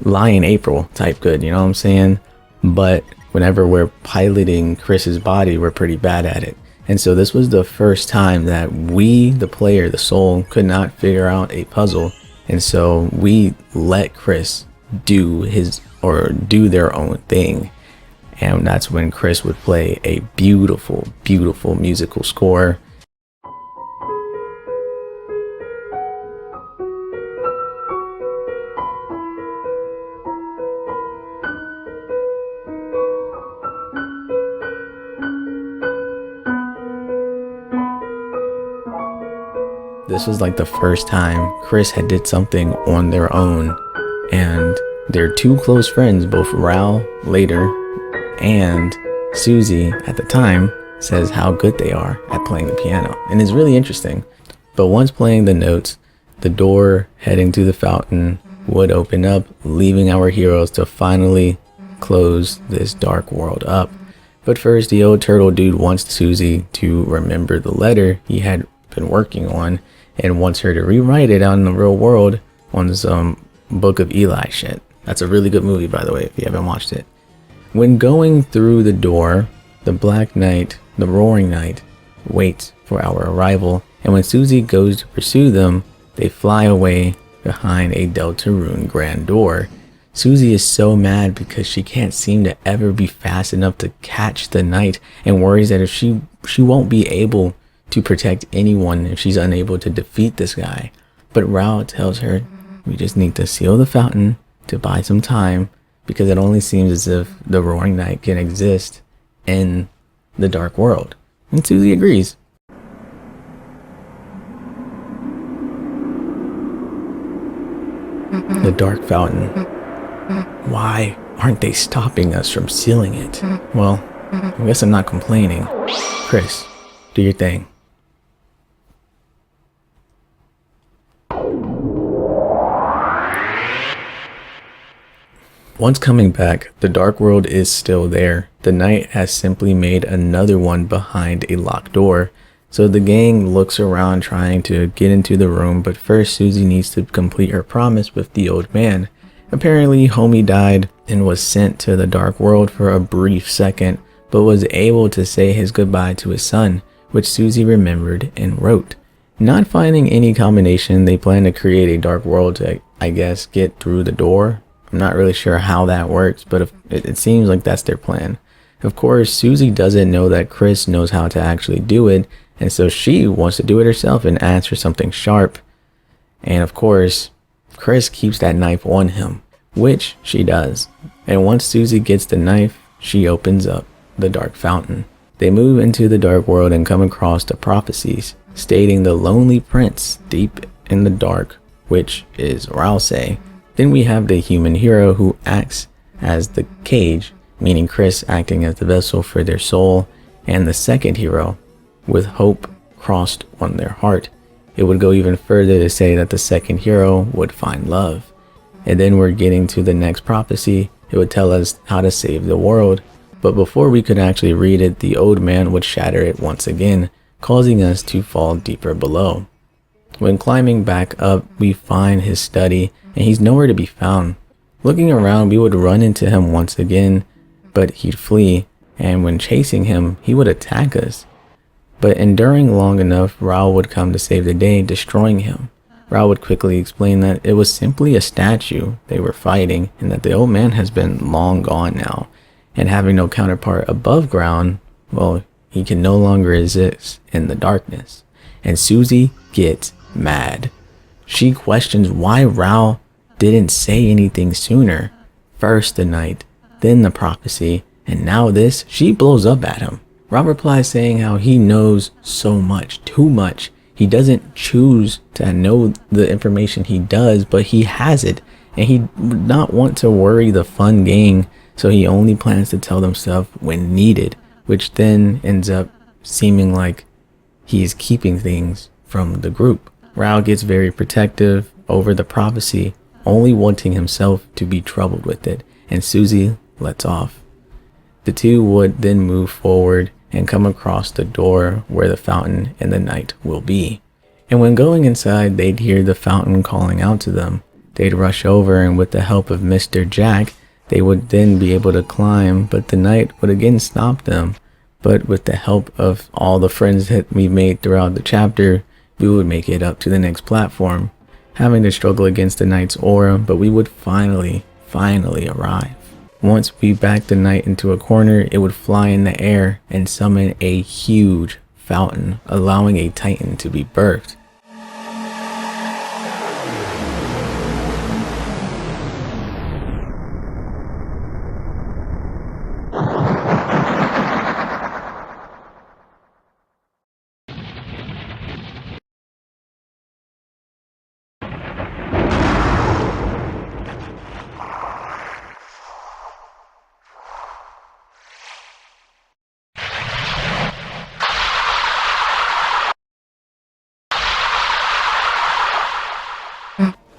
Lion April type good, you know what I'm saying? But whenever we're piloting Chris's body, we're pretty bad at it. And so this was the first time that we, the player, the soul, could not figure out a puzzle. And so we let Chris do their own thing. And that's when Chris would play a beautiful, beautiful musical score. This was like the first time Chris had did something on their own, and their two close friends, both Rao later and Susie at the time, says how good they are at playing the piano, and it's really interesting. But once playing the notes, the door heading to the fountain would open up, leaving our heroes to finally close this dark world up. But first, the old turtle dude wants Susie to remember the letter he had been working on and wants her to rewrite it out in the real world on some Book of Eli shit. That's a really good movie, by the way, if you haven't watched it. When going through the door, the Black Knight, the Roaring Knight, waits for our arrival, and when Susie goes to pursue them, they fly away behind a Deltarune grand door. Susie is so mad because she can't seem to ever be fast enough to catch the knight, and worries that if she won't be able to protect anyone if she's unable to defeat this guy. But Rao tells her, we just need to seal the fountain to buy some time, because it only seems as if the Roaring Knight can exist in the dark world. And Susie agrees. The dark fountain. Why aren't they stopping us from sealing it? Well, I guess I'm not complaining. Chris, do your thing. Once coming back, the dark world is still there. The knight has simply made another one behind a locked door. So the gang looks around trying to get into the room, but first Susie needs to complete her promise with the old man. Apparently, homie died and was sent to the dark world for a brief second, but was able to say his goodbye to his son, which Susie remembered and wrote. Not finding any combination, they plan to create a dark world to, I guess, get through the door. I'm not really sure how that works, but it seems like that's their plan. Of course, Susie doesn't know that Chris knows how to actually do it, and so she wants to do it herself and asks for something sharp. And of course, Chris keeps that knife on him, which she does. And once Susie gets the knife, she opens up the dark fountain. They move into the dark world and come across the prophecies, stating the lonely prince deep in the dark, which is Rousey. Then we have the human hero who acts as the cage, meaning Chris acting as the vessel for their soul, and the second hero with hope crossed on their heart. It would go even further to say that the second hero would find love. And then we're getting to the next prophecy. It would tell us how to save the world. But before we could actually read it, the old man would shatter it once again, causing us to fall deeper below. When climbing back up, we find his study, and he's nowhere to be found. Looking around, we would run into him once again, but he'd flee, and when chasing him, he would attack us. But enduring long enough, Rao would come to save the day, destroying him. Rao would quickly explain that it was simply a statue they were fighting, and that the old man has been long gone now, and having no counterpart above ground, well, he can no longer exist in the darkness. And Susie gets mad. She questions why Rao didn't say anything sooner. First the night, then the prophecy, and now this. She blows up at him. Rao replies saying how he knows so much, too much. He doesn't choose to know the information he does, but he has it, and he would not want to worry the fun gang, so he only plans to tell them stuff when needed, which then ends up seeming like he's keeping things from the group. Rao gets very protective over the prophecy, only wanting himself to be troubled with it, and Susie lets off. The two would then move forward and come across the door where the fountain and the knight will be. And when going inside, they'd hear the fountain calling out to them. They'd rush over, and with the help of Mr. Jack, They would then be able to climb, but the knight would again stop them. But with the help of all the friends that we made throughout the chapter, we would make it up to the next platform, having to struggle against the knight's aura, but we would finally arrive. Once we backed the knight into a corner, it would fly in the air and summon a huge fountain, allowing a titan to be birthed.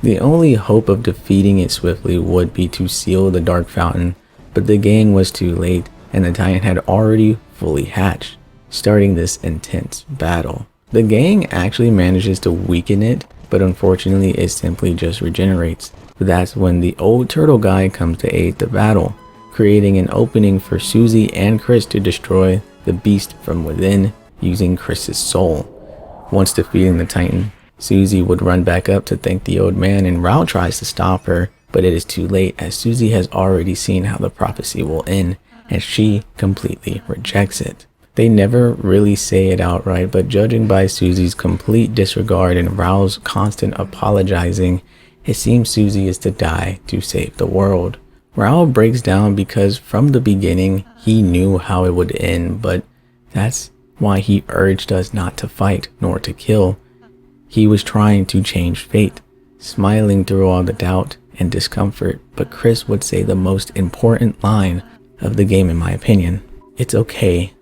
The only hope of defeating it swiftly would be to seal the dark fountain, but the gang was too late and the titan had already fully hatched, starting this intense battle. The gang actually manages to weaken it, but unfortunately it simply just regenerates. That's when the old turtle guy comes to aid the battle, creating an opening for Susie and Chris to destroy the beast from within using Chris's soul. Once defeating the titan, Susie would run back up to thank the old man, and Rao tries to stop her, but it is too late as Susie has already seen how the prophecy will end, and she completely rejects it. They never really say it outright, but judging by Susie's complete disregard and Rao's constant apologizing, it seems Susie is to die to save the world. Rao breaks down because from the beginning he knew how it would end, but that's why he urged us not to fight nor to kill. He was trying to change fate, smiling through all the doubt and discomfort, but Chris would say the most important line of the game in my opinion. It's okay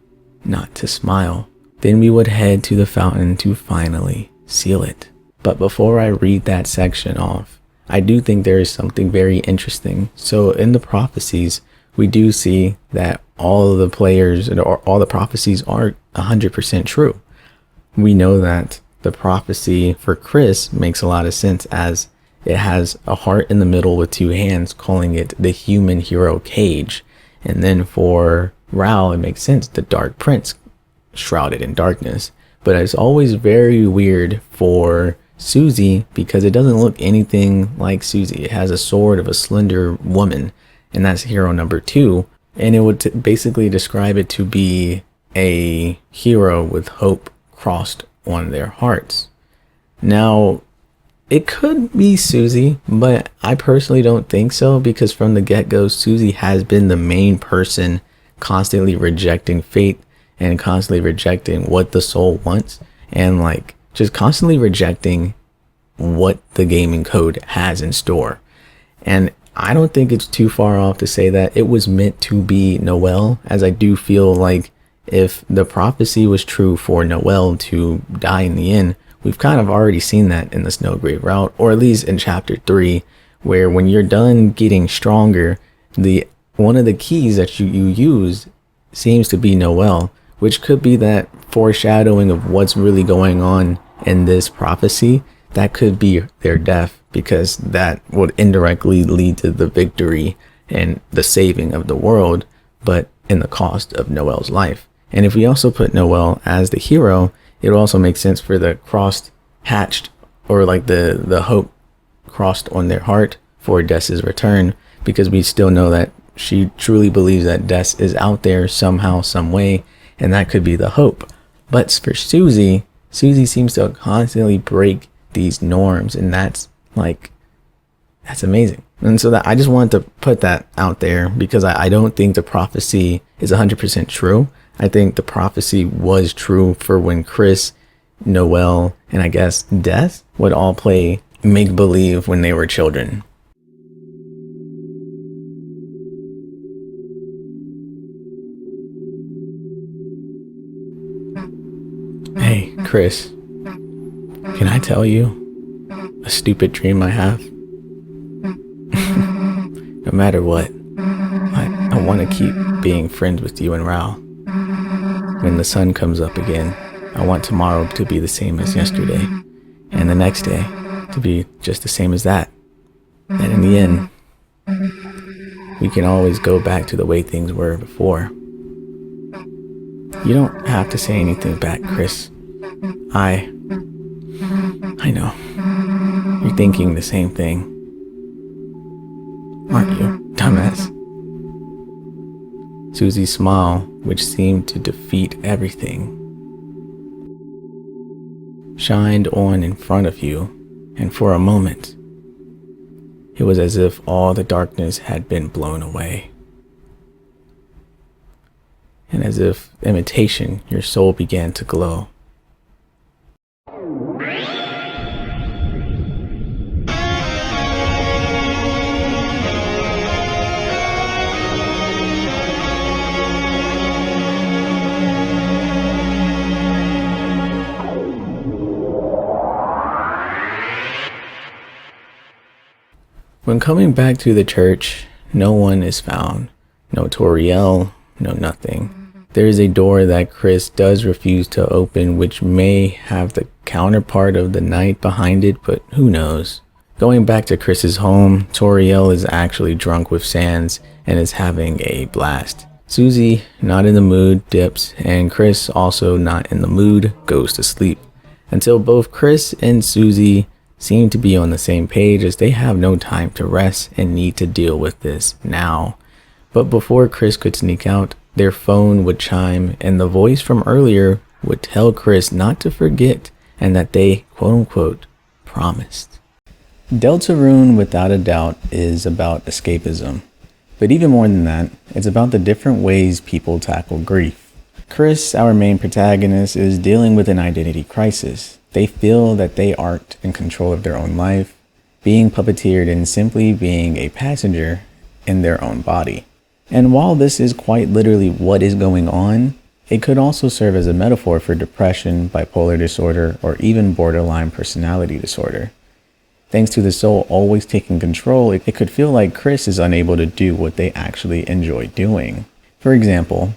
not to smile. Then we would head to the fountain to finally seal it. But before I read that section off, I do think there is something very interesting. So in the prophecies, we do see that all of the players or all the prophecies are 100% true. We know that the prophecy for Chris makes a lot of sense as it has a heart in the middle with two hands, calling it the human hero cage. And then for Rao, it makes sense, the dark prince shrouded in darkness. But it's always very weird for Susie because it doesn't look anything like Susie. It has a sword of a slender woman, and that's hero number 2. And it would basically describe it to be a hero with hope crossed on their hearts. Now, it could be Susie, but I personally don't think so because from the get-go, Susie has been the main person constantly rejecting fate and constantly rejecting what the soul wants and like just constantly rejecting what the gaming code has in store. And I don't think it's too far off to say that it was meant to be Noelle, as I do feel like if the prophecy was true for Noelle to die in the end, we've kind of already seen that in the Snowgrave route, or at least in chapter 3, where when you're done getting stronger, one of the keys that you use seems to be Noelle, which could be that foreshadowing of what's really going on in this prophecy. That could be their death, because that would indirectly lead to the victory and the saving of the world, but in the cost of Noelle's life. And if we also put Noelle as the hero, it also makes sense for the crossed hatched, or like the hope crossed on their heart for Dess's return, because we still know that she truly believes that Dess is out there somehow, some way, and that could be the hope. But for Susie seems to constantly break these norms, and that's amazing. And so that I just wanted to put that out there because I don't think the prophecy is 100% true. I think the prophecy was true for when Chris, Noelle, and I guess Dess would all play make-believe when they were children. Hey, Chris, can I tell you a stupid dream I have? No matter what, I want to keep being friends with you and Rao. When the sun comes up again, I want tomorrow to be the same as yesterday, and the next day to be just the same as that. And in the end, We can always go back to the way things were before. You don't have to say anything back, Chris. I know. You're thinking the same thing. Aren't you, dumbass? Susie's smile, which seemed to defeat everything, shined on in front of you, and for a moment, it was as if all the darkness had been blown away. And as if imitation, your soul began to glow. When coming back to the church, no one is found. No Toriel, no nothing. There is a door that Chris does refuse to open, which may have the counterpart of the night behind it, but who knows. Going back to Chris's home, Toriel is actually drunk with Sans and is having a blast. Susie, not in the mood, dips, and Chris, also not in the mood, goes to sleep. Until both Chris and Susie seem to be on the same page, as they have no time to rest and need to deal with this now. But before Chris could sneak out, their phone would chime and the voice from earlier would tell Chris not to forget and that they, quote-unquote, promised. Deltarune, without a doubt, is about escapism. But even more than that, it's about the different ways people tackle grief. Chris, our main protagonist, is dealing with an identity crisis. They feel that they aren't in control of their own life, being puppeteered and simply being a passenger in their own body. And while this is quite literally what is going on, it could also serve as a metaphor for depression, bipolar disorder, or even borderline personality disorder. Thanks to the soul always taking control, it could feel like Chris is unable to do what they actually enjoy doing. For example,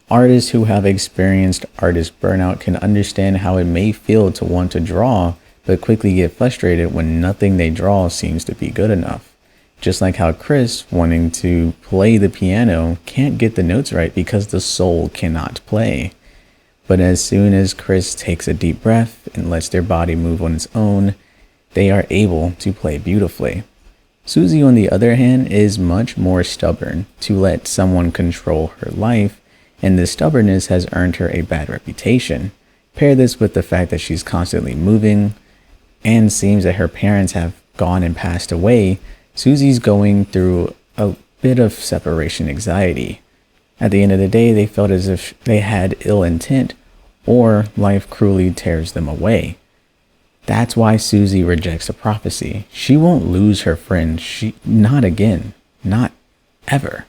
artists who have experienced artist burnout can understand how it may feel to want to draw, but quickly get frustrated when nothing they draw seems to be good enough. Just like how Chris, wanting to play the piano, can't get the notes right because the soul cannot play. But as soon as Chris takes a deep breath and lets their body move on its own, they are able to play beautifully. Susie, on the other hand, is much more stubborn to let someone control her life, and this stubbornness has earned her a bad reputation. Pair this with the fact that she's constantly moving, and seems that her parents have gone and passed away. Susie's going through a bit of separation anxiety. At the end of the day, they felt as if they had ill intent, or life cruelly tears them away. That's why Susie rejects the prophecy. She won't lose her friend. Not again. Not ever.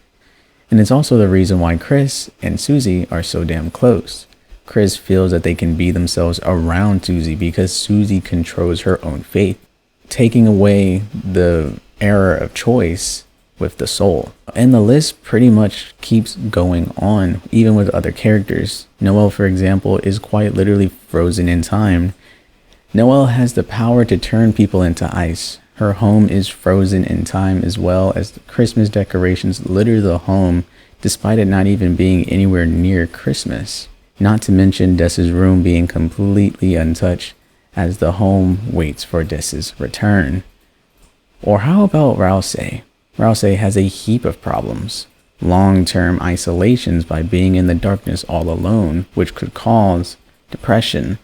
And it's also the reason why Chris and Susie are so damn close. Chris feels that they can be themselves around Susie because Susie controls her own fate, taking away the error of choice with the soul. And the list pretty much keeps going on, even with other characters. Noelle, for example, is quite literally frozen in time. Noelle has the power to turn people into ice. Her home is frozen in time, as well as the Christmas decorations litter the home, despite it not even being anywhere near Christmas. Not to mention Dessa's room being completely untouched as the home waits for Dessa's return. Or how about Rouse? Rouse has a heap of problems. Long-term isolations by being in the darkness all alone, which could cause depression,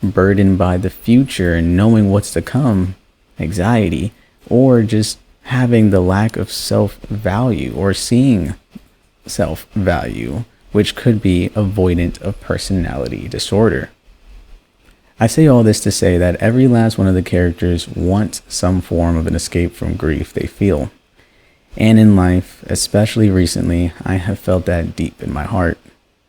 burdened by the future and knowing what's to come, anxiety, or just having the lack of self-value or seeing self-value, which could be avoidant of personality disorder. I say all this to say that every last one of the characters wants some form of an escape from grief they feel. And in life, especially recently, I have felt that deep in my heart.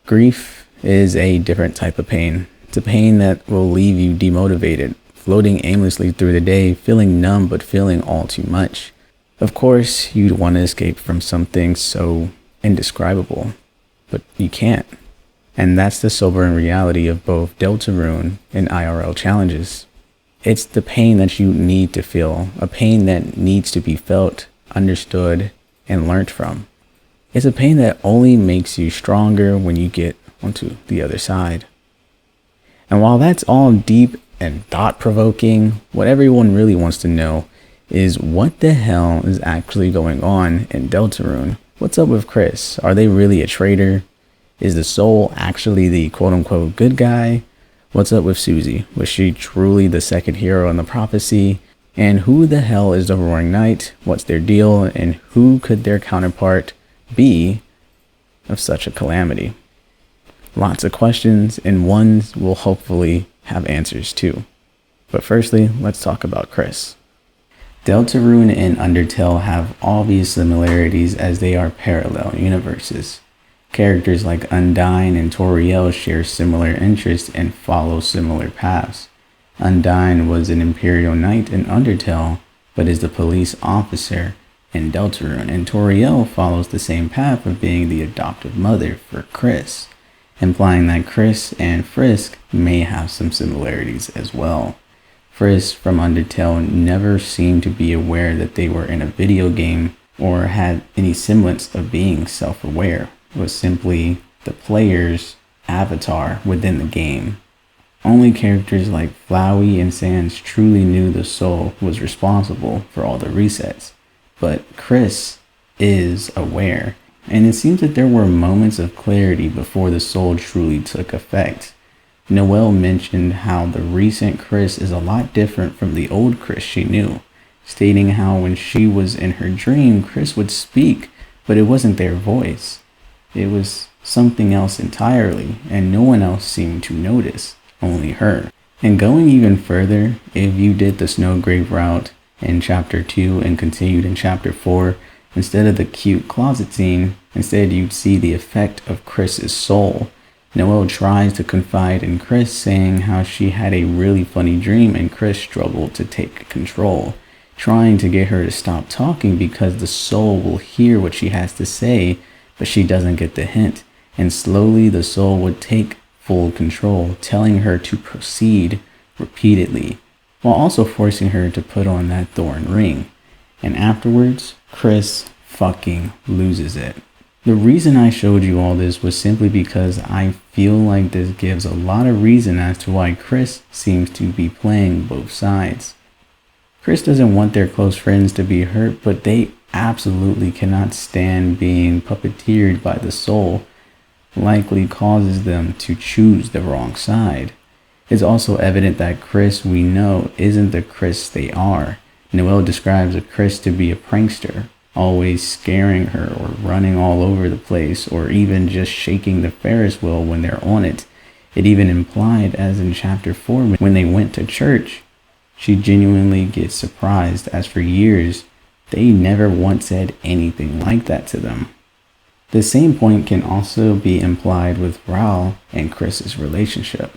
Grief is a different type of pain. It's a pain that will leave you demotivated, floating aimlessly through the day, feeling numb but feeling all too much. Of course, you'd want to escape from something so indescribable, but you can't. And that's the sobering reality of both Deltarune and IRL challenges. It's the pain that you need to feel, a pain that needs to be felt, understood, and learnt from. It's a pain that only makes you stronger when you get onto the other side. And while that's all deep and thought-provoking, what everyone really wants to know is what the hell is actually going on in Deltarune? What's up with Chris? Are they really a traitor? Is the soul actually the quote-unquote good guy? What's up with Susie? Was she truly the second hero in the prophecy? And who the hell is the Roaring Knight? What's their deal? And who could their counterpart be of such a calamity? Lots of questions, and ones will hopefully have answers too. But firstly, let's talk about Chris. Deltarune and Undertale have obvious similarities as they are parallel universes. Characters like Undyne and Toriel share similar interests and follow similar paths. Undyne was an Imperial Knight in Undertale, but is the police officer in Deltarune, and Toriel follows the same path of being the adoptive mother for Chris, implying that Chris and Frisk may have some similarities as well. Frisk from Undertale never seemed to be aware that they were in a video game or had any semblance of being self-aware. It was simply the player's avatar within the game. Only characters like Flowey and Sans truly knew the soul was responsible for all the resets, but Chris is aware, and it seems that there were moments of clarity before the soul truly took effect. Noelle mentioned how the recent Chris is a lot different from the old Chris she knew, stating how when she was in her dream, Chris would speak, but it wasn't their voice. It was something else entirely, and no one else seemed to notice, only her. And going even further, if you did the Snowgrave route in Chapter 2 and continued in Chapter 4, instead of the cute closet scene, instead you'd see the effect of Chris's soul. Noelle tries to confide in Chris, saying how she had a really funny dream and Chris struggled to take control, trying to get her to stop talking because the soul will hear what she has to say, but she doesn't get the hint, and slowly the soul would take full control, telling her to proceed repeatedly, while also forcing her to put on that thorn ring. And afterwards, Chris fucking loses it. The reason I showed you all this was simply because I feel like this gives a lot of reason as to why Chris seems to be playing both sides. Chris doesn't want their close friends to be hurt, but they absolutely cannot stand being puppeteered by the soul, likely causes them to choose the wrong side. It's also evident that Chris we know isn't the Chris they are. Noelle describes a Chris to be a prankster, always scaring her or running all over the place or even just shaking the Ferris wheel when they're on it. It even implied, as in Chapter 4 when they went to church, she genuinely gets surprised as for years they never once said anything like that to them. The same point can also be implied with Raul and Chris's relationship.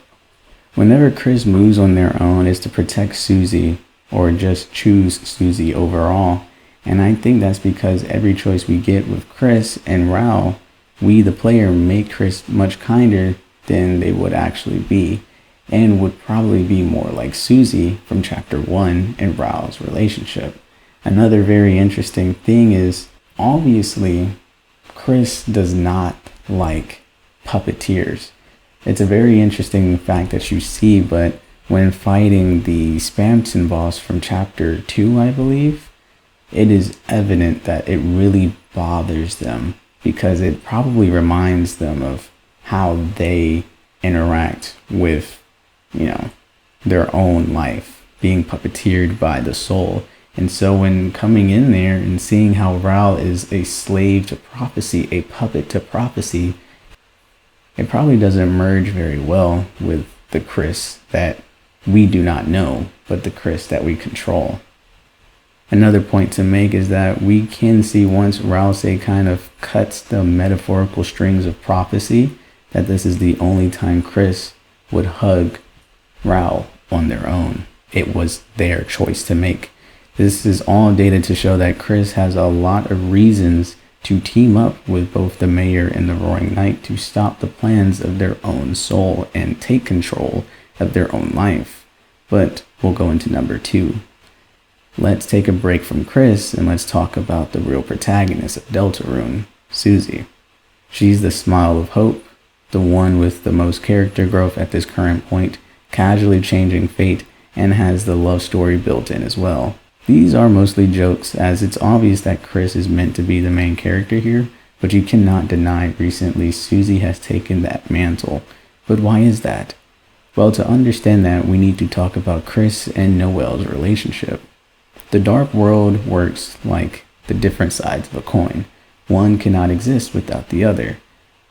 Whenever Chris moves on their own, it's to protect Susie or just choose Susie overall. And I think that's because every choice we get with Chris and Raul, we the player make Chris much kinder than they would actually be, and would probably be more like Susie from Chapter 1 and Raul's relationship. Another very interesting thing is, obviously, Chris does not like puppeteers. It's a very interesting fact that you see, but when fighting the Spamton boss from Chapter 2, I believe, it is evident that it really bothers them because it probably reminds them of how they interact with, their own life, being puppeteered by the soul. And so when coming in there and seeing how Raul is a slave to prophecy, a puppet to prophecy, it probably doesn't merge very well with the Chris that we do not know, but the Chris that we control. Another point to make is that we can see once Rousey kind of cuts the metaphorical strings of prophecy, that this is the only time Chris would hug Raul on their own. It was their choice to make. This is all data to show that Chris has a lot of reasons to team up with both the mayor and the Roaring Knight to stop the plans of their own soul and take control of their own life. But we'll go into number 2. let's take a break from Chris and let's talk about the real protagonist of Deltarune, Susie. She's the smile of hope, the one with the most character growth at this current point, casually changing fate, and has the love story built in as well. These are mostly jokes, as it's obvious that Chris is meant to be the main character here, but you cannot deny recently Susie has taken that mantle. But why is that? Well, to understand that, we need to talk about Chris and Noelle's relationship. The dark world works like the different sides of a coin. One cannot exist without the other.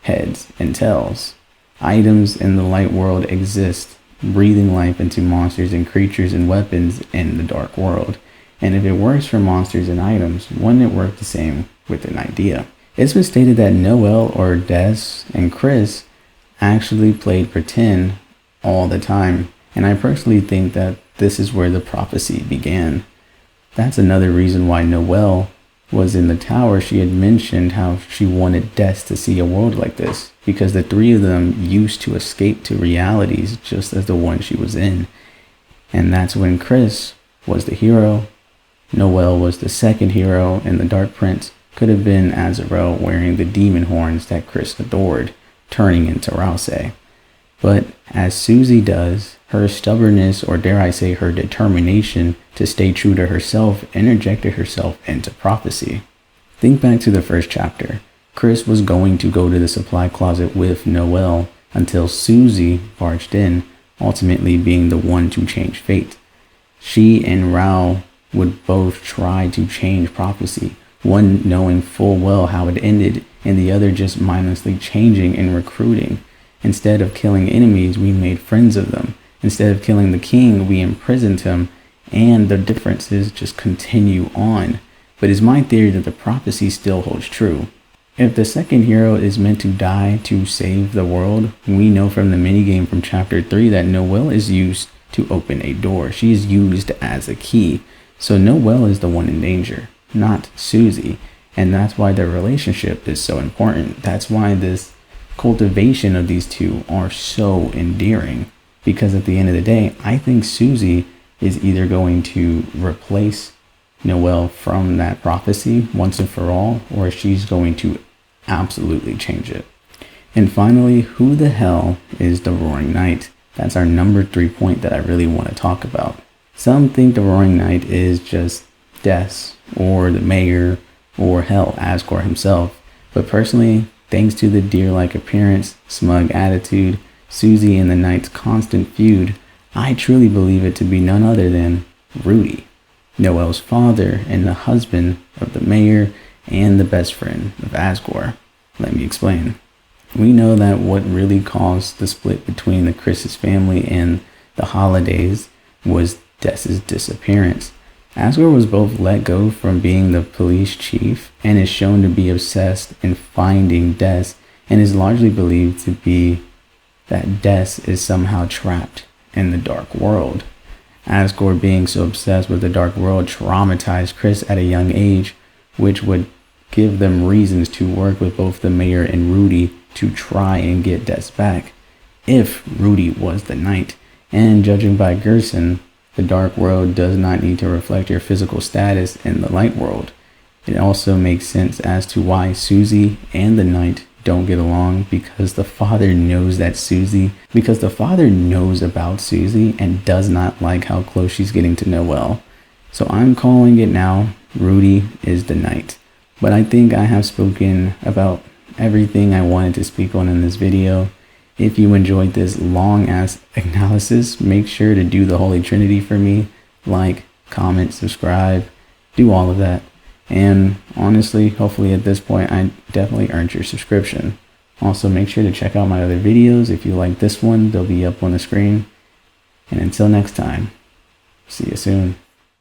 Heads and tails. Items in the light world exist, breathing life into monsters and creatures and weapons in the dark world. And if it works for monsters and items, wouldn't it work the same with an idea? It's been stated that Noelle or Des and Chris actually played pretend all the time, and I personally think that this is where the prophecy began. That's another reason why Noelle was in the tower. She had mentioned how she wanted Des to see a world like this, because the three of them used to escape to realities just as the one she was in. And that's when Chris was the hero, Noelle was the second hero, and the Dark Prince could have been Azrael wearing the demon horns that Chris adored, turning into Rouse. But as Susie does, her stubbornness, or dare I say her determination to stay true to herself, interjected herself into prophecy. Think back to the first chapter. Chris was going to go to the supply closet with Noelle until Susie barged in, ultimately being the one to change fate. She and Rao would both try to change prophecy, one knowing full well how it ended, and the other just mindlessly changing and recruiting. Instead of killing enemies, we made friends of them. Instead of killing the king, we imprisoned him, and the differences just continue on. But it's my theory that the prophecy still holds true. If the second hero is meant to die to save the world, we know from the minigame from chapter 3 that Noelle is used to open a door. She is used as a key. So Noelle is the one in danger, not Susie. And that's why their relationship is so important. That's why this cultivation of these two are so endearing. Because at the end of the day, I think Susie is either going to replace Noelle from that prophecy once and for all, or she's going to absolutely change it. And finally, who the hell is the Roaring Knight? That's our number 3 point that I really want to talk about. Some think the Roaring Knight is just Des, or the mayor, or hell, Asgore himself. But personally, thanks to the deer-like appearance, smug attitude, Susie and the Knight's constant feud, I truly believe it to be none other than Rudy, Noelle's father and the husband of the mayor and the best friend of Asgore. Let me explain. We know that what really caused the split between the Chris's family and the Holidays was Des's disappearance. Asgore was both let go from being the police chief and is shown to be obsessed in finding Des, and is largely believed to be that Des is somehow trapped in the dark world. Asgore being so obsessed with the dark world traumatized Chris at a young age, which would give them reasons to work with both the mayor and Rudy to try and get Des back, if Rudy was the knight. And judging by Gerson, the dark world does not need to reflect your physical status in the light world. It also makes sense as to why Susie and the knight don't get along, because the father knows about Susie and does not like how close she's getting to Noelle. So I'm calling it now. Rudy is the knight. But I think I have spoken about everything I wanted to speak on in this video. If you enjoyed this long ass analysis, make sure to do the Holy Trinity for me. Like, comment, subscribe, do all of that. And honestly, hopefully at this point, I definitely earned your subscription. Also, make sure to check out my other videos. If you like this one, they'll be up on the screen. And until next time, see you soon.